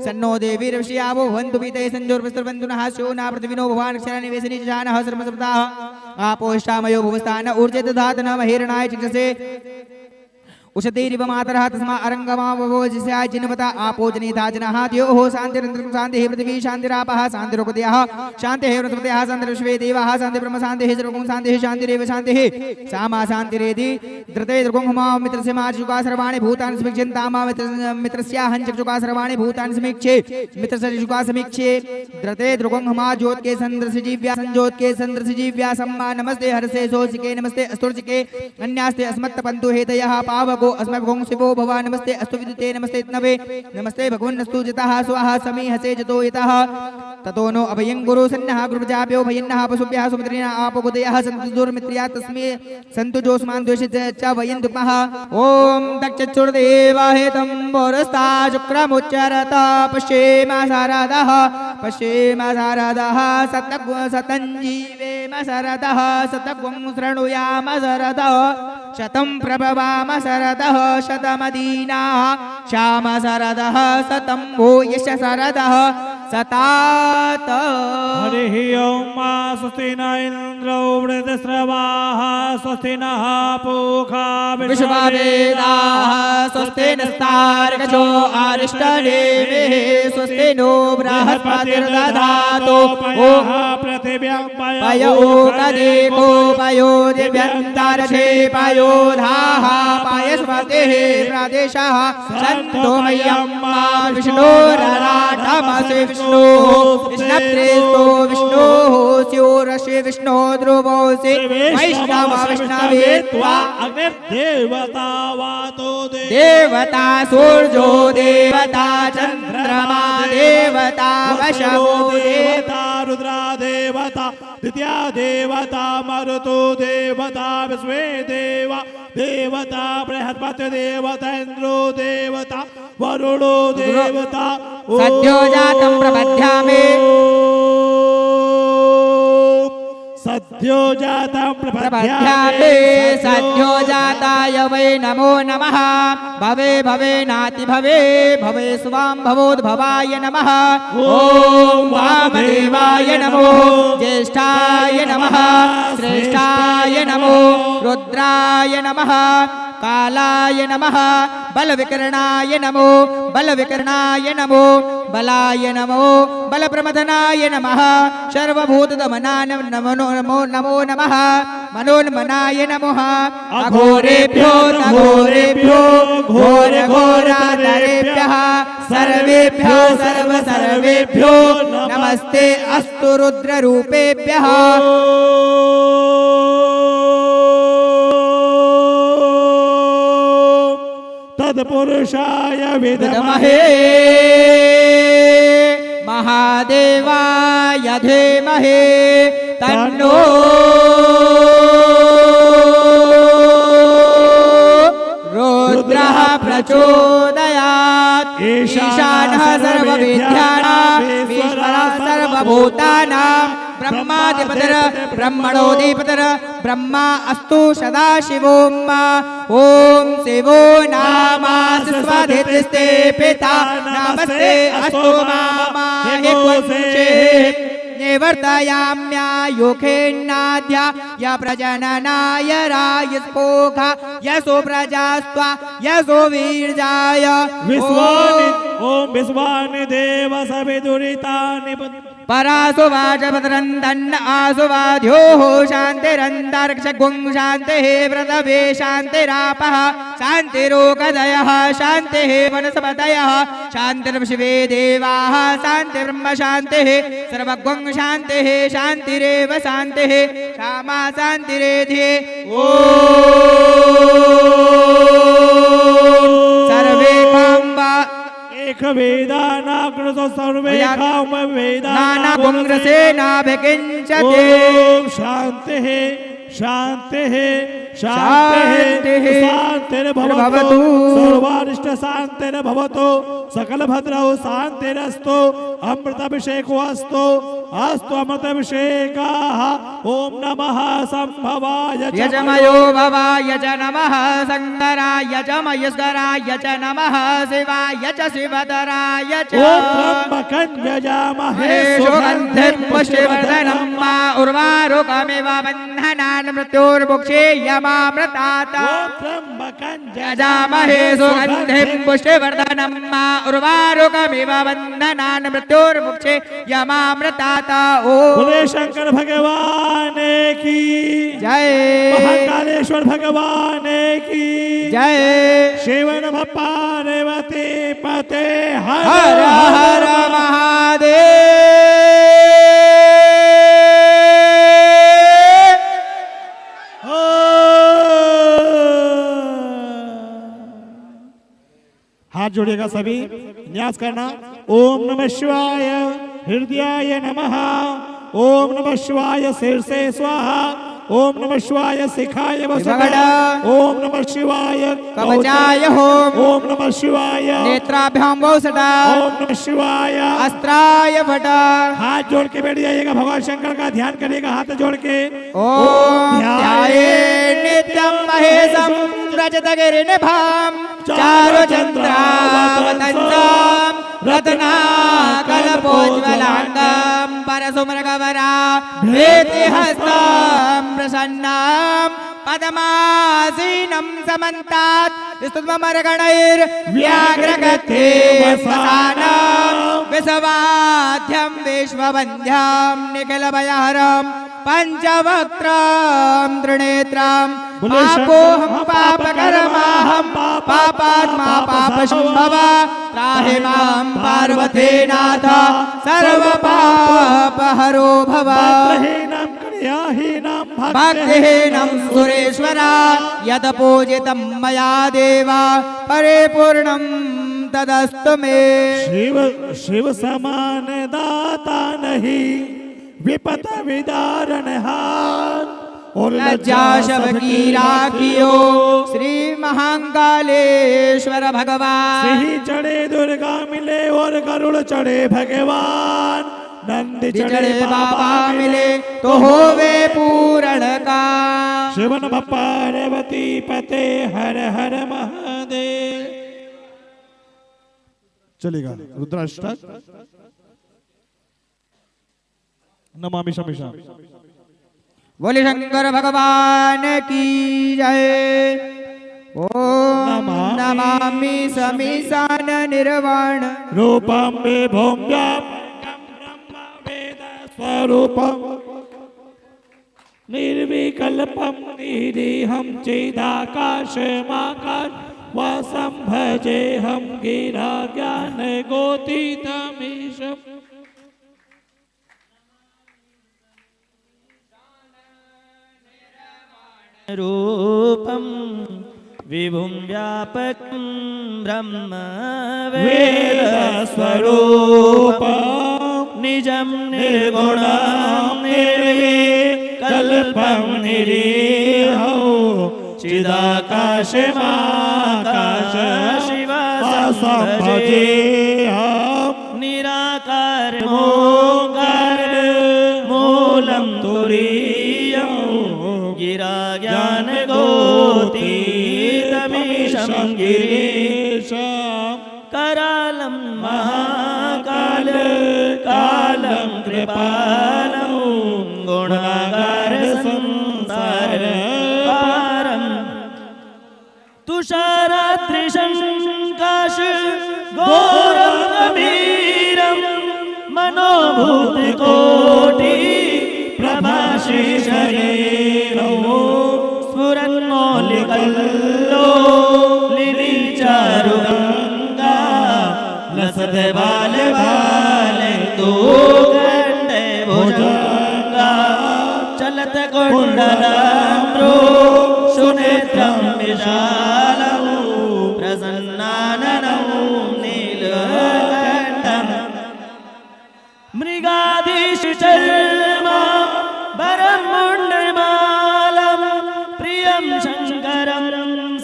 [SPEAKER 2] सन्नो देवी ऋषियावो भवन्तु पीते संजोर्विस्तरवन्तु नः स्योना पृथिविनो भवान् क्षरनिवेशिनी जानः सर्वसप्ताः आपोष्टामयो भुवस्तान ऊर्जे दधातन महेरणाय चिक्षसे उषतीरिव मातरः तस्मा अरंगमावो जिस्या जिनवता आपो जनिता जनाः द्योः शान्तिरन्तरिक्षं शान्तिः पृथिवी शान्तिरापः शान्तिरोपदयः शान्तिः वनस्पतयः शान्तिर्विश्वे देवाः शान्तिर्ब्रह्म शान्तिः सर्वगुण शान्तिः शान्तिरेव शान्तिः सामा शान्तिरेधि धृते दृगुंहमा मित्रस्य माचुका सर्वाणि भूतानि समीक्षन्तामा मित्रस्याहञ्चुका सर्वाणि भूतानि समीक्षे मित्रसजुका समीक्षे धृते दृगुंहमा ज्योत्के संद्रसि जीव्या संज्योत के संद्रसि जीव्या सम्मा नमस्ते हर्षे सोचिके नमस्ते अस्तुर्चिके अन्यास्ते अस्मत्तपन्तु हेतयः पावको अस्मभ्गुं शिवो भवा नमस्ते अस्तु विदुते नमस्ते तनवे नमस्ते भगवन्नस्तु जितः स्वाहा समीहसे जतो यतः ततो नो अभयं गुरु सन्नः गुरुजाभ्यो भयन्नः पशुभ्यः सुमित्रिणा आपगुदयः सन्तु दुर्मित्र्या तस्मै सन्तु जोस्मान् द्वेषित च वयं दुक्मः ॐ दक्षचुर्देवाहेतं पुरस्ता शुक्रमुच्चरत पश्येम सारदः सतञ्जीवेम शरदः शतगुं शृणुयाम शरदः शतं प्रभवाम शरदः शतमदीनाः श्याम शरदः शतं भूयश्च शरदः सतात
[SPEAKER 1] हरिः ॐ स्वस्ति न इन्द्रो वृद्धश्रवाः स्वस्ति नः पूषा
[SPEAKER 2] विश्ववेदाः स्वस्ति नस्तार्क्ष्यो अरिष्टनेमिः स्वस्ति नो बृहस्पतिर्दधातु
[SPEAKER 1] पृथिव्यां
[SPEAKER 2] पयो कदेको पयो दिव्यन्तरिक्षे पयो धाः पयस्पतिः प्रदेशः सन्तो मह्यं विष्णोरराटमसि विष्णुः स्योरसि विष्णो ध्रुवोऽसि वैष्णव विष्णवे त्वा
[SPEAKER 1] अग्निर्देवता वातो
[SPEAKER 2] देवता सूर्यो देवता चन्द्रमा देवता वशवो
[SPEAKER 1] देवता रुद्रा देवता द्वितीया देवता मरुतो देवता विश्वे देवा देवता बृहस्पति देवता इंद्रो देवता वरुणो देवता
[SPEAKER 2] सद्यो जातं प्रपद्यामि
[SPEAKER 1] सद्यो जातं
[SPEAKER 2] प्रपद्यामि सद्यो जाताय वै नमो नमः भवे भवे नाति भवे भवे स्वां भवोद्भवाय नमः ॐ वामदेवाय नमो ज्येष्ठाय नमः श्रेष्ठाय नमो रुद्राय नमः कालाय नमः बलविकरणाय नमो बलविकरणाय नमो बलाय नमो बलप्रमथनाय नमः सर्वभूतदमनाय नमो नमो नमः मनोन्मनाय नमः अघोरेभ्यो घोरेभ्यो घोर घोरातरेभ्यः सर्वेभ्यो सर्वेभ्यो नमस्ते अस्तु रुद्ररूपेभ्यः
[SPEAKER 1] तत्पुरुषाय विद्महे
[SPEAKER 2] महादेवाय धीमहि तन्नो रुद्रः प्रचोदयात् ईशानः सर्वविद्यानाम् ईश्वरः सर्वभूतानां ब्रह्माधिपतिर् ब्रह्मणोऽधिपतिर् ब्रह्मा अस्तु सदाशिवो ॐ शिवो नामासि स्वधिष्ठिते पिता नमस्ते अस्तु मामाहिक्वंशे निवर्तयाम्यायुखेन्नाद्या य प्रजननाय रायस्पोखा यशो प्रजास्त्वा यशो वीर्याय
[SPEAKER 1] विश्वानि ॐ विश्वानि देव सविदुरितानि
[SPEAKER 2] परासु वाचपतरन्दन्न आसुवाद्योः शान्तिरन्तरिक्षगुं शान्तिः पृथिवी शान्तिरापः शान्तिरोगदयः शान्तिः वनस्पतयः शान्तिर्विश्वे देवाः शान्तिर्ब्रह्म शान्तिः सर्वगुं शान्तिः शान्तिरेव शान्तिः क्षमा शान्तिरेधि ॐ सर्वे काम्बा
[SPEAKER 1] एक वेदानाकृतो सर्वे काम
[SPEAKER 2] नाना पुंग्रसेनाभिकिञ्चते
[SPEAKER 1] ॐ शान्तिः शान्तिः शान्तिः शान्तिर्भवतु सर्वारिष्ट शान्तिर्भवतु सकल भद्रौ शांतिरस्तु अमृताभिषेको अस्तु अस्तु अमृताभिषेकाः ओम नमः संभवाय च
[SPEAKER 2] यजमयो भवाय च नमः शंकराय च महेश्वराय च नमः शिवाय च शिवधराय च
[SPEAKER 1] त्र्यंबकं यजामहे
[SPEAKER 2] सुगन्धिं पुष्टिवर्धनं मा उर्वारुकमिव बन्धनान् मृत्योर्मुक्षेयमामृतात्
[SPEAKER 1] त्र्यंबकं
[SPEAKER 2] यजामहे सुगन्धिं पुष्टिवर्धनं मा उर्वारुकमिव बन्धनान् मृत्योर्मुक्षेयमामृतात्
[SPEAKER 1] बोले शंकर भगवान की
[SPEAKER 2] जय
[SPEAKER 1] महाकालेश्वर भगवान की
[SPEAKER 2] जय
[SPEAKER 1] शिव नमः पार्वती पते हर
[SPEAKER 2] हर हर महादेव
[SPEAKER 1] हाथ जोड़िएगा सभी न्यास करना ओम नमः शिवाय हृदयाय नमः ओम नमः शिवाय शीर्षे स्वाहा ओम नमः शिवाय शिखाय वसुधा ओम नमः शिवाय
[SPEAKER 2] कवचाय होम
[SPEAKER 1] ओम नमः शिवाय
[SPEAKER 2] नेत्राभ्याम वौसटा
[SPEAKER 1] ओम नमः शिवाय
[SPEAKER 2] अस्त्राय फटा
[SPEAKER 1] हाथ जोड़ के बैठ जाइएगा भगवान शंकर का ध्यान करिएगा हाथ जोड़ के
[SPEAKER 2] ओम ध्याये नित्यं महेशं रजतगिरिनिभां चारुचन्द्रावतंसां रत्नाकल्पोज्ज्वलाङ्गं परशुमृगवरा प्रीतिहस्तं प्रसन्नं पद्मासीनं समन्तात् स्तुत्वमर्गणैर्व्याघ्रगते वसानं विश्वाद्यं विश्ववन्द्यं निखिलभयहरं पंचवक्त्रं त्रिनेत्रं पापोऽहं पापकर्माहं पापात्मा पापसम्भव त्राहि मां पार्वतीनाथ सर्वपापहरो भव भक्तिहीनं सुरेश्वरा यत् पूजितं मया देवा परिपूर्णं तदस्तु मे
[SPEAKER 1] शिव शिव समान दाता नहीं विपत विदारणहार और
[SPEAKER 2] लज्जा शव की राखियो श्री महाकालेश्वर भगवान
[SPEAKER 1] सिंह चढ़े दुर्गा मिले और गरुड़ चढ़े भगवान नंदी
[SPEAKER 2] चढ़े बाबा मिले तो होवे पूरण का
[SPEAKER 1] शिवन पार्वती पते हर हर महादेव चलेगा रुद्राष्टक नमामि शमीशा
[SPEAKER 2] बोले शंकर भगवान की जय ओम नमामि शमीशान निर्वाण
[SPEAKER 1] रूपम विभुम्याम ब्रह्म वेद स्वरूपम निर्विकल्पम निरीहं चिदाकाशमाकाश वासं भजेऽहं गिरा ज्ञान गोतीतमीशम्
[SPEAKER 3] रूपं विभुं व्यापकं ब्रह्म
[SPEAKER 1] वेदस्वरूपं
[SPEAKER 3] निजं निर्गुणं निर्विकल्पं निरीहौ चिदाकाशमाकाश शिवसं भजेऽहं निराकार मोकार मूलं तुरीयं गिरा ज्ञान गोतीतमीशं गिरीशं करालं महाकाल कालं कृपालं गुणागार संसार पारं तुषारात्रिशङ्काश घोरं गभीरं मनोभूतकोटि प्रभाशेषरीरौ स्फुरन्मौलिकल्लो लिलीचारुगङ्गा लसते बालबालेन्दु गण्डे भुजङ्गा चलत कुण्डलाम्रो सुनेत्रं विशालं प्रसन्नाननं नीलकण्ठं मृगाधीशर्मा वरं मुण्डमालं प्रियं शङ्करं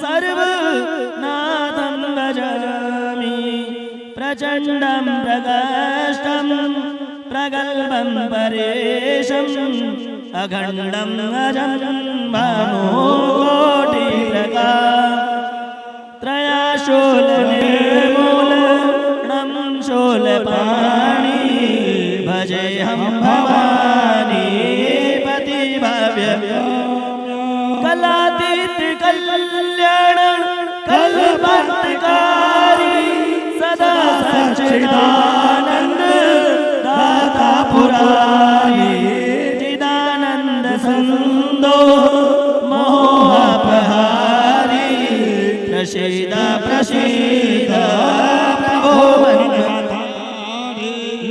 [SPEAKER 3] सर्वनाथं भजामि प्रचण्डं प्रकाष्ठं प्रगल्भं परेशम् अखण्डं अजं भानुकोटिप्रकाशम् त्रयाशूलनिर्मूलनं शूलपाणि भजेऽहं भवानी पतिभाव्य कलातीत कल्याण कल्पंतकारी सदा सच्चिदानंद दाता पुरारी चिदानंद संदो मोहपहारी प्रसीदा प्रसीदा प्रभो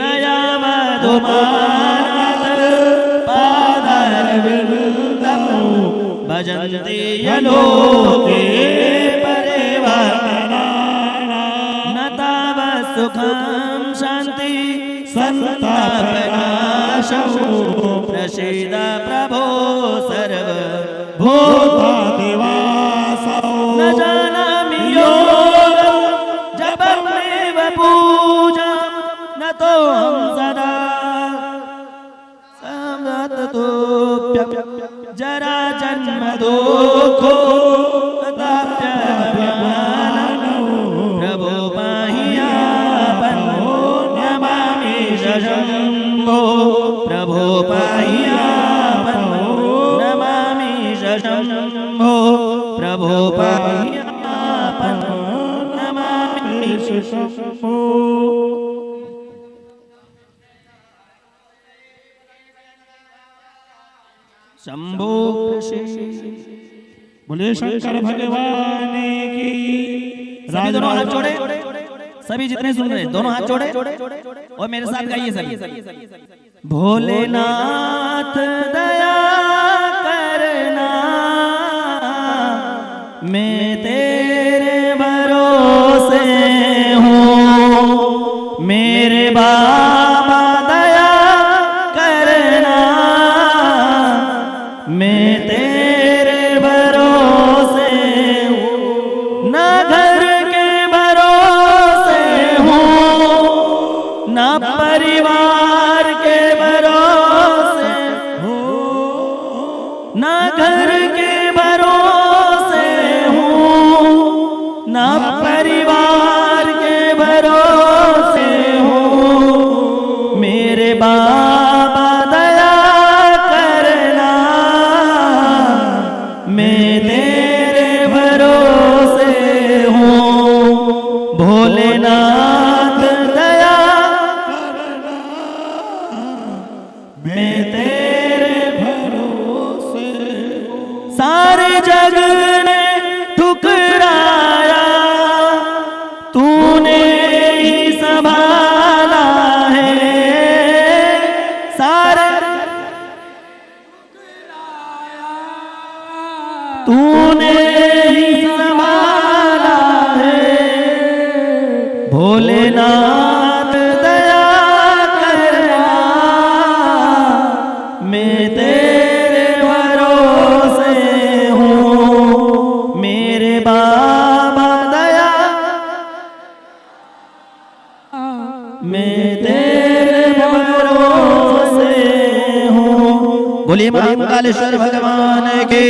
[SPEAKER 3] नयावधुमानत पादारविन्दं भजन्ति यलोके परिवर्तना न तावत् सुखं शान्ति सन्तापनाशं प्रसीद प्रभो सर्वभूतादिवासो न जानामि योगं जपमेव पूजां न तोऽहं सदा जरा जन्म दुःखो प्रभो पाहियापन्नो नमामि शम्भो प्रभो पाहियापन्नो नमामि शम्भो प्रभो पाहियापन्नो नमामि शम्भो। शंभो
[SPEAKER 1] बोले शंकर भगवान की।
[SPEAKER 3] सभी दोनों हाथ जोड़े, सभी जितने सुन रहे दोनों हाथ जोड़े और मेरे साथ गाइए सभी। भोलेनाथ दया करना मैं तेरे भरोसे हूँ मेरे बाबा दया करना मैं तेरे भरोसे हूँ न घर के भरोसे हूँ न परिवार के भरोसे हूँ न घर के भरोसे हूँ न परिवार के भरोसे हूँ मेरे बाबा दया करना मैं तेरे भरोसे हूँ भोलेनाथ दया करना मैं तेरे भरोसे सारे जग ने ठुकराया तूने ही संभाला है सारे तूने ही संभाला है भोलेनाथ दया करना मैं तेरे भरोसे हूँ मेरे बाबा दया मैं तेरे भरोसे हूँ। बोलिए महाकालेश्वर भगवान के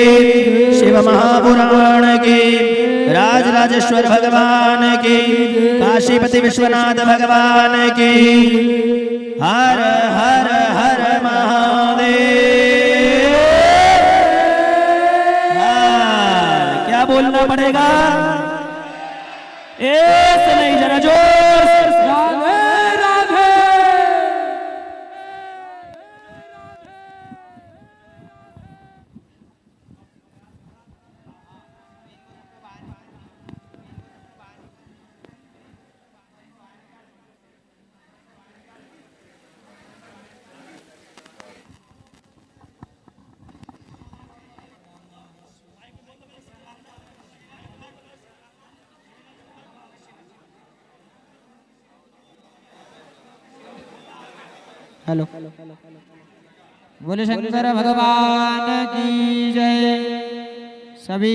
[SPEAKER 3] शिव महापुराण की राजराजेश्वर भगवान की काशीपति विश्वनाथ भगवान की हर हर हर महादेव। क्या बोलना पड़ेगा ऐसे नहीं जरा जोर से राधे राधे।
[SPEAKER 2] हेलो बोले शंकर भगवान की जय। सभी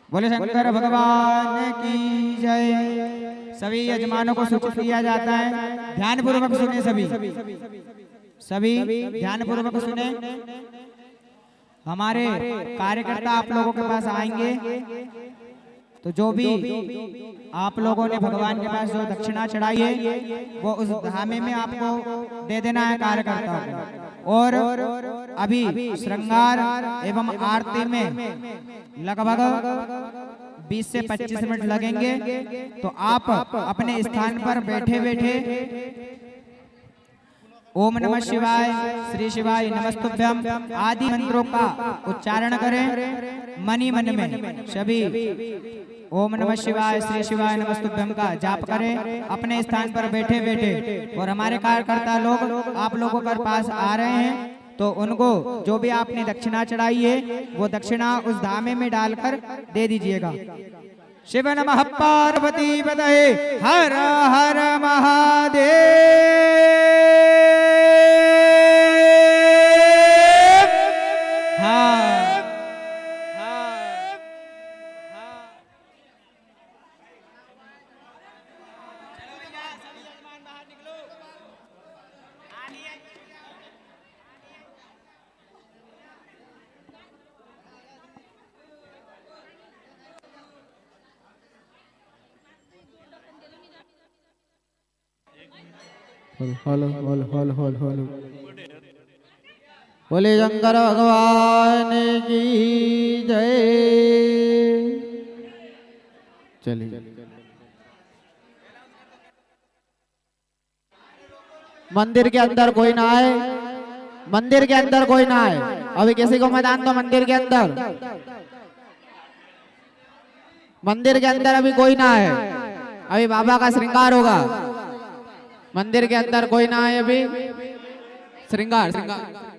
[SPEAKER 2] बोले शंकर भगवान की जय। सभी यजमानों को सूचित किया जाता है, ध्यान पूर्वक सुने सभी ध्यान पूर्वक सुने। हमारे कार्यकर्ता आप लोगों के पास आएंगे, तो जो भी आप लोगों ने भगवान के पास जो दक्षिणा चढ़ाई है वो उस धामे में आपको दे देना है कार्यकर्ता को। और अभी श्रृंगार एवं आरती में लगभग 20 से 25 मिनट लगेंगे, तो आप अपने स्थान पर बैठे बैठे ओम नमः शिवाय, श्री शिवाय नमस्तुभ्यम आदि मंत्रों का उच्चारण करें। मन ही मन में सभी ओम नमः शिवाय, श्री शिवाय नमस्तुभ्यम का जाप करें अपने स्थान पर बैठे बैठे। और हमारे कार्यकर्ता लोग आप लोगों के पास आ रहे हैं, तो उनको जो भी आपने दक्षिणा चढ़ाई है वो दक्षिणा उस धामे में डालकर दे दीजिएगा। शिव नमः पार्वती पतये हर हर महादेव। हाँ
[SPEAKER 4] hello hello hello hello hello. बोले शंकर भगवान की जय। चलिए मंदिर के अंदर कोई ना आए, मंदिर के अंदर कोई ना आए। अभी किसी को मत आने दो मंदिर के अंदर, मंदिर के अंदर अभी कोई ना आए। अभी बाबा का श्रृंगार होगा, मंदिर के अंदर कोई ना आए। अभी श्रृंगार श्रृंगार